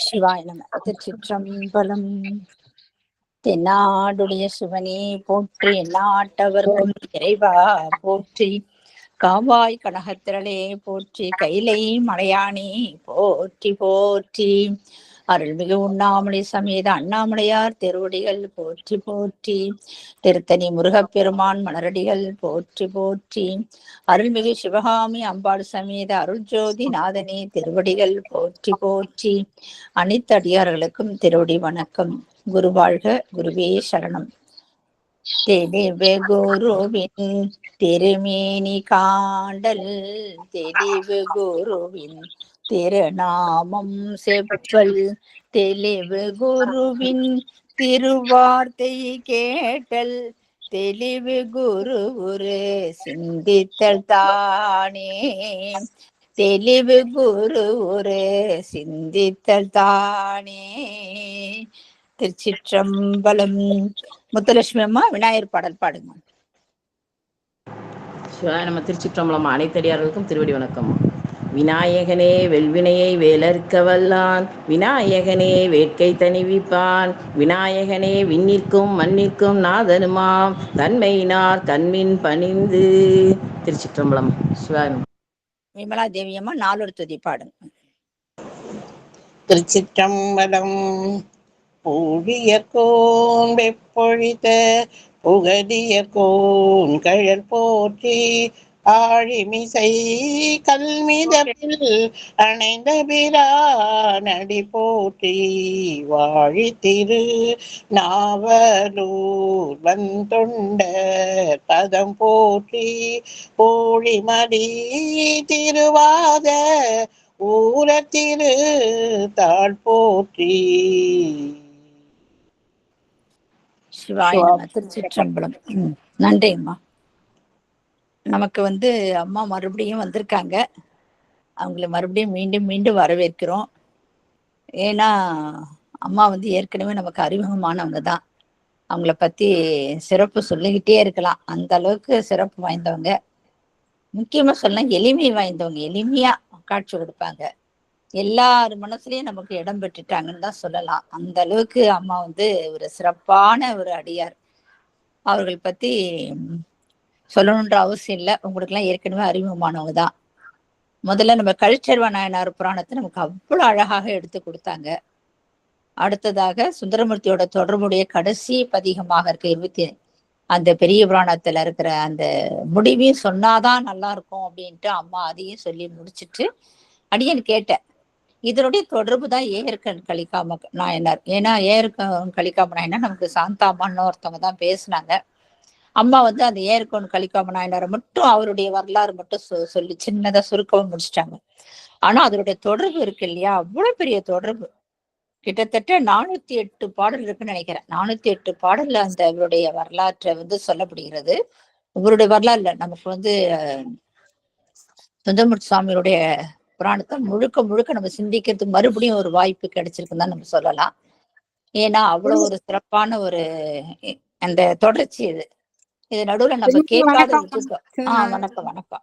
சிவாய நம. திருச்சிற்றம்பலம். தென்னாடுடைய சிவனே போற்றி, எந்நாட்டவர்க்கும் இறைவா போற்றி, காவாய் கனகத்திரளே போற்றி, கைலை மலையானே போற்றி போற்றி, அருள்மிகு உண்ணாமலை சமேத அண்ணாமலையார் திருவடிகள் போற்றி போற்றி, திருத்தணி முருகப்பெருமான் மலரடிகள் போற்றி போற்றி, அருள்மிகு சிவகாமி அம்பாள் சமேத அருள்ஜோதி நாதனே திருவடிகள் போற்றி போற்றி, அனைத்து அடியார்களுக்கும் திருவடி வணக்கம். குரு வாழ்க, குருவே சரணம். தெளிவு குருவின் திருமேனி காண்டல், தெளிவு குருவின் திருநாமம் செப்பல், தெளிவு குருவின் திருவார்த்தை கேட்டல், தெளிவு குரு குரு சிந்தித்தல் தானே, தெளிவு குரு குரு சிந்தித்தல் தானே. திருச்சிற்றம்பலம். முத்துலட்சுமி அம்மா விநாயகர் பாடல் பாடுங்க. நம்ம திருச்சிற்றம்பலம் அனைத்தடியார்களுக்கும் திருவடி வணக்கம். விநாயகனே வெல்வினையை வேலற்க வல்லான், விநாயகனே வேட்கை தணிவிப்பான், விநாயகனே விண்ணிற்கும் மண்ணிற்கும் நாதனுமாம், தன்மையினார் தன்மின் பணிந்து. திருச்சிற்றம்பலம். சிவாயம். விமலா தேவி அம்மா நாலொரு துதி பாடுங்க. திருச்சிற்றம்பலம். பூழியர்கோன் வெப்பொழித்த புகழியர்கோன் கழல் போற்றி, ஆழிமிசை கல்மிதப்பில் அணைந்த பிரானடி போற்றி, வாழி திரு நாவலூர் வந்தொண்ட பதம் போற்றி, போழிமடி திருவாத ஊரத்திரு தாழ் போற்றி. சிவாய நம. திருச்சிற்றம்பலம். நன்றி அம்மா. நமக்கு அம்மா மறுபடியும் வந்திருக்காங்க. அவங்களை மறுபடியும் மீண்டும் மீண்டும் வரவேற்கிறோம். ஏன்னா அம்மா ஏற்கனவே நமக்கு அறிமுகமானவங்க தான். அவங்கள பத்தி சிறப்பு சொல்லிக்கிட்டே இருக்கலாம், அந்த அளவுக்கு சிறப்பு வாய்ந்தவங்க. முக்கியமா சொல்ல எளிமை வாய்ந்தவங்க. எளிமையா காட்சி கொடுப்பாங்க. எல்லார் மனசுலயும் நமக்கு இடம் பெற்றுட்டாங்கன்னு தான் சொல்லலாம். அந்த அளவுக்கு அம்மா ஒரு சிறப்பான ஒரு அடியார். அவர்கள் பத்தி சொல்லணுன்ற அவசியம் இல்லை, உங்களுக்கு எல்லாம் ஏற்கனவே அறிமுகமானவங்க தான். முதல்ல நம்ம கழிச்செல்வ நாயனார் புராணத்தை நமக்கு அவ்வளவு அழகாக எடுத்து கொடுத்தாங்க. அடுத்ததாக சுந்தரமூர்த்தியோட தொடர்புடைய கடைசி பதிகமாக இருக்க அந்த பெரிய புராணத்துல இருக்கிற அந்த முடிவையும் சொன்னாதான் நல்லா இருக்கும் அப்படின்ட்டு அம்மா அதையும் சொல்லி முடிச்சுட்டு அடியன் கேட்டேன், இதனுடைய தொடர்பு தான் ஏற்கன் கலிக்காம நாயனார். ஏன்னா ஏற்கன் கலிக்காம நாயனார் நமக்கு சாந்தாமான்னு ஒருத்தவங்க தான் பேசினாங்க. அம்மா அந்த ஏற்கன் கலிக்காம நாயனாரை மட்டும் அவருடைய வரலாறு மட்டும் சொல்லி சின்னதா சுருக்கவும் முடிச்சிட்டாங்க. ஆனா அதனுடைய தொடர்பு இருக்கு இல்லையா, அவ்வளவு பெரிய தொடர்பு. கிட்டத்தட்ட 408 பாடல் இருக்குன்னு நினைக்கிறேன். 408 பாடல்ல அந்த அவருடைய வரலாற்றை சொல்லப்படுகிறது. இவருடைய வரலாறுல நமக்கு சுந்தரமூர்த்தி சுவாமியுடைய புராணத்தை முழுக்க முழுக்க நம்ம சிந்திக்கிறதுக்கு மறுபடியும் ஒரு வாய்ப்பு கிடைச்சிருக்குன்னு தான் நம்ம சொல்லலாம். ஏன்னா அவ்வளவு ஒரு சிறப்பான ஒரு அந்த தொடர்ச்சி இது. இது நடுவுல நம்ம கேட்காத விட்டுட்டோம். வணக்கம் வணக்கம்.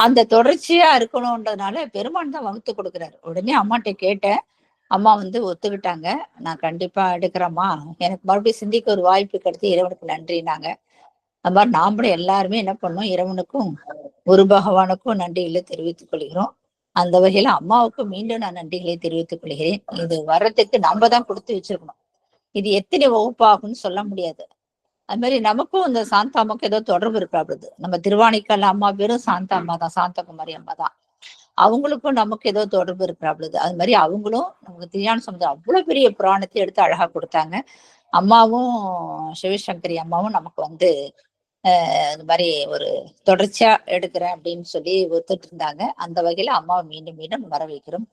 அந்த தொடர்ச்சியா இருக்கணும்ன்றதுனால பெருமான் தான் வகுத்து கொடுக்குறாரு. உடனே அம்மாட்ட கேட்டேன், அம்மா ஒத்துக்கிட்டாங்க. நான் கண்டிப்பா எடுக்கிறேம்மா, எனக்கு மறுபடியும் சிந்திக்க ஒரு வாய்ப்பு கிடைத்து இறைவனுக்கு நன்றினாங்க. அது மாதிரி நாமளும் எல்லாருமே என்ன பண்ணோம், இறைவனுக்கும் குரு பகவானுக்கும் நன்றிகளை தெரிவித்துக் கொள்கிறோம். அந்த வகையில அம்மாவுக்கும் மீண்டும் நான் நன்றிகளை தெரிவித்துக் கொள்கிறேன். இது வர்றதுக்கு நம்ம தான் கொடுத்து வச்சிருக்கணும். இது எத்தனை வகுப்பாகும்னு சொல்ல முடியாது. அது மாதிரி நமக்கும் இந்த சாந்தாம்மாக்கும் ஏதோ தொடர்பு இருக்காது. நம்ம திருவாணிக்கால அம்மா பேரும் சாந்தா அம்மா தான், சாந்தகுமாரி அம்மா தான். அவங்களுக்கும் நமக்கு ஏதோ தொடர்பு இருக்கிறாப்ளுது. அது மாதிரி அவங்களும் நமக்கு திருஞான சம்பந்தர் அவ்வளவு பெரிய புராணத்தை எடுத்து அழகா கொடுத்தாங்க. அம்மாவும் சிவசங்கரி அம்மாவும் நமக்கு இந்த மாதிரி ஒரு தொடர்ச்சியா எடுக்கிறேன் அப்படின்னு சொல்லி ஒத்துட்டு இருந்தாங்க. அந்த வகையில அம்மாவை மீண்டும் மீண்டும் வர வைக்கிறோம்.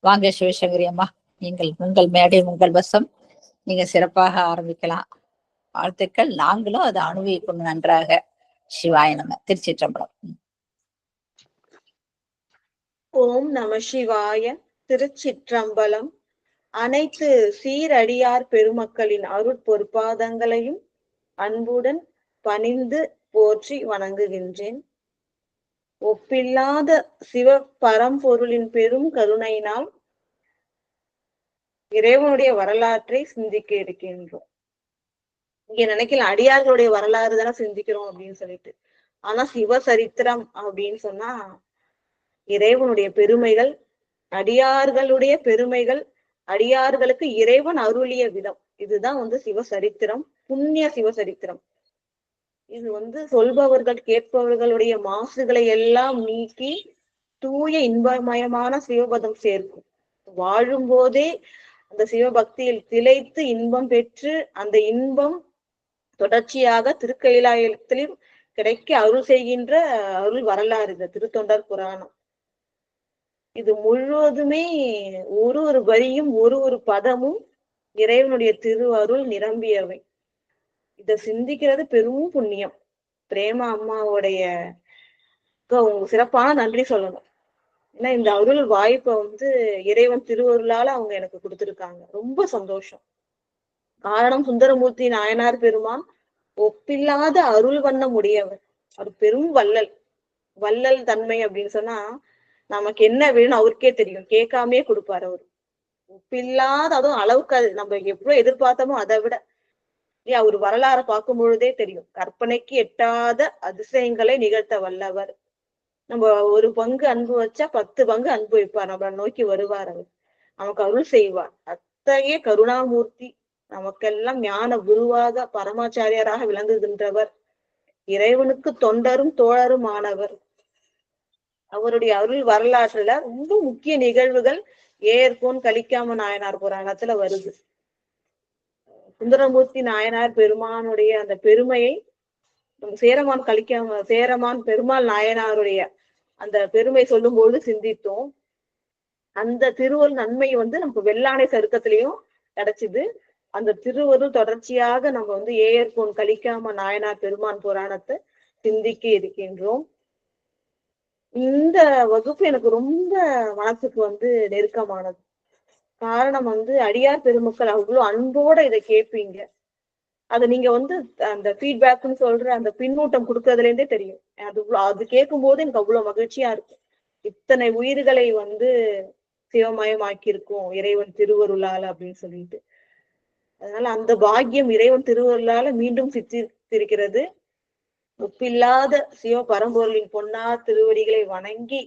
வாங்க சிவசங்கரி அம்மா, நீங்கள் உங்கள் மேடை உங்கள் வசம், நீங்க சிறப்பாக ஆரம்பிக்கலாம். வாழ்த்துக்கள். நாங்களும் அதை அனுபவிக்கணும் நன்றாக. சிவாய நம. திருச்சிற்றம்பலம். ஓம் நம சிவாய. திருச்சிற்றம்பலம். அனைத்து சீரடியார் பெருமக்களின் அருட்பொற்பாதங்களையும் அன்புடன் பணிந்து போற்றி வணங்குகின்றேன். ஒப்பில்லாத சிவ பரம்பொருளின் பெரும் கருணையினால் இறைவனுடைய வரலாற்றை சிந்திக்க இருக்கின்றோம். இங்க நினைக்கலாம் அடியார்களுடைய வரலாறு தானே சிந்திக்கிறோம் அப்படின்னு சொல்லிட்டு. ஆனா சிவசரித்திரம் அப்படின்னு சொன்னா இறைவனுடைய பெருமைகள், அடியார்களுடைய பெருமைகள், அடியார்களுக்கு இறைவன் அருளிய விதம், இதுதான் சிவசரித்திரம், புண்ணிய சிவசரித்திரம். இது சொல்பவர்கள் கேட்பவர்களுடைய மாசுகளை எல்லாம் நீக்கி தூய இன்பமயமான சிவபதம் சேர்க்கும். வாழும் போதே அந்த சிவபக்தியில் திளைத்து இன்பம் பெற்று அந்த இன்பம் தொடர்ச்சியாக திருக்கைலாயத்திலும் கிடைக்க அருள் செய்கின்ற அருள் வரலாறு இந்த திருத்தொண்டர் புராணம். இது முழுவதுமே ஒரு ஒரு வரியும் ஒரு ஒரு பதமும் இறைவனுடைய திரு அருள் நிரம்பியவை. இத சிந்திக்கிறது பெரும் புண்ணியம். பிரேமா அம்மாவுடைய சிறப்பான நன்றி சொல்லணும். ஏன்னா இந்த அருள் வாய்ப்பை இறைவன் திருவருளால அவங்க எனக்கு கொடுத்திருக்காங்க. ரொம்ப சந்தோஷம். காரணம் சுந்தரமூர்த்தி நாயனார் பெருமான் ஒப்பில்லாத அருள் வண்ணம் உடையவர். அவர் பெரும் வள்ளல். வள்ளல் தன்மை அப்படின்னு சொன்னா நமக்கு என்ன வேணும்னு அவருக்கே தெரியும், கேட்காமே கொடுப்பாரு அவரு. ஒப்பில்லாத, அதுவும் அளவுக்கு நம்ம எவ்வளவு எதிர்பார்த்தோமோ அதை விட அவர் வரலாறை பார்க்கும் பொழுதே தெரியும். கற்பனைக்கு எட்டாத அதிசயங்களை நிகழ்த்த வல்லவர். நம்ம ஒரு பங்கு அன்பு வச்சா 10 பங்கு அன்பு வைப்பார். நம்மளை நோக்கி வருவார். அவர் நமக்கு அருள் செய்வார். அத்தகைய கருணாமூர்த்தி, நமக்கெல்லாம் ஞான குருவாக பரமாச்சாரியராக விளங்குகின்றவர். இறைவனுக்கு தொண்டரும் தோழரும் ஆனவர். அவருடைய அருள் வரலாற்றுல ரொம்ப முக்கிய நிகழ்வுகள் ஏற்கோன் கலிக்காம நாயனார் புராணத்துல வருது. சுந்தரமூர்த்தி நாயனார் பெருமானுடைய அந்த பெருமையை சேரமான் பெருமாள் நாயனாருடைய அந்த பெருமை சொல்லும் பொழுது சிந்தித்தோம். அந்த திருவருள் நன்மை நமக்கு வெள்ளானை சருக்கத்திலையும் கிடைச்சிது. அந்த திருவருள் தொடர்ச்சியாக நம்ம ஏற்கோன் கலிக்காம நாயனார் பெருமான் புராணத்தை சிந்திக்க இருக்கின்றோம். இந்த வகுப்பு எனக்கு ரொம்ப மனசுக்கு நெருக்கமானது. காரணம் அடியார் பெருமக்கள் அவ்வளவு அன்போட இதை கேட்பீங்க. அது நீங்க அந்த ஃபீட்பேக்னு சொல்ற அந்த பின்னூட்டம் கொடுக்கறதுல இருந்தே தெரியும். அது கேட்கும் போது எனக்கு அவ்வளவு மகிழ்ச்சியா இருக்கும். இத்தனை உயிர்களை சிவமயமாக்கி இருக்கும் இறைவன் திருவருளால அப்படின்னு சொல்லிட்டு. அதனால அந்த பாக்கியம் இறைவன் திருவருளால மீண்டும் சித்திருக்கிறது. ஒப்பில்லாத சிவ பரம்பொருளின் பொன்னார் திருவடிகளை வணங்கி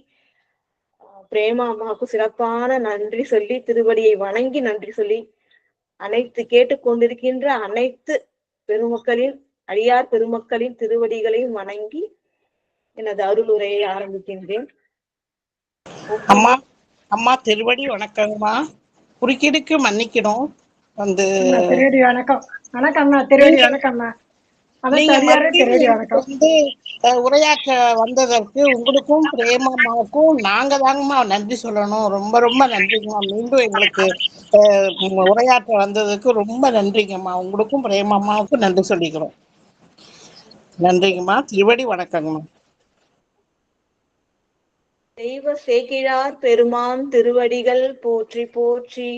பிரேமா அம்மாவுக்கு சிறப்பான நன்றி சொல்லி, திருவடியை வணங்கி நன்றி சொல்லி, அனைத்து கேட்டுக்கொண்டிருக்கின்ற அனைத்து பெருமக்களின் அடியார் பெருமக்களின் திருவடிகளையும் வணங்கி எனது அருள் உரையை ஆரம்பிக்கின்றேன். அம்மா அம்மா திருவடி வணக்கங்கம்மா. குறுக்கீடுக்கு மன்னிக்கணும். திருவடி வணக்கம். வணக்கம்மா. திருவடி வணக்கம்மா. உரையாற்ற வந்ததற்கு உங்களுக்கும் பிரேமாவுக்கும் நாங்க தாங்கம்மா நன்றி சொல்லணும். ரொம்ப ரொம்ப நன்றிங்கம்மா. மீண்டும் எங்களுக்கு உரையாற்ற வந்ததுக்கு ரொம்ப நன்றிங்கம்மா. உங்களுக்கும் பிரேமாவுக்கும் நன்றி சொல்லிக்கிறோம். நன்றிங்கம்மா. திருவடி வணக்கங்கம்மா. தெய்வ சேக்கிழார் பெருமான் திருவடிகள் போற்றி போற்றி.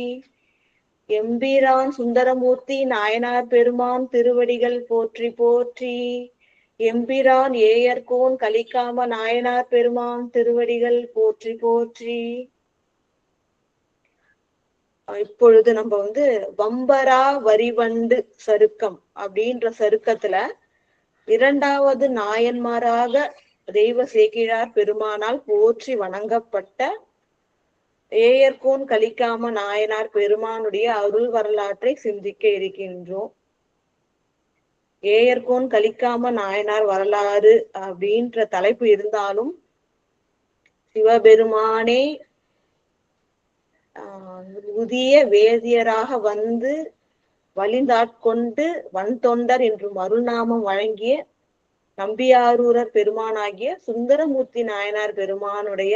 எம்பிரான் சுந்தரமூர்த்தி நாயனார் பெருமான் திருவடிகள் போற்றி போற்றி. எம்பிரான் ஏயர்கோன் கலிக்காம நாயனார் பெருமான் திருவடிகள் போற்றி போற்றி. இப்பொழுது நம்ம வம்பரா வரிவண்டு சருக்கம் அப்படின்ற சருக்கத்துல 2வது நாயன்மாராக தெய்வ சேக்கிழார் பெருமானால் போற்றி வணங்கப்பட்ட ஏயர்கோன் கலிக்காம நாயனார் பெருமானுடைய அருள் வரலாற்றை சிந்திக்க இருக்கின்றோம். ஏயர்கோன் கலிக்காம நாயனார் வரலாறு அப்படின்ற தலைப்பு இருந்தாலும் சிவபெருமானே புதிய வேதியராக வழிந்தாட்கொண்டு வன்தொண்டர் என்றும் அருள்நாமம் வழங்கிய நம்பியாரூரர் பெருமானாகிய சுந்தரமூர்த்தி நாயனார் பெருமானுடைய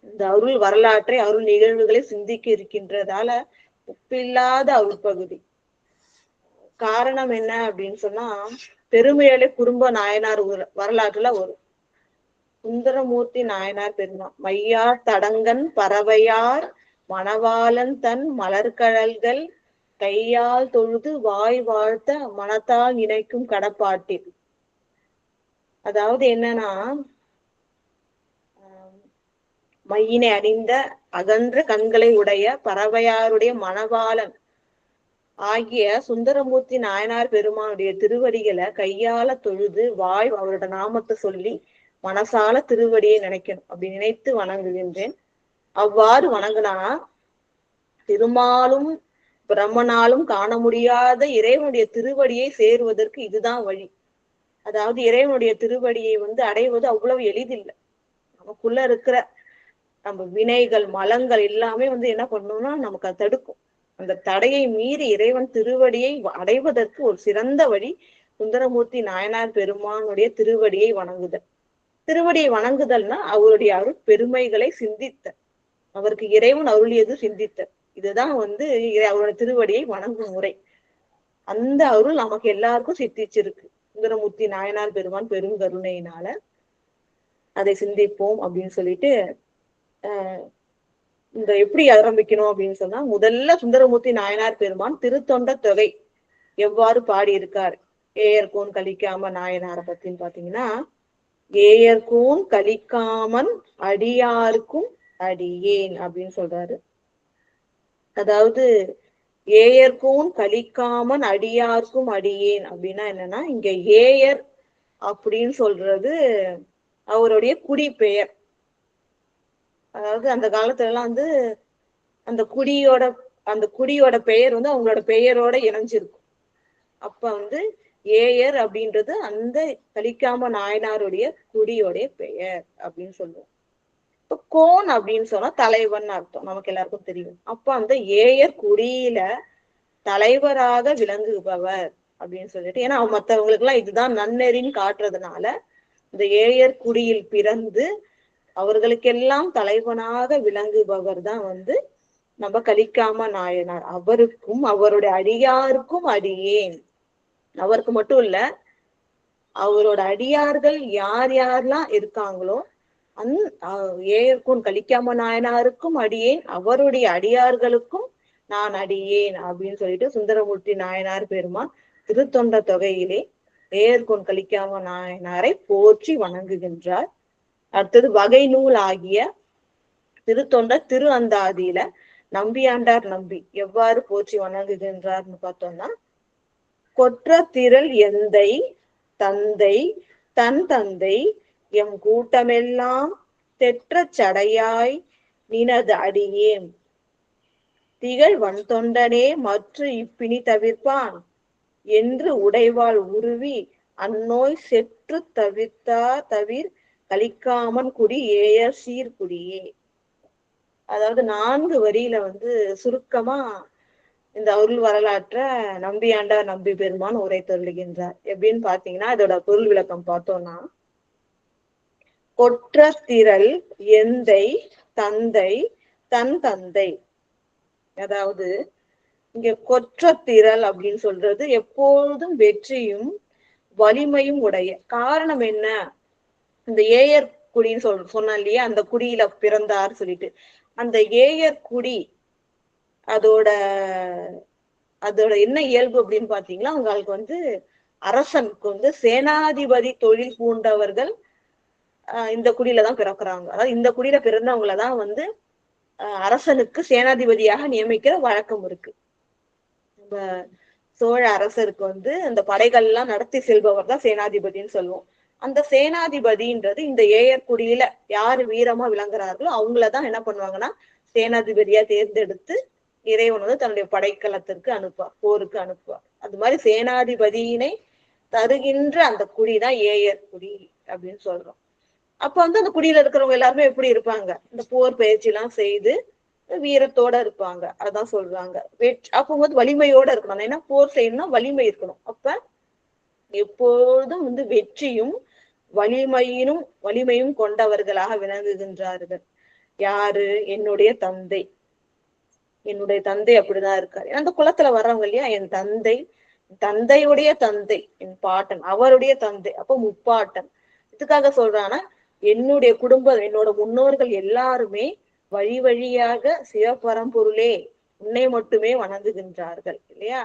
இந்த அருள் வரலாற்றை அருள் நிகழ்வுகளை சிந்திக்க இருக்கின்றதால ஒப்பில்லாத அருள் பகுதி. காரணம் என்ன அப்படின்னு சொன்னா பெருமையலை குடும்ப நாயனார் வரலாற்றுல வரும். சுந்தரமூர்த்தி நாயனார் பெருமான் மையார் தடங்கன் பறவையார் மணவாளன் தன் மலர்கழல்கள் கையால் தொழுது வாய் வாழ்த்த மனத்தால் நினைக்கும் கடப்பாட்டில். அதாவது என்னன்னா மையினை அணிந்த அகன்ற கண்களை உடைய பறவையாருடைய மணவாளன் ஆகிய சுந்தரமூர்த்தி நாயனார் பெருமானுடைய திருவடிகளை கையால தொழுது வாய் அவரோட நாமத்தை சொல்லி மனசால திருவடியை நினைக்கணும். அப்படி நினைத்து வணங்குகின்றேன். அவ்வாறு வணங்கினா திருமாலும் பிரம்மனாலும் காண முடியாத இறைவனுடைய திருவடியை சேருவதற்கு இதுதான் வழி. அதாவது இறைவனுடைய திருவடியை அடைவது அவ்வளவு எளிதில்லை. நமக்குள்ள இருக்கிற நம்ம வினைகள் மலங்கள் எல்லாமே என்ன பண்ணணும்னா நமக்கு அது தடுக்கும். அந்த தடையை மீறி இறைவன் திருவடியை அடைவதற்கு ஒரு சிறந்த வழி சுந்தரமூர்த்தி நாயனார் பெருமானுடைய திருவடியை வணங்குதல். திருவடியை வணங்குதல்னா அவருடைய அருள் பெருமைகளை சிந்தித்த, அவருக்கு இறைவன் அருளியது சிந்தித்த. இதுதான் அவருடைய திருவடியை வணங்கும் முறை. அந்த அருள் நமக்கு எல்லாருக்கும் சித்திச்சிருக்கு. சுந்தரமூர்த்தி நாயனார் பெருமான் பெருங்கருணையினால அதை சிந்திப்போம் அப்படின்னு சொல்லிட்டு இந்த எப்படி ஆரம்பிக்கணும் அப்படின்னு சொன்னா, முதல்ல சுந்தரமூர்த்தி நாயனார் பெருமான் திருத்தொண்ட தொகை எவ்வாறு பாடியிருக்கார் ஏயர்கோன் கலிக்காம நாயனாரை பத்தின்னு பாத்தீங்கன்னா, ஏயர்கோன் கலிக்காமன் அடியாருக்கும் அடியேன் அப்படின்னு சொல்றாரு. அதாவது ஏயர்கோன் கலிக்காமன் அடியாருக்கும் அடியேன் அப்படின்னா என்னன்னா, இங்க ஏயர் அப்படின்னு சொல்றது அவருடைய குடி பெயர். அதாவது அந்த காலத்துல எல்லாம் அந்த குடியோட பெயர் அவங்களோட பெயரோட இணைஞ்சிருக்கும். அப்ப ஏயர் அப்படின்றது அந்த கலிக்காம நாயனாருடைய குடியோடைய பெயர் அப்படின்னு சொல்லுவோம். இப்ப கோன் அப்படின்னு சொன்னா தலைவன் அர்த்தம், நமக்கு எல்லாருக்கும் தெரியும். அப்ப அந்த ஏயர் குடியில தலைவராக விளங்குபவர் அப்படின்னு சொல்லிட்டு, ஏன்னா மற்றவங்களுக்கு எல்லாம் இதுதான் நன்னெறின்னு காட்டுறதுனால இந்த ஏயர் குடியில் பிறந்து அவர்களுக்கெல்லாம் தலைவனாக விளங்குபவர் தான் நம்ம கலிக்காம நாயனார். அவருக்கும் அவருடைய அடியாருக்கும் அடியேன். அவருக்கு மட்டும் இல்ல, அவரோட அடியார்கள் யார் யாரெல்லாம் இருக்காங்களோ ஏயர்கோன் கலிக்காம நாயனாருக்கும் அடியேன், அவருடைய அடியார்களுக்கும் நான் அடியேன் அப்படின்னு சொல்லிட்டு சுந்தரமூர்த்தி நாயனார் பெருமான் திருத்தொண்ட தொகையிலே ஏயர்கோன் கலிக்காம நாயனாரை போற்றி வணங்குகின்றார். அடுத்தது வகை நூல் ஆகிய திருத்தொண்ட திரு அந்தாதியில நம்பியாண்டார் நம்பி எவ்வாறு போற்றி வணங்குகின்றார்னு பார்த்தோம்னா, கொற்ற திரள் எந்தை தந்தை தன் தந்தை எம் கூட்டமெல்லாம் தெற்ற சடையாய் நினது அடியேன் திகழ் வன் தொண்டனே மற்ற இப்பினி தவிர்ப்பான் என்று உடைவாள் உருவி அந்நோய் செற்று தவிர் கலிக்காமன் குடி ஏயர் சீர்குடியே. அதாவது 4 வரியில சுருக்கமா இந்த அருள் வரலாற்ற நம்பியாண்டார் நம்பி பெருமான் உரை தருகின்றார். எப்படின்னு பாத்தீங்கன்னா, இதோட பொருள் விளக்கம் பார்த்தோம்னா, கொற்ற திரள் எந்தை தந்தை தன் தந்தை. அதாவது இங்க கொற்ற திரள் அப்படின்னு சொல்றது எப்பொழுதும் வெற்றியும் வலிமையும் உடைய. காரணம் என்ன? இந்த ஏயர் குடின்னு சொன்ன இல்லையா, அந்த குடியில பிறந்தார் சொல்லிட்டு, அந்த ஏயர் குடி அதோட என்ன இயல்பு அப்படின்னு பாத்தீங்கன்னா, அவங்களுக்கு அரசனுக்கு சேனாதிபதி தொழில் பூண்டவர்கள் இந்த குடியில தான் பிறக்குறாங்க. அதாவது இந்த குடியில பிறந்தவங்களதான் அரசனுக்கு சேனாதிபதியாக நியமிக்கிற வழக்கம் இருக்கு. நம்ம சோழ அரசருக்கு அந்த படைகள் எல்லாம் நடத்தி செல்பவர் தான் சேனாதிபதினு சொல்லுவோம். அந்த சேனாதிபதின்றது இந்த ஏயர் குடியில யாரு வீரமா விளங்குறார்களோ அவங்களதான் என்ன பண்ணுவாங்கன்னா சேனாதிபதியா தேர்ந்தெடுத்து இறைவன் தன்னுடைய படைக்கலத்திற்கு அனுப்புவார், போருக்கு அனுப்புவார். அது மாதிரி சேனாதிபதியினை தருகின்ற அந்த குடிதான் ஏயர் குடி அப்படின்னு சொல்றோம். அப்ப அந்த குடியில இருக்கிறவங்க எல்லாருமே எப்படி இருப்பாங்க? இந்த போர் பயிற்சி எல்லாம் செய்து வீரத்தோட இருப்பாங்க. அதான் சொல்றாங்க. அப்போ வலிமையோட இருக்கணும். ஏன்னா போர் செய்யணும்னா வலிமை இருக்கணும். அப்ப எப்பொழுதும் வெற்றியும் வலிமையும் கொண்டவர்களாக விளங்குகின்றார்கள். யாரு? என்னுடைய தந்தை. என்னுடைய தந்தை அப்படிதான் இருக்காரு. அந்த குலத்துல வர்றவங்க இல்லையா, என் தந்தை, தந்தையுடைய தந்தை, என் பாட்டன், அவருடைய தந்தை, அப்ப முப்பாட்டன். இதுக்காக சொல்றானா, என்னுடைய குடும்பம், என்னோட முன்னோர்கள் எல்லாருமே வழி வழியாக சிவபரம்பொருளே உன்னை மட்டுமே வணங்குகின்றார்கள் இல்லையா.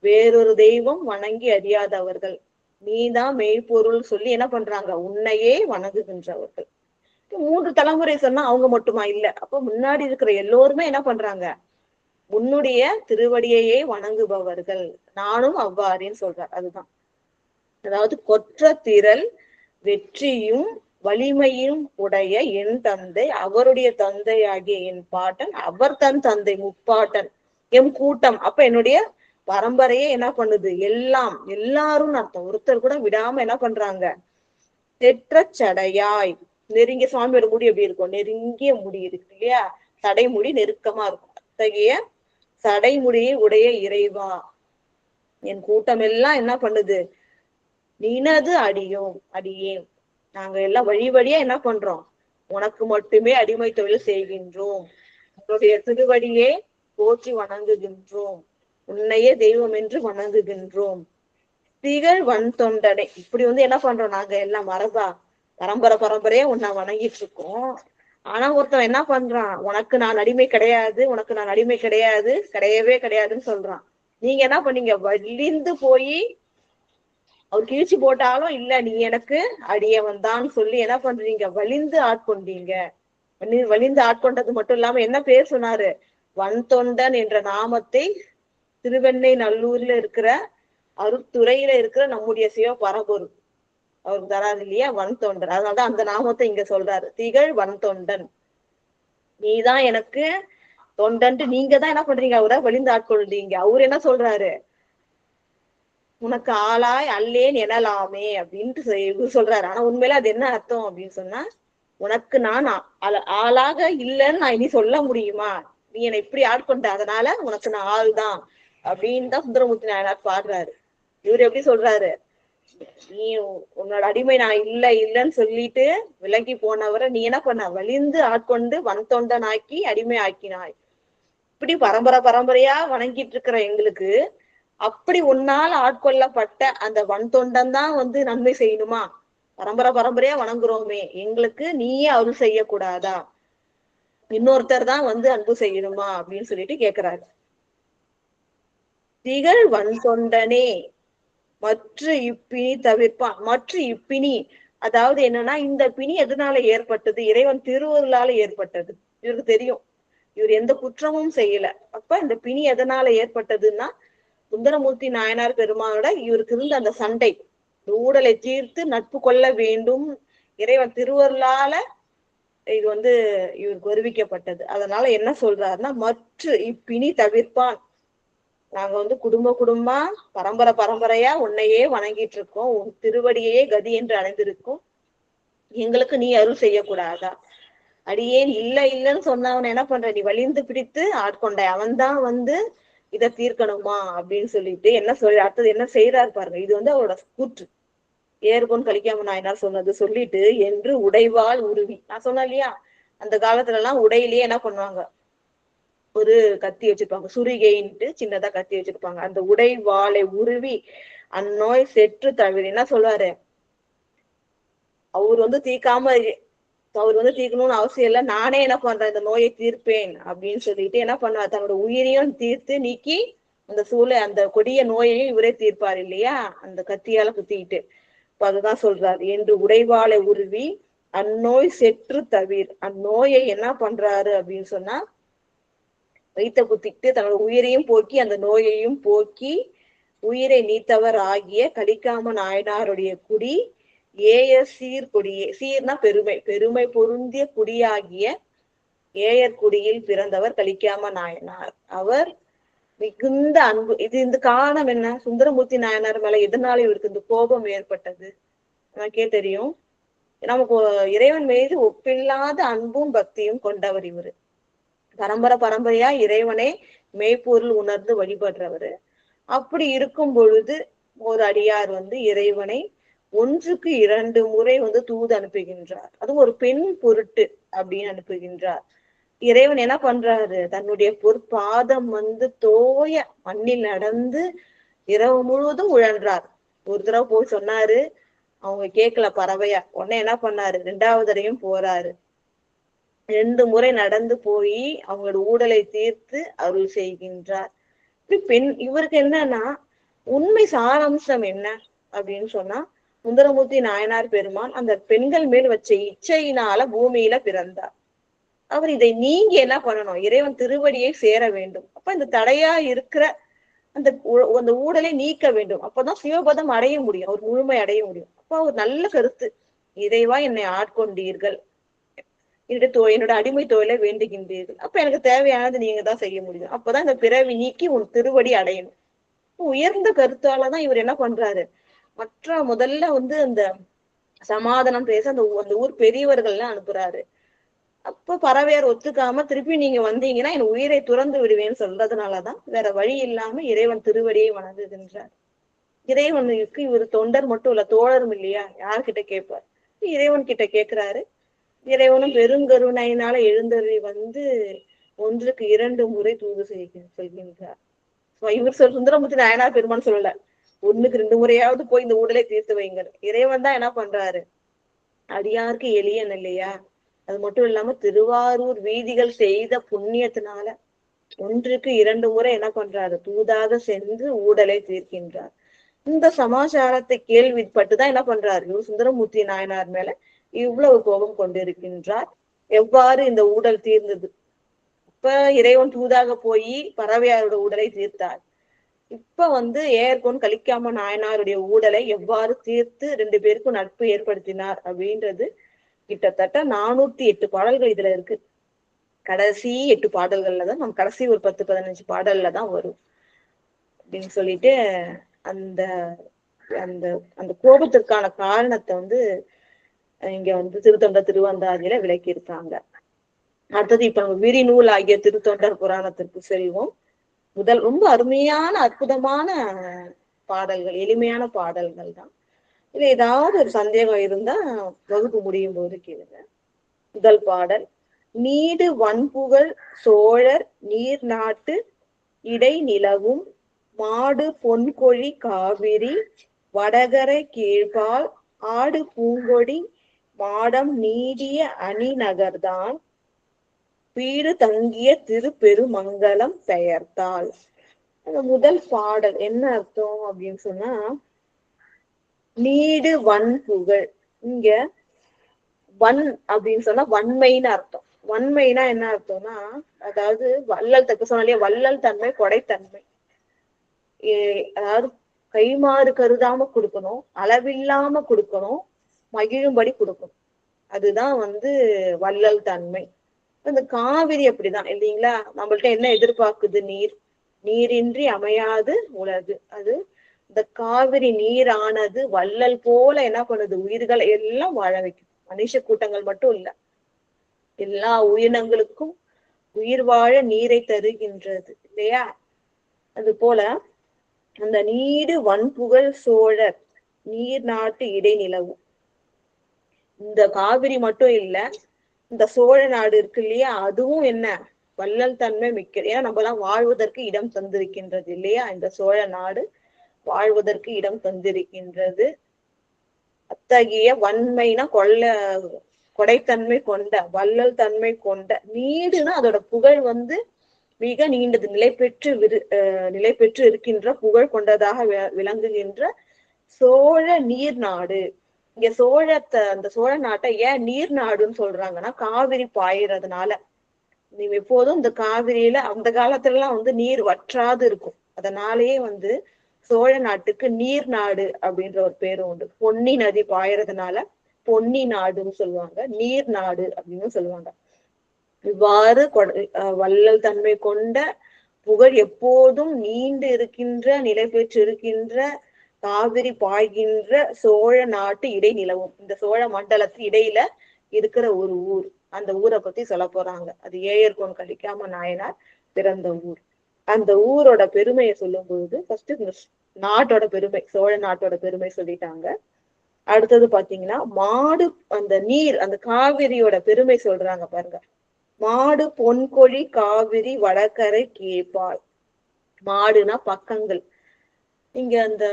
வேறொரு தெய்வம் வணங்கி அறியாதவர்கள், நீதான் மெய்ப்பொருள் சொல்லி என்ன பண்றாங்க? உன்னையே வணங்குகின்றவர்கள். 3 தலைமுறை சொன்னா அவங்க மட்டுமா? இல்ல. அப்ப முன்னாடி இருக்கிற எல்லோருமே என்ன பண்றாங்க? உன்னுடைய திருவடியையே வணங்குபவர்கள். நானும் அவ்வாறேன்னு சொல்றார். அதுதான். அதாவது கொற்ற திரள் வெற்றியும் வலிமையும் உடைய என் தந்தை, அவருடைய தந்தையாகிய என் பாட்டன், அவர் தன் தந்தை முப்பாட்டன், எம் கூட்டம். அப்ப என்னுடைய பரம்பரையே என்ன பண்ணுது? எல்லாரும் அர்த்தம். ஒருத்தர் கூட விடாம என்ன பண்றாங்க? தெற்ற சடையாய், நெருங்கிய சுவாமியோட முடி எப்படி இருக்கும்? நெருங்கிய முடி இருக்கு இல்லையா? சடைமுடி நெருக்கமா இருக்கும். அத்தகைய சடைமுடியை உடைய இறைவா, என் கூட்டம் எல்லாம் என்ன பண்ணுது? நினது அடியேன். நாங்க எல்லாம் வழி வழியா என்ன பண்றோம்? உனக்கு மட்டுமே அடிமை தொழில் செய்கின்றோம். உன்னுடைய திருவடியே போற்றி வணங்குகின்றோம். உன்னையே தெய்வம் என்று வணங்குகின்றோம். திகழ் வன் தொண்டனை. இப்படி என்ன பண்றோம்? நாங்க எல்லாம் மரபா பரம்பரையா உன்னை வணங்கிட்டு இருக்கோம். ஆனா ஒருத்தன் என்ன பண்றான்? உனக்கு நான் அடிமை கிடையாது, உனக்கு நான் அடிமை கிடையாது, கிடையவே கிடையாதுன்னு சொல்றான். நீங்க என்ன பண்ணீங்க? வலிந்து போய் அவர் கிழிச்சு போட்டாலும் இல்ல, நீ எனக்கு அடியவன் தான் சொல்லி என்ன பண்றீங்க? வலிந்து ஆட்கொண்டீங்க. வலிந்து ஆட்கொண்டது மட்டும் இல்லாம என்ன பேர் சொன்னாரு? வன் தொண்டன் என்ற நாமத்தை திருவெண்ணை நல்லூர்ல இருக்கிற அருத்துறையில இருக்கிற நம்முடைய சிவ பரம்பொருள் அவருக்கு தராது இல்லையா? வன் தொண்டன். அதனாலதான் அந்த நாமத்தை இங்க சொல்றாரு. திகழ் வன் தொண்டன், நீதான் எனக்கு தொண்டன்ட்டு நீங்க தான் என்ன பண்றீங்க? அவரை வலிந்து ஆட்கொள்றீங்க. அவரு என்ன சொல்றாரு? உனக்கு ஆளாய் அல்லேன் எனலாமே அப்படின்ட்டு சொல்றாரு. ஆனா உண்மையில அது என்ன அர்த்தம் அப்படின்னு சொன்னா, உனக்கு நான் ஆளாக இல்லைன்னு நான் இனி சொல்ல முடியுமா? நீ என்னை இப்படி ஆட்கொண்ட, அதனால உனக்கு நான் ஆள் தான் அப்படின்னு தான் சுந்தரமூர்த்தி நாயனார் பாடுறாரு. இவர் எப்படி சொல்றாரு? நீ உன்னோட அடிமை நான் இல்லைன்னு சொல்லிட்டு விலகி போனவரை நீ என்ன பண்ண? வலிந்து ஆட்கொண்டு வன் தொண்டன் ஆக்கி அடிமை ஆக்கினாய். இப்படி பரம்பரையா வணங்கிட்டு இருக்கிற எங்களுக்கு அப்படி உன்னால் ஆட்கொள்ளப்பட்ட அந்த வன் தொண்டன் தான் நன்மை செய்யணுமா? பரம்பரையா வணங்குறோமே, எங்களுக்கு நீயே அருள் செய்யக்கூடாதா? இன்னொருத்தர் தான் அன்பு செய்யணுமா அப்படின்னு சொல்லிட்டு கேக்குறாரு. திகழ் வன் தொண்டனே மற்ற இப்பினி தவிர்ப்பான். மற்ற இப்பினி அதாவது என்னன்னா, இந்த பிணி எதனால ஏற்பட்டது? இறைவன் திருவருளால ஏற்பட்டது. இவருக்கு தெரியும், இவர் எந்த குற்றமும் செய்யல. அப்ப இந்த பிணி எதனால ஏற்பட்டதுன்னா, சுந்தரமூர்த்தி நாயனார் பெருமானோட இவருக்கு இருந்த அந்த சண்டை, ஊடலை தீர்த்து நட்பு கொள்ள வேண்டும், இறைவன் திருவருளால இது இவருக்கு வருவிக்கப்பட்டது. அதனால என்ன சொல்றாருன்னா, மற்ற இப்பினி தவிர்ப்பான். நாங்க குடும்பமா பரம்பரையா உன்னையே வணங்கிட்டு இருக்கோம், உன் திருவடியே கதி என்று அடைந்திருக்கும், எங்களுக்கு நீ அருள் செய்யக்கூடாதா? அடியேன் இல்லைன்னு சொன்னவன் என்ன பண்ற? நீ வலிந்து பிடித்து ஆட்கொண்ட அவன் தான் இதை தீர்க்கணுமா அப்படின்னு சொல்லிட்டு என்ன சொல்லி அடுத்தது என்ன செய்யறாரு பாருங்க. இது அவரோட கூற்று. ஏர்கொன் கலிக்காம நாயனார் சொன்னது சொல்லிட்டு, என்று உடைவாள் உருவி. நான் சொன்னேன் இல்லையா, அந்த காலத்துல எல்லாம் உடையிலேயே என்ன பண்ணுவாங்க? ஒரு கத்தி வச்சிருப்பாங்க, சுரிகைன்ட்டு சின்னதா கத்தி வச்சிருப்பாங்க. அந்த உடை வாளை உருவி அந்நோய் செற்று தவிர என்ன சொல்லுவாரு? அவர் தீர்க்காம அவர் தீர்க்கணும்னு அவசியம் இல்லை, நானே என்ன பண்றேன், இந்த நோயை தீர்ப்பேன் அப்படின்னு சொல்லிட்டு என்ன பண்ணுவார்? தன்னோட உயிரையும் தீர்த்து நீக்கி அந்த கொடிய நோயையும் இவரே தீர்ப்பார் இல்லையா, அந்த கத்தியால குத்திக்கிட்டு. இப்ப அதுதான் சொல்றாரு, என்று உடைவாளை உருவி அந்நோய் செற்று தவிர. அந்நோயை என்ன பண்றாரு அப்படின்னு சொன்னா, வைத்த குத்திட்டு தன்னோட உயிரையும் போக்கி அந்த நோயையும் போக்கி உயிரை நீத்தவர் ஆகிய கலிக்காம நாயனாருடைய குடி ஏயர் சீர் கொடியே. சீர்னா பெருமை, பெருமை பொருந்திய குடியாகிய ஏயர் குடியில் பிறந்தவர் கலிக்காம நாயனார். அவர் மிகுந்த அன்பு. இந்த காரணம் என்ன? சுந்தரமூர்த்தி நாயனார் மேல எதனால இவருக்கு இந்த கோபம் ஏற்பட்டது நமக்கே தெரியும். நமக்கு இறைவன் மீது ஒப்பில்லாத அன்பும் பக்தியும் கொண்டவர் இவரு. பரம்பரையா இறைவனை மெய்ப்பொருள் உணர்ந்து வழிபடுறவரு. அப்படி இருக்கும் பொழுது ஒரு அடியார் இறைவனை 1க்கு 2 முறை தூது அனுப்புகின்றார். அதுவும் ஒரு பெண் பொருட்டு அப்படின்னு அனுப்புகின்றார். இறைவன் என்ன பண்றாரு? தன்னுடைய பொற்பாதம் தோய மண்ணில் நடந்து இரவு முழுவதும் உழன்றார். ஒரு தடவை போய் சொன்னாரு, அவங்க கேட்கல பறவையா. உடனே என்ன பண்ணாரு? 2வது தடவையும் போறாரு. 2 முறை நடந்து போய் அவங்களோட ஊடலை தீர்த்து அருள் செய்கின்றார். இவருக்கு என்னன்னா, உண்மை சாராம்சம் என்ன அப்படின்னு சொன்னா, சுந்தரமூர்த்தி நாயனார் பெருமான் அந்த பெண்கள் மேல் வச்ச இச்சையினால பூமியில பிறந்தார். அவர் இதை நீங்க என்ன பண்ணணும், இறைவன் திருவடியை சேர வேண்டும். அப்ப இந்த தடையா இருக்கிற அந்த அந்த ஊடலை நீக்க வேண்டும். அப்பதான் சிவபதம் அடைய முடியும், அவர் முழுமை அடைய முடியும். அப்ப ஒரு நல்ல கருத்து, இறைவா என்னை ஆட்கொண்டீர்கள், என்னோட அடிமை தொழிலை வேண்டுகின்றீர்கள், அப்ப எனக்கு தேவையானது நீங்க தான் செய்ய முடியும். அப்பதான் இந்த பிறவி நீக்கி உன் திருவடி அடையணும். உயர்ந்த கருத்தாலதான் இவர் என்ன பண்றாரு, முதல்ல வந்து அந்த சமாதானம் பேச அந்த ஊர் பெரியவர்கள்லாம் அனுப்புறாரு. அப்ப பறவையார் ஒத்துக்காம திருப்பி நீங்க வந்தீங்கன்னா என் உயிரை துறந்து விடுவேன்னு சொல்றதுனாலதான் வேற வழி இல்லாம இறைவன் திருவடியை வணங்குகின்றார். இறைவனுக்கு இவர் தொண்டர் மட்டும் இல்ல, தோழரும் இல்லையா, யார்கிட்ட கேட்பார், இறைவன் கிட்ட கேட்கிறாரு. இறைவனும் பெருங்கருணையினால எழுந்தருளி வந்து 1க்கு 2 முறை தூது சொல்கின்றார். இவர் சுந்தரமூர்த்தி நாயனார் பெருமான் சொல்லல, 1க்கு 2 முறையாவது போய் இந்த உடலை தீர்த்து வைங்க. இறைவன் தான் என்ன பண்றாரு, அடியாருக்கு எளியன் இல்லையா. அது மட்டும் இல்லாம திருவாரூர் வீதிகள் செய்த புண்ணியத்தினால 1க்கு 2 முறை என்ன பண்றாரு, தூதாக சென்று ஊடலை தீர்க்கின்றார். இந்த சமாச்சாரத்தை கேள்விப்பட்டுதான் என்ன பண்றாரு, சுந்தரமூர்த்தி நாயனார் மேல இவ்வளவு கோபம் கொண்டிருக்கின்றார். எவ்வாறு இந்த ஊடல் தீர்ந்தது, இப்ப இறைவன் தூதாக போய் பறவையாரோட ஊடலை தீர்த்தார். இப்ப வந்து ஏற்கொண்டு கலிக்காம நாயனாருடைய ஊடலை எவ்வாறு தீர்த்து 2 பேருக்கும் நட்பு ஏற்படுத்தினார் அப்படின்றது கிட்டத்தட்ட 408 பாடல்கள் இதுல இருக்கு. கடைசி 8 பாடல்கள்ல தான், நம்ம கடைசி ஒரு 10-15 பாடல்ல தான் வரும் அப்படின்னு சொல்லிட்டு அந்த அந்த அந்த கோபத்திற்கான காரணத்தை வந்து இங்க வந்து திருத்தொண்டர் திருவந்தாதியில விளக்கி இருக்காங்க. அடுத்தது இப்ப நம்ம விரிநூல் ஆகிய திருத்தொண்டர் புராணத்திற்கு செல்வோம். ரொம்ப அருமையான அற்புதமான பாடல்கள், எளிமையான பாடல்கள் தான். இதுல ஏதாவது ஒரு சந்தேகம் இருந்தா வகுப்பு முடியும் போது கேளுங்க. முதல் பாடல், நீடு வன்புகழ் சோழர் நீர் நாட்டு இடை நிலவும் மாடு பொன்கொழி காவிரி வடகரை கீழ்பால் ஆடு பூங்கொடி மாடம் நீடிய அணி நகர்தான் வீடு தங்கிய திருப்பெருமங்கலம் பெயர்த்தாள். அந்த முதல் பாடல் என்ன அர்த்தம் அப்படின்னு சொன்னா, நீடு வன் புகழ், இங்க வன் அப்படின்னு சொன்னா வன்மைன்னு அர்த்தம். வன்மைனா என்ன அர்த்தம்னா, அதாவது வள்ளல் தக்க சொன்னாலே வள்ளல் தன்மை, கொடைத்தன்மை, அதாவது கைமாறு கருதாம கொடுக்கணும், அளவில்லாம கொடுக்கணும், மகிழும்படி கொடுக்கணும். அதுதான் வந்து வள்ளல் தன்மை. இந்த காவிரி அப்படிதான் இல்லைங்களா, நம்மள்ட்ட என்ன எதிர்பார்க்குது, நீரின்றி அமையாது உலகு. அது இந்த காவிரி நீரானது வள்ளல் போல என்ன பண்ணுது, உயிர்களை எல்லாம் வாழ வைக்கும். மனுஷ கூட்டங்கள் மட்டும் இல்ல, எல்லா உயிரினங்களுக்கும் உயிர் வாழ நீரை தருகின்றது இல்லையா. அது போல அந்த நீடு வன்புகழ் சோழர் நீர் நாட்டு இடை நிலவும், இந்த காவிரி மட்டும் இல்ல, இந்த சோழ நாடு இருக்கு இல்லையா, அதுவும் என்ன வள்ளல் தன்மை மிக்க. ஏன்னா நம்ம எல்லாம் வாழ்வதற்கு இடம் தந்திருக்கின்றது இல்லையா, இந்த சோழ நாடு வாழ்வதற்கு இடம் தந்திருக்கின்றது. அத்தகைய வன்மைனா கொடைத்தன்மை கொண்ட, வள்ளல் தன்மை கொண்ட, நீடுனா அதோட புகழ் வந்து மிக நீண்டது, நிலை பெற்று இருக்கின்ற புகழ் கொண்டதாக விளங்குகின்ற சோழ நீர் நாடு. இங்க அந்த சோழ நாட்டை ஏன் நீர் நாடுன்னு சொல்றாங்கன்னா, காவிரி பாயிறதுனால. நீ எப்போதும் இந்த காவிரியில அந்த காலத்துல எல்லாம் வந்து நீர் வற்றாது இருக்கும், அதனாலேயே வந்து சோழ நாட்டுக்கு நீர் நாடு அப்படின்ற ஒரு பேரு உண்டு. பொன்னி நதி பாயறதுனால பொன்னி நாடுன்னு சொல்லுவாங்க, நீர் நாடு அப்படின்னு சொல்லுவாங்க. இவ்வாறு வள்ளல் தன்மை கொண்ட புகழ் எப்போதும் நீண்டு இருக்கின்ற, நிலை பெற்று இருக்கின்ற காவிரி பாய்கின்ற சோழ நாட்டு இடை நிலவும். இந்த சோழ மண்டலத்து இடையில இருக்கிற ஒரு ஊர், அந்த ஊரை பத்தி சொல்ல போறாங்க. அது ஏயர்கோன் கலிக்காம நாயனார் பிறந்த ஊர். அந்த ஊரோட பெருமையை சொல்லும் பொழுது ஃபர்ஸ்ட் நாட்டோட பெருமை, சோழ நாட்டோட பெருமை சொல்லிட்டாங்க. அடுத்தது பாத்தீங்கன்னா மாடு, அந்த நீர், அந்த காவிரியோட பெருமை சொல்றாங்க பாருங்க. மாடு பொன்கொழி காவிரி வடகரை கீழ்பால். மாடுனா பக்கங்கள். இங்க அந்த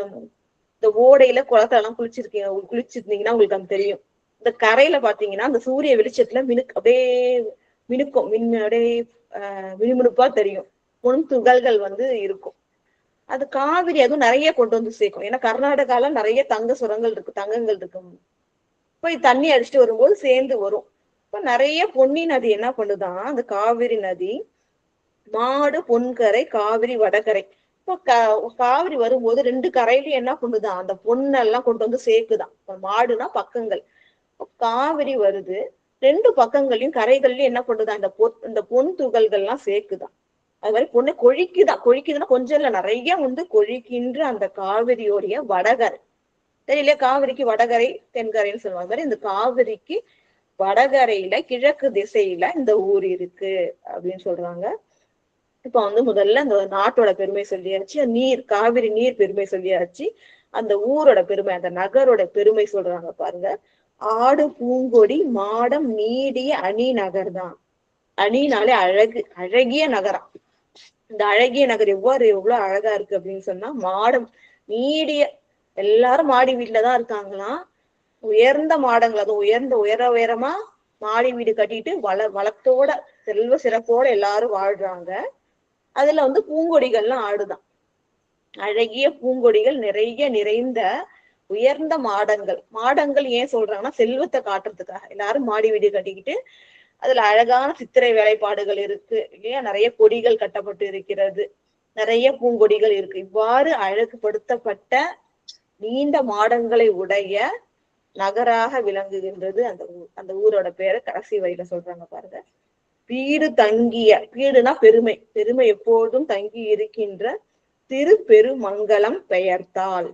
ஓடையில குளத்தெல்லாம் குளிச்சிருந்தீங்கன்னா உங்களுக்கு அது தெரியும். இந்த கரையில பாத்தீங்கன்னா அந்த சூரிய வெளிச்சத்துல அப்படியே மினுக்கும், அப்படியே மினுமினுப்பா தெரியும், பொன் துகள்கள் வந்து இருக்கும். அது காவிரி அதுவும் நிறைய கொண்டு வந்து சேர்க்கும். ஏன்னா கர்நாடகால நிறைய தங்க சுரங்கள் இருக்கு, தங்கங்கள் இருக்கு. போய் தண்ணி அடிச்சுட்டு வரும்போது சேர்ந்து வரும். இப்ப நிறைய பொன்னி நதி என்ன பண்ணுதான், அந்த காவிரி நதி மாடு பொன்கரை காவிரி வடகரை. இப்போ காவிரி வரும்போது 2 கரையிலயும் என்ன பண்ணுதான், அந்த பொண்ணெல்லாம் கொண்டு வந்து சேர்க்குதான். இப்ப மாடுனா பக்கங்கள், காவிரி வருது 2 பக்கங்களையும் கரைகள்லயும் என்ன பண்ணுதான், இந்த பொன் துகள்கள்லாம் சேர்க்குதான். அது மாதிரி பொண்ணு கொழிக்குதுன்னா கொஞ்சம் இல்ல, நிறைய வந்து கொழிக்கின்ற அந்த காவிரியோடைய வடகரை தெரியல. காவிரிக்கு வடகரை தென்கரைன்னு சொல்லுவாங்க. மாதிரி இந்த காவிரிக்கு வடகரையில கிழக்கு திசையில இந்த ஊர் இருக்கு அப்படின்னு சொல்றாங்க. இப்ப வந்து முதல்ல அந்த நாட்டோட பெருமை சொல்லியாச்சு, நீர் காவிரி நீர் பெருமை சொல்லியாச்சு, அந்த ஊரோட பெருமை அந்த நகரோட பெருமை சொல்றாங்க பாருங்க. ஆடு பூங்கொடி மாடம் நீடிய அணி நகர் தான். அணினாலே அழகு, அழகிய நகரம். இந்த அழகிய நகர் எவ்வளவு அழகா இருக்கு அப்படின்னு சொன்னா, மாடம் நீடிய, எல்லாரும் மாடி வீட்டுலதான் இருக்காங்களாம். உயர்ந்த மாடங்கள், அது உயரமா மாடி வீடு கட்டிட்டு வளத்தோட செல்வ சிறப்போட எல்லாரும் வாழ்றாங்க. அதுல வந்து பூங்கொடிகள்லாம் ஆடுதான். அழகிய பூங்கொடிகள் நிறைந்த உயர்ந்த மாடங்கள் ஏன் சொல்றாங்கன்னா செல்வத்தை காட்டுறதுக்காக எல்லாரும் மாடி வீடு கட்டிக்கிட்டு அதுல அழகான சித்திரை வேலைப்பாடுகள் இருக்கு இல்லையா, நிறைய கொடிகள் கட்டப்பட்டு இருக்கிறது, நிறைய பூங்கொடிகள் இருக்கு. இவ்வாறு அழகுபடுத்தப்பட்ட நீண்ட மாடங்களை உடைய நகராக விளங்குகின்றது அந்த ஊர். அந்த ஊரோட பேரை கடைசி வரியில சொல்றாங்க பாருங்க. வீடு தங்கிய, வீடுனா பெருமை, பெருமை எப்போதும் தங்கி இருக்கின்ற திருப்பெருமங்கலம் பெயர்த்தால்.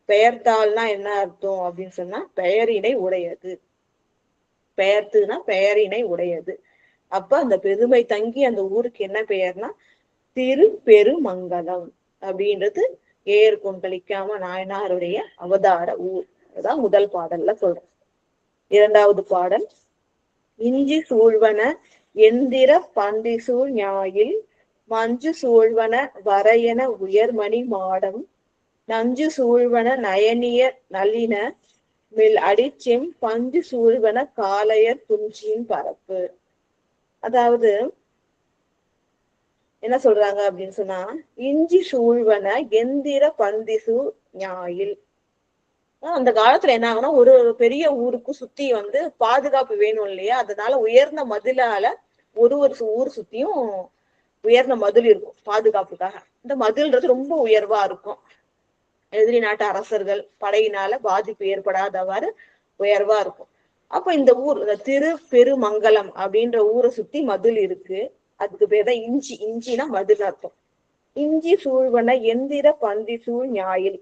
பெயர்த்தால்னா என்ன அர்த்தம் அப்படின்னு சொன்னா பெயரினை உடையது. பெயர்த்துனா பெயரினை உடையது. அப்ப அந்த பெருமை தங்கி அந்த ஊருக்கு என்ன பெயர்னா திருப்பெருமங்கலம் அப்படின்றது ஏர் கொந்தளிக்காம நாயனாருடைய அவதார ஊர். அதான் முதல் பாடல்ல சொல்றேன். 2வது பாடல், இஞ்சி சூழ்வன எந்திர பந்திசூழ் ஞாயில் மஞ்சு சூழ்வன வரையன உயர்மணி மாடம் நஞ்சு சூழ்வன நயனிய நளின மெல் அடிச்செம் பஞ்சு சூழ்வன காளையர் துஞ்சியின் பரப்பு. அதாவது என்ன சொல்றாங்க அப்படின்னு சொன்னா, இஞ்சி சூழ்வன எந்திர பந்திசு ஞாயில். அந்த காலத்துல என்ன ஆகுனா, ஒரு பெரிய ஊருக்கு சுத்தி வந்து பாதுகாப்பு வேணும் இல்லையா, அதனால உயர்ந்த மதிலால ஒரு ஊர் சுத்தியும் உயர்ந்த மதில் இருக்கும் பாதுகாப்புக்காக. இந்த மதில்ன்றது ரொம்ப உயர்வா இருக்கும். எதிரி நாட்டு அரசர்கள் படையினால பாதிப்பு ஏற்படாதவாறு உயர்வா இருக்கும். அப்ப இந்த ஊர் திருப்பெருமங்கலம் அப்படின்ற ஊரை சுத்தி மதில் இருக்கு. அதுக்கு பேர் தான் இஞ்சி. இஞ்சினா மதில் அர்த்தம். இஞ்சி சூழ்வன எந்திர பந்தி சூழ் ஞாயில்.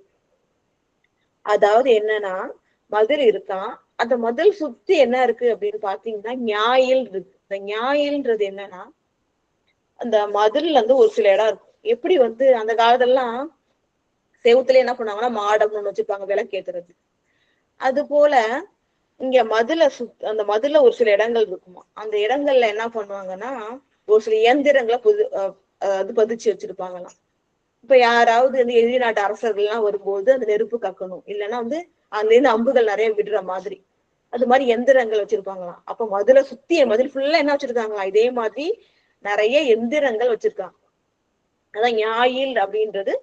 அதாவது என்னன்னா, மதில் இருக்கான், அந்த மதில் சுத்தி என்ன இருக்கு அப்படின்னு பாத்தீங்கன்னா ஞாயில் இருக்கு. இந்த ஞாயில்ன்றது என்னன்னா, அந்த மதில்ல வந்து ஒரு சில இடம் இருக்கும். எப்படி வந்து அந்த காலத்துலாம் செவுத்துல என்ன பண்ணுவாங்கன்னா மாடம்னு ஒண்ணு வச்சிருப்பாங்க விளக்கேத்துறது. அது போல இங்க அந்த மதுல ஒரு சில இடங்கள் இருக்குமா. அந்த இடங்கள்ல என்ன பண்ணுவாங்கன்னா ஒரு சில இயந்திரங்களை அது பதிச்சு வச்சிருப்பாங்களாம். இப்ப யாராவது வந்து எதிரி நாட்டு அரசர்கள் எல்லாம் வரும்போது அந்த நெருப்பு கக்கணும், இல்லைன்னா வந்து அதுல இருந்து அம்புகள் நிறைய விடுற மாதிரி அது மாதிரி எந்திரங்கள் வச்சிருப்பாங்களாம். அப்ப மதுரை சுத்தி மதுரை ஃபுல்லா என்ன வச்சிருக்காங்களா, இதே மாதிரி நிறைய எந்திரங்கள் வச்சிருக்காங்க. அதான் ஞாயில் அப்படின்றது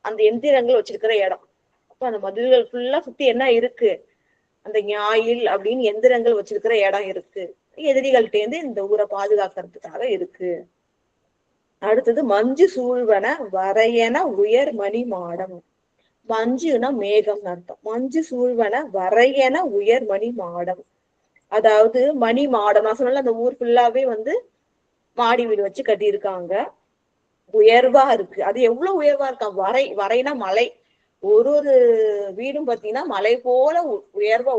அந்த எந்திரங்கள் வச்சிருக்கிற இடம். அப்ப அந்த மதில்கள் ஃபுல்லா சுத்தி என்ன இருக்கு, அந்த ஞாயில் அப்படின்னு எந்திரங்கள் வச்சிருக்கிற இடம் இருக்கு. எதிரிகள்ட்ட இருந்து இந்த ஊரை பாதுகாக்கிறதுக்காக இருக்கு. அடுத்தது மஞ்சு சூழ்வன வரையன உயர் மணி மாடம். மஞ்சுனா மேகம் அர்த்தம். மஞ்சு சூழ்வன வரையன உயர் மணி மாடம். அதாவது மணி மாடம், நான் சொன்ன அந்த ஊர் ஃபுல்லாவே வந்து மாடி வீடு வச்சு கட்டியிருக்காங்க. உயர்வா இருக்கு. அது எவ்வளவு உயர்வா இருக்கா, வரைனா மலை. ஒரு வீடும் பாத்தீங்கன்னா மலை போல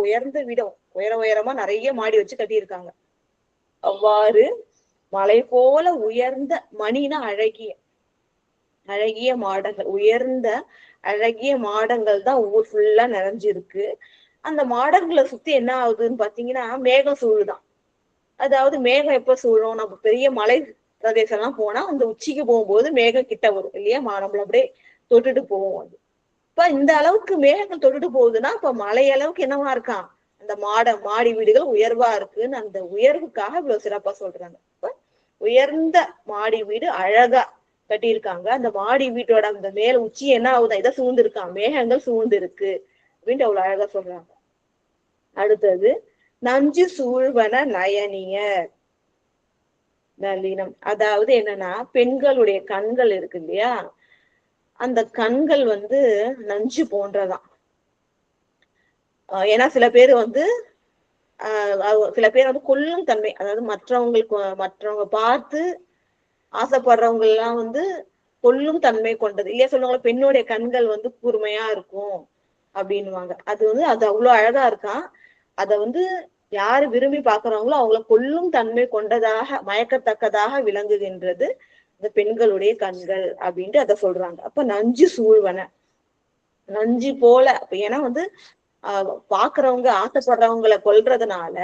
உயர்ந்த வீடும் உயரமா நிறைய மாடி வச்சு கட்டியிருக்காங்க. அவ்வாறு மலை போல உயர்ந்த மணினா அழகிய மாடங்கள், உயர்ந்த அழகிய மாடங்கள் தான் ஊர் ஃபுல்லா நிறைஞ்சிருக்கு. அந்த மாடங்களை சுத்தி என்ன ஆகுதுன்னு பாத்தீங்கன்னா மேகம் சூழுதான். அதாவது மேகம் எப்ப சூழும், நம்ம பெரிய மலை பிரதேசம் எல்லாம் போனா அந்த உச்சிக்கு போகும்போது மேகம் கிட்ட வரும் இல்லையா, நம்மள அப்படியே தொட்டுட்டு போவோம். அது இப்ப இந்த அளவுக்கு மேகங்கள் தொட்டுட்டு போகுதுன்னா இப்ப மலை அளவுக்கு என்னவா இருக்கான், அந்த மாடி வீடுகள் உயர்வா இருக்குன்னு அந்த உயர்வுக்காக இவ்வளவு சிறப்பா சொல்றாங்க. இப்ப உயர்ந்த மாடி வீடு அழகா கட்டியிருக்காங்க. அந்த மாடி வீட்டோட அந்த மேல உச்சி என்ன ஆகுதா, இதை சூழ்ந்து இருக்கான், மேகங்கள் சூழ்ந்து இருக்கு அப்படின்ட்டு அவ்வளவு அழகா சொல்றாங்க. அடுத்தது நஞ்சு சூழ்வன நயனிய நளினம். அதாவது என்னன்னா, பெண்களுடைய கண்கள் இருக்கு இல்லையா, அந்த கண்கள் வந்து நஞ்சு போன்றதான். ஏன்னா சில பேர் வந்து சில பேர் வந்து கொல்லும் தன்மை, அதாவது மற்றவங்க பார்த்து ஆசைப்படுறவங்க எல்லாம் வந்து கொல்லும் தன்மை கொண்டது இல்லையா சொல்லுவாங்க. பெண்ணுடைய கண்கள் வந்து கூர்மையா இருக்கும் அப்படின்னுவாங்க. அது வந்து அது அவ்வளவு அழகா இருக்கான். அத வந்து யாரு விரும்பி பாக்குறவங்களோ அவங்கள கொல்லும் தன்மை கொண்டதாக, மயக்கத்தக்கதாக விளங்குகின்றது இந்த பெண்களுடைய கண்கள் அப்படின்ட்டு அதை சொல்றாங்க. அப்ப நஞ்சு சூழ்வன, நஞ்சு போல. ஏன்னா வந்து பாக்குறவங்க ஆசைப்படுறவங்களை கொல்றதுனால,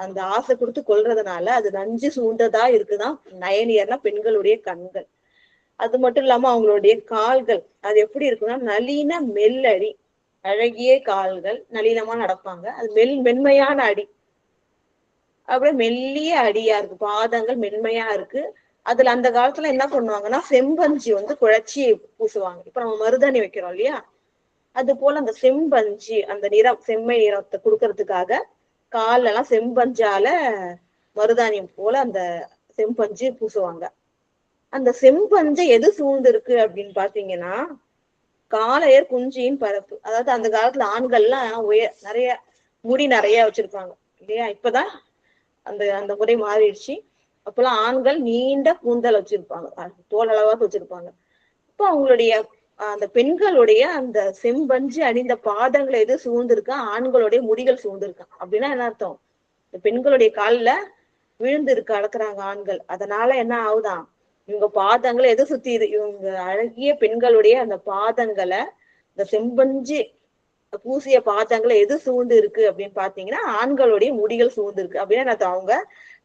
அந்த ஆசை கொடுத்து கொல்றதுனால அது நஞ்சு சூழ்ந்ததா இருக்குதான் நயனியர்னா பெண்களுடைய கண்கள். அது மட்டும் இல்லாம அவங்களுடைய கால்கள் அது எப்படி இருக்குன்னா, நளின மெல்லடி, அழகிய கால்கள், நளினமா நடப்பாங்க. அது மென்மையான அடி, அப்படியே மெல்லிய அடியா இருக்கு, பாதங்கள் மென்மையா இருக்கு. அதுல அந்த காலத்துல என்ன பண்ணுவாங்கன்னா, செம்பஞ்சு வந்து குழைச்சி பூசுவாங்க. இப்ப நம்ம மருதாணி வைக்கிறோம் இல்லையா, அது போல அந்த செம்பஞ்சு, அந்த நிறம், செம்மை நிறத்தை கொடுக்கறதுக்காக கால்ல எல்லாம் செம்பஞ்சால மருதாணி போல அந்த செம்பஞ்சு பூசுவாங்க. அந்த செம்பஞ்சை எது சூழ்ந்து இருக்கு அப்படின்னு பாத்தீங்கன்னா, காளையர் குஞ்சியின் பரப்பு. அதாவது அந்த காலத்துல ஆண்கள்லாம் நிறைய முடி நிறைய வச்சிருப்பாங்க இல்லையா. இப்பதான் அந்த அந்த முறை மாறிடுச்சு. அப்பெல்லாம் ஆண்கள் நீண்ட கூந்தல் வச்சிருப்பாங்க, தோல் அளவாக வச்சிருப்பாங்க. இப்ப அவங்களுடைய அந்த பெண்களுடைய அந்த செம்பஞ்சு அணிந்த பாதங்களை எது சூழ்ந்திருக்கா, ஆண்களுடைய முடிகள் சூழ்ந்திருக்கான். அப்படின்னா என்ன அர்த்தம், இந்த பெண்களுடைய கால்ல விழுந்து இருக்க அளக்குறாங்க ஆண்கள். அதனால என்ன ஆகுதான், இவங்க பாதங்களை எது சுத்தி, இவங்க அழகிய பெண்களுடைய அந்த பாதங்களை, இந்த செம்பஞ்சு பூசிய பாதங்களை எது சூழ்ந்து இருக்கு அப்படின்னு பாத்தீங்கன்னா, ஆண்களுடைய முடிகள் சூழ்ந்து இருக்கு. அப்படின்னா அவங்க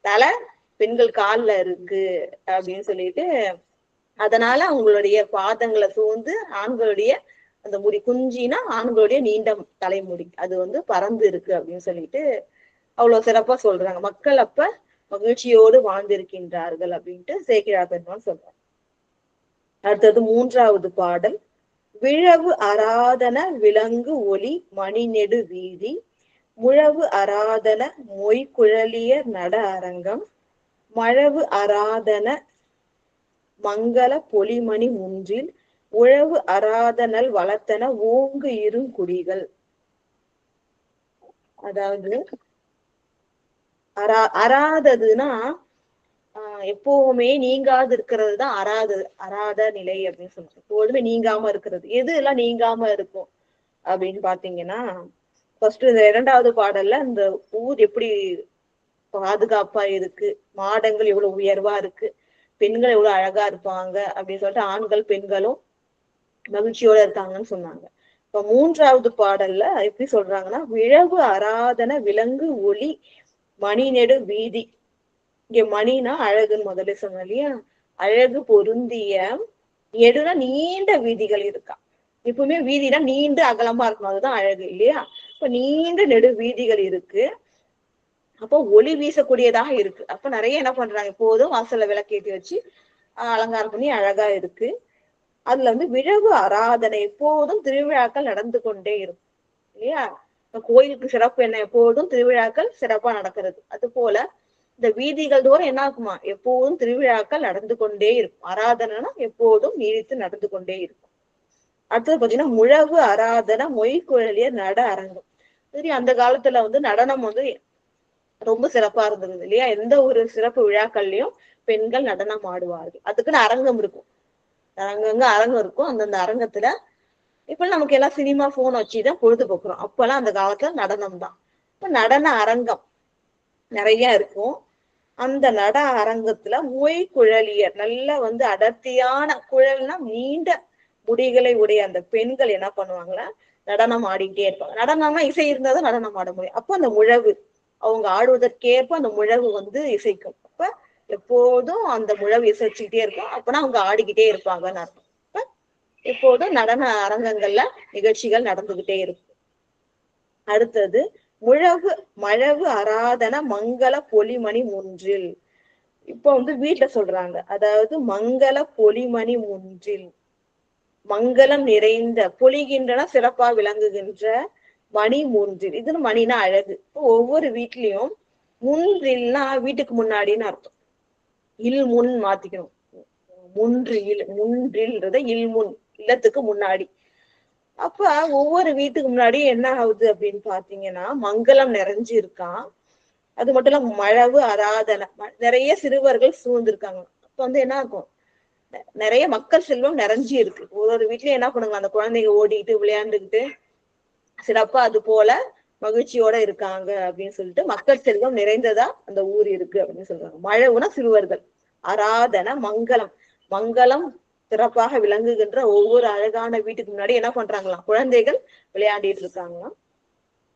தலை பெண்கள் கால்ல இருக்கு அப்படின்னு சொல்லிட்டு, அதனால அவங்களுடைய பாதங்களை சூழ்ந்து ஆண்களுடைய அந்த முடி, குஞ்சினா ஆண்களுடைய நீண்ட தலைமுடி, அது வந்து பறந்து இருக்கு அப்படின்னு சொல்லிட்டு அவ்வளவு சிறப்பா சொல்றாங்க. மக்கள் அப்ப மகிழ்ச்சியோடு வாழ்ந்திருக்கின்றார்கள் அப்படின்ட்டு சேக்கிழார் பெருமான் சொல்றாங்க. அடுத்தது 3வது பாடல். விழவு அராதன விலங்கு ஒலி மணிநெடு வீதி, முழவு அராதன மொய்குழலிய நட அரங்கம், மழவு அராதன மங்கள பொலிமணி முன்றில், உழவு அராதனல் வளர்த்தன ஓங்கு இருங்குடிகள். அதாவது அராததுன்னா எப்பவுமே நீங்காது இருக்கிறது தான் அராத நிலை அப்படின்னு சொல்லுவாங்க. எப்போதுமே நீங்காம இருக்கிறது. எது எல்லாம் நீங்காம இருக்கும் அப்படின்னு பாத்தீங்கன்னா, ஃபர்ஸ்ட் இந்த 2வது பாடல்ல இந்த ஊர் எப்படி பாதுகாப்பா இருக்கு, மாடங்கள் எவ்வளவு உயர்வா இருக்கு, பெண்கள் எவ்வளவு அழகா இருப்பாங்க அப்படின்னு சொல்லிட்டு ஆண்கள் பெண்களும் மகிழ்ச்சியோட இருக்காங்கன்னு சொன்னாங்க. இப்ப 3வது பாடல்ல எப்படி சொல்றாங்கன்னா, விழவு அராதன விலங்கு ஒலி மணிநெடு வீதி. இங்க மணினா அழகுன்னு முதல்ல சொன்னோம் இல்லையா, அழகு பொருந்திய, எடுனா நீண்ட வீதிகள் இருக்கா. எப்பவுமே வீதினா நீண்டு அகலமா இருக்கணும், அதுதான் அழகு இல்லையா. இப்ப நீண்ட நெடு வீதிகள் இருக்கு, அப்போ ஒளி வீசக்கூடியதாக இருக்கு. அப்ப நிறைய என்ன பண்றாங்க, எப்போதும் வாசல்ல விளக்கேற்றி வச்சு அலங்காரம் பண்ணி அழகா இருக்கு. அதுல வந்து விழவு ஆராதனை, எப்போதும் திருவிழாக்கள் நடந்து கொண்டே இருக்கும் இல்லையா. கோயிலுக்கு சிறப்பு என்ன, எப்போதும் திருவிழாக்கள் சிறப்பா நடக்கிறது. அது போல இந்த வீதிகள் தோறும் என்ன ஆகுமா, எப்போதும் திருவிழாக்கள் நடந்து கொண்டே இருக்கும். ஆராதனைனா எப்போதும் நீடித்து நடந்து கொண்டே இருக்கும். அடுத்தது பாத்தீங்கன்னா, முழவு ஆராதனை மொய்குழலிய நட அரங்கம். சரி, அந்த காலத்துல வந்து நடனம் வந்து ரொம்ப சிறப்பா இருந்தது இல்லையா. எந்த ஒரு சிறப்பு விழாக்கள்லயும் பெண்கள் நடனம் ஆடுவார்கள். அதுக்குன்னு அரங்கம் இருக்கும், அங்கங்க அரங்கம் இருக்கும். அந்தந்த அரங்கத்துல இப்ப நமக்கு எல்லாம் சினிமா போன் வச்சுதான் பொழுதுபோக்குறோம். அப்பெல்லாம் அந்த காலத்துல நடனம் தான். இப்ப நடன அரங்கம் நிறைய இருக்கும். அந்த நட அரங்கத்துல மொய்குழலியர், நல்ல வந்து அடர்த்தியான, குழல்னா நீண்ட முடிகளை உடைய அந்த பெண்கள் என்ன பண்ணுவாங்கன்னா, நடனம் ஆடிக்கிட்டே இருப்பாங்க. நடனம்னா இசை இருந்தாதான் நடனம் ஆட முடியும். அப்போ அந்த முழவு, அவங்க ஆடுவதற்கேற்ப அந்த முழவு வந்து இசைக்கும். அப்ப எப்போதும் அந்த முழவு இசைச்சுக்கிட்டே இருக்கும். அப்பனா அவங்க ஆடிக்கிட்டே இருப்பாங்கன்னு அர்த்தம். எப்போதும் நடன அரங்கங்கள்ல நிகழ்ச்சிகள் நடந்துகிட்டே இருக்கும். அடுத்தது மழவு அராதன மங்கள பொலிமணி முன்றில். இப்ப வந்து வீட்டுல சொல்றாங்க, அதாவது மங்கள பொலிமணி முன்றில், மங்களம் நிறைந்த, பொலிகின்றன சிறப்பா விளங்குகின்ற மணி மூன்றில். இது மணினா அழகு. ஒவ்வொரு வீட்லயும் முன்றில்னா வீட்டுக்கு முன்னாடின்னு அர்த்தம். இல் முன் மாத்திக்கணும். முன்றில்ன்றத இல் முன், இல்லத்துக்கு முன்னாடி. அப்ப ஒவ்வொரு வீட்டுக்கு முன்னாடி என்ன ஆகுது அப்படின்னு பாத்தீங்கன்னா மங்களம் நிறைஞ்சு இருக்கான். அது மட்டும் இல்ல மழவு ஆராதனை, நிறைய சிறுவர்கள் சூழ்ந்திருக்காங்க. அப்ப வந்து என்ன இருக்கும், நிறைய மக்கள் செல்வம் நிறைஞ்சு இருக்கு. ஒரு வீட்லயும் என்ன பண்ணுங்க, அந்த குழந்தைங்க ஓடிட்டு விளையாண்டுக்கிட்டு சிறப்பா அது போல மகிழ்ச்சியோட இருக்காங்க அப்படின்னு சொல்லிட்டு மக்கள் செல்வம் நிறைந்ததா அந்த ஊர் இருக்கு அப்படின்னு சொல்றாங்க. மழவுனா சிறுவர்கள், ஆராதனை மங்களம், மங்களம் சிறப்பாக விளங்குகின்ற ஒவ்வொரு அழகான வீட்டுக்கு முன்னாடி என்ன பண்றாங்களாம், குழந்தைகள் விளையாடிட்டு இருக்காங்களாம்.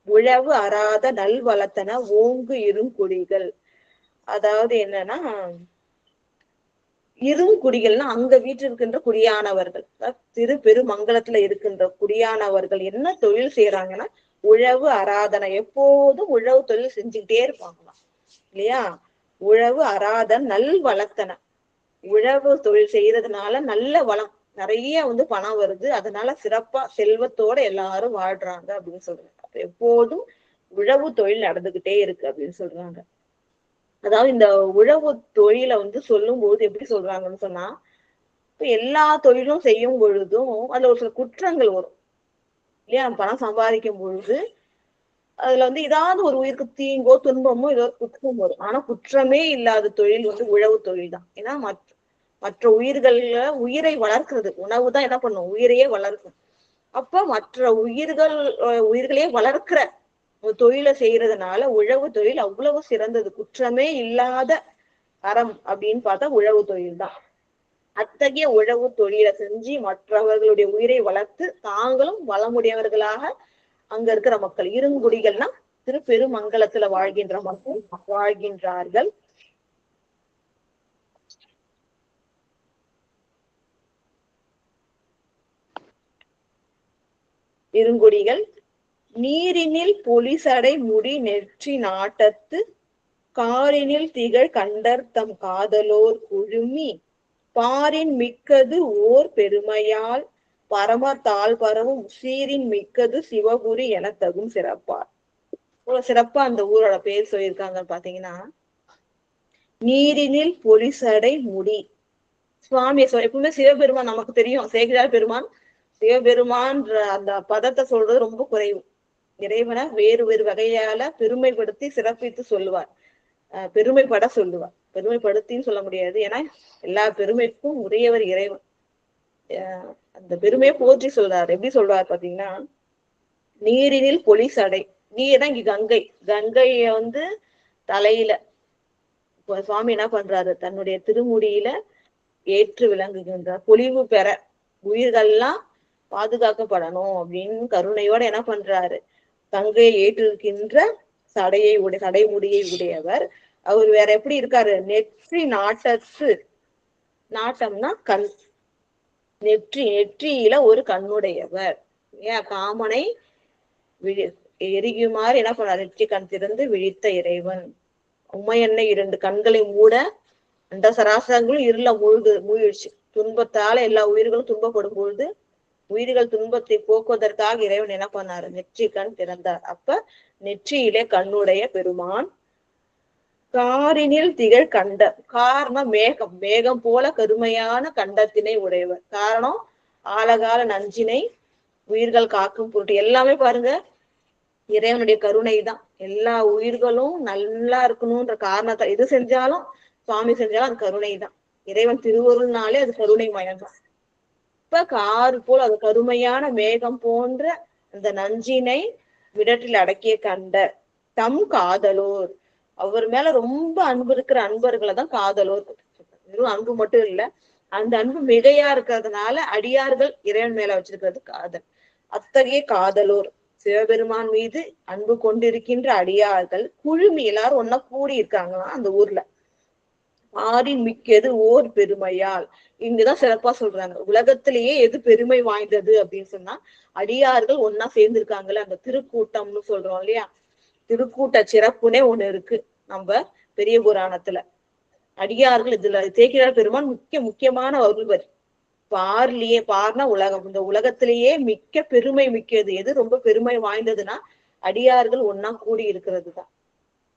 உழவு அறாத நல்வளத்தன ஓங்கு இருங்குடிகள். அதாவது என்னன்னா இருங்குடிகள்னா அங்க வீட்டில் இருக்கின்ற குடியானவர்கள், திரு பெருமங்கலத்துல இருக்கின்ற குடியானவர்கள் என்ன தொழில் செய்யறாங்கன்னா உழவு அராதனை, எப்போதும் உழவு தொழில் செஞ்சுக்கிட்டே இருப்பாங்களாம் இல்லையா. உழவு அராதன் நல் வளத்தன, உழவு தொழில் செய்யறதுனால நல்ல வளம், நிறைய வந்து பணம் வருது, அதனால சிறப்பா செல்வத்தோட எல்லாரும் வாழ்றாங்க அப்படின்னு சொல்றாங்க. எப்போதும் உழவு தொழில் நடந்துகிட்டே இருக்கு அப்படின்னு சொல்றாங்க. அதாவது இந்த உழவு தொழிலை வந்து சொல்லும் போது எப்படி சொல்றாங்கன்னு சொன்னா, இப்ப எல்லா தொழிலும் செய்யும் பொழுதும் அதுல ஒரு சில குற்றங்கள் வரும் இல்லையா. பணம் சம்பாதிக்கும் பொழுது அதுல வந்து ஏதாவது ஒரு உயிருக்கு தீங்கோ துன்பமோ ஏதோ ஒரு குற்றம் வரும். ஆனா குற்றமே இல்லாத தொழில் வந்து உழவு தொழில் தான். ஏன்னா மற்ற உயிர்கள்ல உயிரை வளர்க்கிறது, உணவு தான் என்ன பண்ணும், உயிரையே வளர்க்கும். அப்ப மற்ற உயிர்களையே வளர்க்கிற ஒரு தொழிலை செய்யறதுனால உழவு தொழில் அவ்வளவு சிறந்தது, குற்றமே இல்லாத அறம் அப்படின்னு பார்த்தா உழவு தொழில் தான். அத்தகைய உழவு தொழிலை செஞ்சு மற்றவர்களுடைய உயிரை வளர்த்து தாங்களும் வளமுடையவர்களாக அங்க இருக்கிற மக்கள், இருங்குடிகள்னா திரு பெருமங்கலத்துல வாழ்கின்ற மக்கள் வாழ்கின்றார்கள். இருங்குடிகள் நீரினில் பொலிசடை முடி நெற்றி நாட்டத்து காரினில் திகழ் கண்டர்த்தம் காதலோர் குழுமி பாரின் மிக்கது ஓர் பெருமையால் பரம தாழ் பரவும் சீரின் மிக்கது சிவபுரி என தகும் சிறப்பார். சிறப்பா அந்த ஊரோட பேர் சொல்லியிருக்காங்கன்னு பாத்தீங்கன்னா, நீரினில் பொலிசடை முடி. சுவாமியை எப்பவுமே சிவபெருமான் நமக்கு தெரியும், சேக்கிழார் பெருமான் சிவபெருமான் அந்த பதத்தை சொல்றது ரொம்ப குறைவு. இறைவனை வேறு வேறு வகையால பெருமைப்படுத்தி சிறப்பித்து சொல்லுவார், பெருமைப்பட சொல்லுவார். பெருமைப்படுத்தின்னு சொல்ல முடியாது, ஏன்னா எல்லா பெருமைக்கும் உரியவர் இறைவன். அந்த பெருமையை போற்றி சொல்றாரு. எப்படி சொல்றாரு பாத்தீங்கன்னா, நீரினில் பொலிசடை, நீர் தான் இங்க கங்கை, கங்கைய வந்து தலையில சுவாமி என்ன பண்றாரு, தன்னுடைய திருமுடியில ஏற்று விளங்குகின்றார். பொலிவு பெற உயிர்கள்லாம் பாதுகாக்கப்படணும் அப்படின்னு கருணையோட என்ன பண்றாரு, கங்கையை ஏற்றிருக்கின்ற சடைமுடியை உடையவர். அவர் வேற எப்படி இருக்காரு, நெற்றி நாட்டத்து, நாட்டம்னா கண், நெற்றியில ஒரு கண்ணுடையவர். ஏன் காமனை எரிகுமாறு என்ன பண்ணார், நெற்றி கண் திறந்து விழித்த இறைவன். உமையன்னை 2 கண்களை மூட அந்த சராசரங்களும் இருள மூழ்கிடுச்சு. துன்பத்தால எல்லா உயிர்களும் துன்பப்படும் பொழுது உயிர்கள் துன்பத்தை போக்குவதற்காக இறைவன் என்ன பண்ணாரு, நெற்றி கண் திறந்தார். அப்ப நெற்றியிலே கண்ணுடைய பெருமான். காரினில் திகழ் கண்டம், காரணம் மேகம், மேகம் போல கருமையான கண்டத்தினை உடையவர். காரணம் ஆழகால நஞ்சினை உயிர்கள் காக்கும் பொருட்டு. எல்லாமே பாருங்க இறைவனுடைய கருணை தான். எல்லா உயிர்களும் நல்லா இருக்கணும்ன்ற காரணத்தை எது செஞ்சாலும், சுவாமி செஞ்சாலும் அது கருணை தான். இறைவன் திருவருள்னாலே அது கருணை மயம்தான். இப்ப காரு போல் அது கருமையான மேகம் போன்ற அந்த நஞ்சினை விடற்றில் அடக்கிய கண்டர் தம் காதலோர். அவர் மேல ரொம்ப அன்பு இருக்கிற அன்பர்களை தான் காதலோர். வெறும் அன்பு மட்டும் இல்ல, அந்த அன்பு மிகையா இருக்கிறதுனால அடியார்கள் இறைவன் மேல வச்சிருக்கிறது காதல். அத்தகைய காதலோர், சிவபெருமான் மீது அன்பு கொண்டிருக்கின்ற அடியார்கள் குழுமி எல்லாரும் ஒன்னா கூடி இருக்காங்களாம் அந்த ஊர்ல. ஆரின் மிக்கது ஓர் பெருமையால். இங்கதான் சிறப்பா சொல்றாங்க, உலகத்திலேயே எது பெருமை வாய்ந்தது அப்படின்னு சொன்னா அடியார்கள் ஒன்னா சேர்ந்திருக்காங்கல்ல, அந்த திருக்கூட்டம்னு சொல்றோம் இல்லையா. திருக்கூட்ட சிறப்புனே ஒண்ணு இருக்கு நம்ம பெரிய புராணத்துல. அடியார்கள் இதுல சேக்கிழார் பெருமான் முக்கியமான அருள்வர். பார்லியே, பார்னா உலகம், இந்த உலகத்திலேயே மிக்க பெருமை மிக்கது எது, ரொம்ப பெருமை வாய்ந்ததுன்னா அடியார்கள் ஒன்னா கூடி இருக்கிறதுதான்.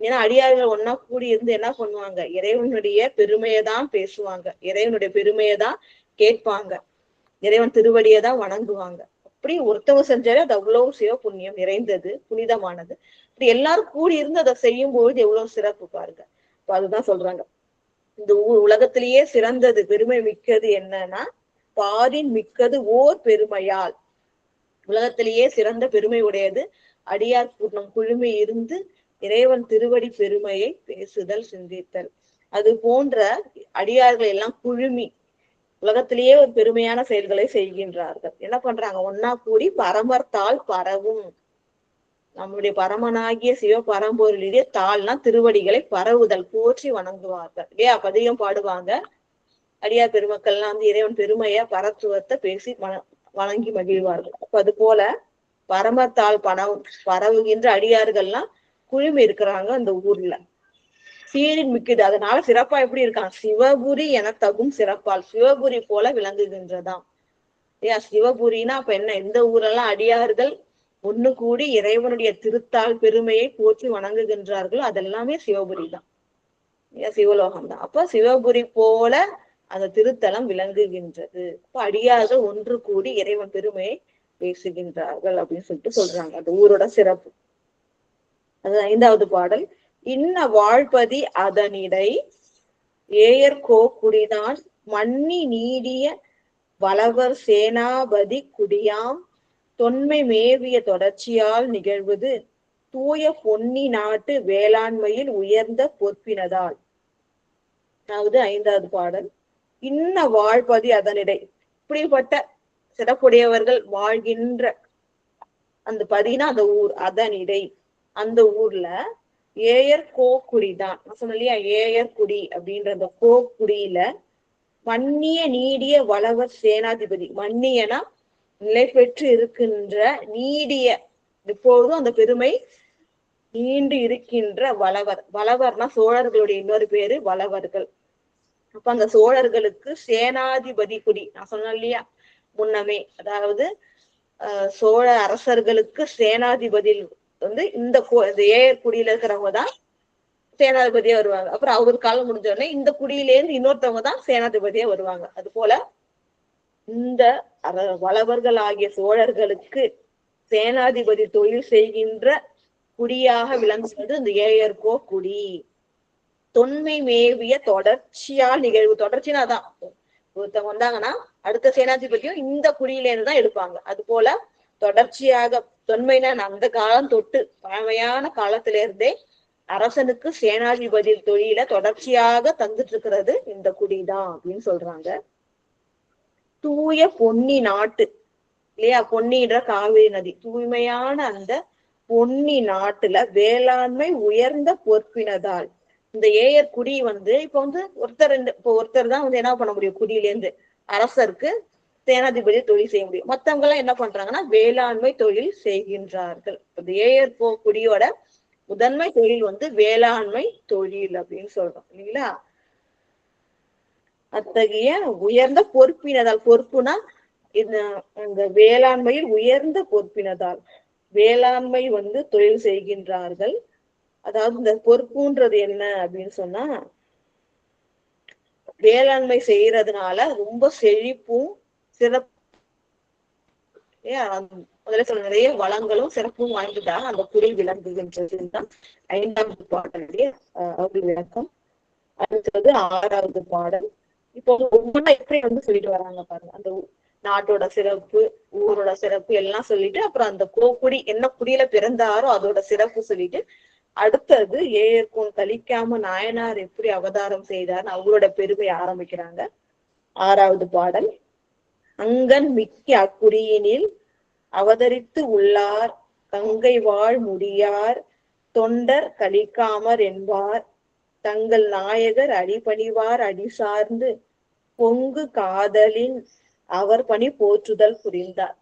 ஏன்னா அடியார்கள் ஒன்னா கூடி இருந்து என்ன பண்ணுவாங்க, இறைவனுடைய பெருமையை தான் பேசுவாங்க, இறைவனுடைய பெருமையை தான் கேட்பாங்க, இறைவன் திருவடியை தான் வணங்குவாங்க. அப்படி ஒருத்தவங்க செஞ்சாலே அது அவ்வளவு சிவ புண்ணியம் நிறைந்தது, புனிதமானது. இப்படி எல்லாரும் கூடி இருந்து அதை செய்யும் பொழுது எவ்வளவு சிறப்பு பாருங்க. இப்ப அதுதான் சொல்றாங்க, இந்த உலகத்திலேயே சிறந்தது பெருமை மிக்கது என்னன்னா பாரின் மிக்கது ஓர் பெருமையால். உலகத்திலேயே சிறந்த பெருமை உடையது அடியார் கூட்டம் குழுமி இருந்து இறைவன் திருவடி பெருமையை பேசுதல் சிந்தித்தல். அது போன்ற அடியார்கள் எல்லாம் குழுமி உலகத்திலேயே ஒரு பெருமையான செயல்களை செய்கின்றார்கள். என்ன பண்றாங்க, ஒன்னா கூடி பரமர்த்தால் பரவும், நம்முடைய பரமனாகிய சிவ பரம்பொருளிலே தாள்னா திருவடிகளை பரவுதல், போற்றி வணங்குவார்கள் இல்லையா. பதிகம் பாடுவாங்க அடியார் பெருமக்கள்லாம் வந்து இறைவன் பெருமைய பரத்துவத்தை பேசி வணங்கி மகிழ்வார்கள். அப்ப அது போல பரமத்தால் பரவுகின்ற அடியார்கள்லாம் குழுமி இருக்கிறாங்க அந்த ஊர்ல. சீரின் மிக்குது, அதனால சிறப்பா எப்படி இருக்கான், சிவபுரி என தகும் சிறப்பால், சிவபுரி போல விளங்குகின்றதாம். ஏன் சிவபுரினா அப்ப என்ன, இந்த ஊரெல்லாம் அடியார்கள் ஒண்ணு கூடி இறைவனுடைய திருத்தால் பெருமையை போற்றி வணங்குகின்றார்களோ அதெல்லாமே சிவபுரி தான், சிவலோகம் தான். அப்ப சிவபுரி போல அந்த திருத்தலம் விளங்குகின்றது. அப்ப அடியார்கள் ஒன்று கூடி இறைவன் பெருமையை பேசுகின்றார்கள் அப்படின்னு சொல்லிட்டு சொல்றாங்க, அந்த ஊரோட சிறப்பு. அது 5வது பாடல். இன்ன வாழ்பதி அதனிடை ஏயர்கோ குடிதான் மன்னி நீடிய வளவர் சேனாபதி குடியாம் தொன்மை மேவிய தொடர்ச்சியால் நிகழ்வது தூய பொன்னி நாட்டு வேளாண்மையில் உயர்ந்த பொற்பினதால். அதாவது 5வது பாடல். இன்ன வாழ்பதி அதனிடை, இப்படிப்பட்ட சிறப்புடையவர்கள் வாழ்கின்ற அந்த பதினா அந்த ஊர், அதனிடை அந்த ஊர்ல ஏயர் கோக்குடிதான். நான் சொன்னேன் இல்லையா, ஏயர் குடி அப்படின்ற அந்த கோக்குடியில மன்னிய நீடிய வளவர் சேனாதிபதி, மன்னியனா நிலை பெற்று இருக்கின்ற, நீடிய எப்போதும் அந்த பெருமை நீண்டு இருக்கின்ற வளவர். வளவர்னா சோழர்களுடைய இன்னொரு பேரு வளவர்கள். அப்ப அந்த சோழர்களுக்கு சேனாதிபதி குடி, நான் சொன்னேன் இல்லையா முன்னமே, அதாவது சோழ அரசர்களுக்கு சேனாதிபதி வந்து இந்த ஏயர் குடியில இருக்கிறவங்க தான் சேனாதிபதியா வருவாங்க. அப்புறம் அவரு காலம் முடிஞ்ச உடனே இந்த குடியிலேருந்து இன்னொருத்தவங்க தான் சேனாதிபதியா வருவாங்க. அது போல இந்த வளவர்கள் ஆகிய சோழர்களுக்கு சேனாதிபதி தொழில் செய்கின்ற குடியாக விளங்குவது இந்த ஏயர்கோ குடி. தொன்மை மேவிய தொடர்ச்சியால் நிகழ்வு, தொடர்ச்சினா தான் ஒருத்தவங்க வந்தாங்கன்னா அடுத்த சேனாதிபதியும் இந்த குடியில இருந்து தான் எடுப்பாங்க. அது போல தொடர்ச்சியாக தொன்மைனா அந்த காலம் தொட்டு பழமையான காலத்தில இருந்தே அரசனுக்கு சேனாதிபதி தொழில தொடர்ச்சியாக தந்துட்டு இருக்கிறது இந்த குடிதான் அப்படின்னு சொல்றாங்க. தூய பொன்னி நாட்டு இல்லையா, பொன்னின்ற காவிரி நதி, தூய்மையான அந்த பொன்னி நாட்டுல வேளாண்மை உயர்ந்த பொற்பினதால். இந்த ஏயர் குடி வந்து இப்ப வந்து ஒருத்தர் தான் வந்து என்ன பண்ண முடியும், குடியிலேருந்து அரசருக்கு சேனாதிபதி தொழில் செய்ய முடியும். மத்தவங்க எல்லாம் என்ன பண்றாங்கன்னா வேளாண்மை தொழில் செய்கின்றார்கள். இந்த ஏயர் குடியோட முதன்மை தொழில் வந்து வேளாண்மை தொழில் அப்படின்னு சொல்றோம் இல்லைங்களா. அத்தகைய உயர்ந்த பொறுப்பினதால், பொறுப்புனா இந்த வேளாண்மையில் உயர்ந்த பொறுப்பினதால் வேளாண்மை வந்து தொழில் செய்கின்றார்கள். அதாவது இந்த பொறுப்புன்றது என்ன அப்படின்னு சொன்னா, வேளாண்மை செய்யறதுனால ரொம்ப செழிப்பும் சிறப்பு, முதல்ல சொல்ல நிறைய வளங்களும் சிறப்பும் வாய்ந்ததாக அந்த குடி விளங்குகின்றதுதான் 5வது பாடலுடைய விளக்கம். அடுத்தது 6வது பாடல். இப்போ ஒவ்வொன்றும் எப்படி வந்து சொல்லிட்டு வராங்க பாருங்க, அந்த நாட்டோட சிறப்பு, ஊரோட சிறப்பு எல்லாம் சொல்லிட்டு, அப்புறம் அந்த கோக்குடி என்ன குடியில பிறந்தாரோ அதோட சிறப்பு சொல்லிட்டு, அடுத்தது ஏயர்கோன் கலிக்காம நாயனார் எப்படி அவதாரம் செய்தார் அவங்களோட பெருமை ஆரம்பிக்கிறாங்க. 6வது பாடல். அங்கன் மிக்க அக்குடியினில் அவதரித்து உள்ளார் கங்கை வாழ் முடியார் தொண்டர் கலிக்காமர் என்பார் தங்கள் நாயகர் அடிபணிவார் அடி சார்ந்து பொங்கு காதலின் அவர் பணி போற்றுதல் புரிந்தார்.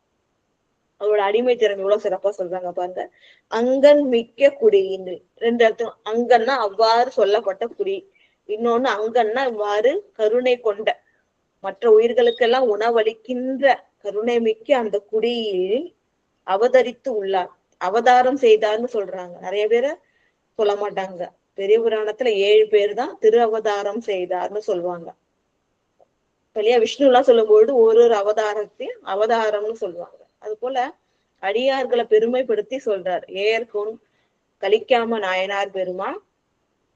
அவரோட அடிமை திறன் இவ்வளவு சிறப்பா சொல்றாங்க பாருங்க. அங்கன் மிக்க குடியின் 2 அர்த்தம். அங்கன்னா அவ்வாறு சொல்லப்பட்ட குடி, இன்னொன்னு அங்கன்னா இவ்வாறு கருணை கொண்ட மற்ற உயிர்களுக்கெல்லாம் உணவளிக்கின்ற கருணை மிக்க அந்த குடியில் அவதரித்து உள்ளார். அவதாரம் செய்தார்னு சொல்றாங்க. நிறைய பேரை சொல்ல மாட்டாங்க. பெரிய புராணத்துல 7 பேர் தான் திரு அவதாரம் செய்தார்னு சொல்லுவாங்க. இல்லையா? விஷ்ணு எல்லாம் சொல்லும்பொழுது ஒரு அவதாரத்தையும் அவதாரம்னு சொல்லுவாங்க. அது போல அடியார்களை பெருமைப்படுத்தி சொல்றார். ஏற்கும் கலிக்காம நாயனார் பெருமான்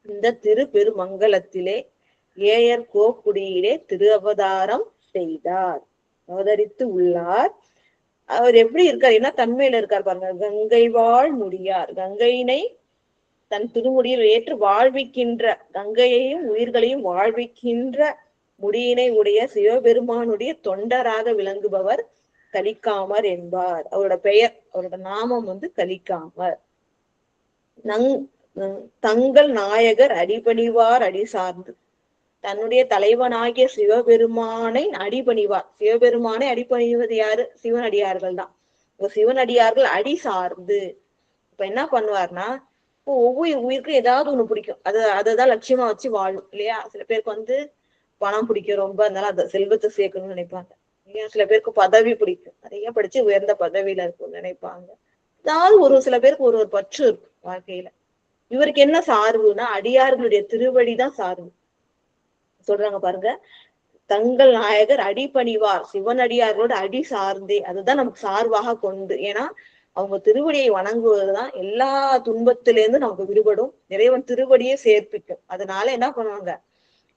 இந்த திரு பெருமங்கலத்திலே ஏயர் கோக்குடியிலே திரு அவதாரம் செய்தார், அவதரித்து உள்ளார். அவர் எப்படி இருக்கார், என்ன தன்மையில இருக்கார் பாருங்க. கங்கை வாழ் முடியார், கங்கையினை தன் திருமுடியில் ஏற்று வாழ்விக்கின்ற, கங்கையையும் உயிர்களையும் வாழ்விக்கின்ற முடியினை உடைய சிவபெருமானுடைய தொண்டராக விளங்குபவர் கலிக்காமர் என்பார். அவரோட பெயர், அவரோட நாமம் கலிக்காமர். தங்கள் நாயகர் அடிபணிவார் அடி சார்ந்து, தன்னுடைய தலைவனாகிய சிவபெருமானை அடிபணிவார். சிவபெருமானை அடிபணிவது யாரு? சிவனடியார்கள் தான். சிவனடியார்கள் அடி சார்ந்து இப்ப என்ன பண்ணுவார்னா, இப்போ ஒவ்வொரு உயிருக்கும் ஏதாவது ஒண்ணு பிடிக்கும், அததான் லட்சியமா வச்சு வாழும் இல்லையா? சில பேருக்கு பணம் பிடிக்கும் ரொம்ப, அதனால அந்த செல்வத்தை சேர்க்கணும்னு நினைப்பாங்க இல்லையா? சில பேருக்கு பதவி பிடிக்கும், நிறைய படிச்சு உயர்ந்த பதவியில இருக்கும்னு நினைப்பாங்க. அதாவது ஒரு சில பேருக்கு ஒரு பற்று இருக்கும் வாழ்க்கையில. இவருக்கு என்ன சார்புனா அடியார்களுடைய திருவடிதான் சார்பு. சொல்றாங்க பாருங்க, தங்கள் நாயகர் அடிபணிவார், சிவனடியார்களோட அடி சார்ந்தே, அதுதான் நமக்கு சார்பாக கொண்டு. ஏன்னா அவங்க திருவடியை வணங்குவதுதான் எல்லா துன்பத்திலேருந்து நமக்கு விடுபடும், இறைவன் திருவடியை சேர்ப்பிக்கும். அதனால என்ன பண்ணுவாங்க,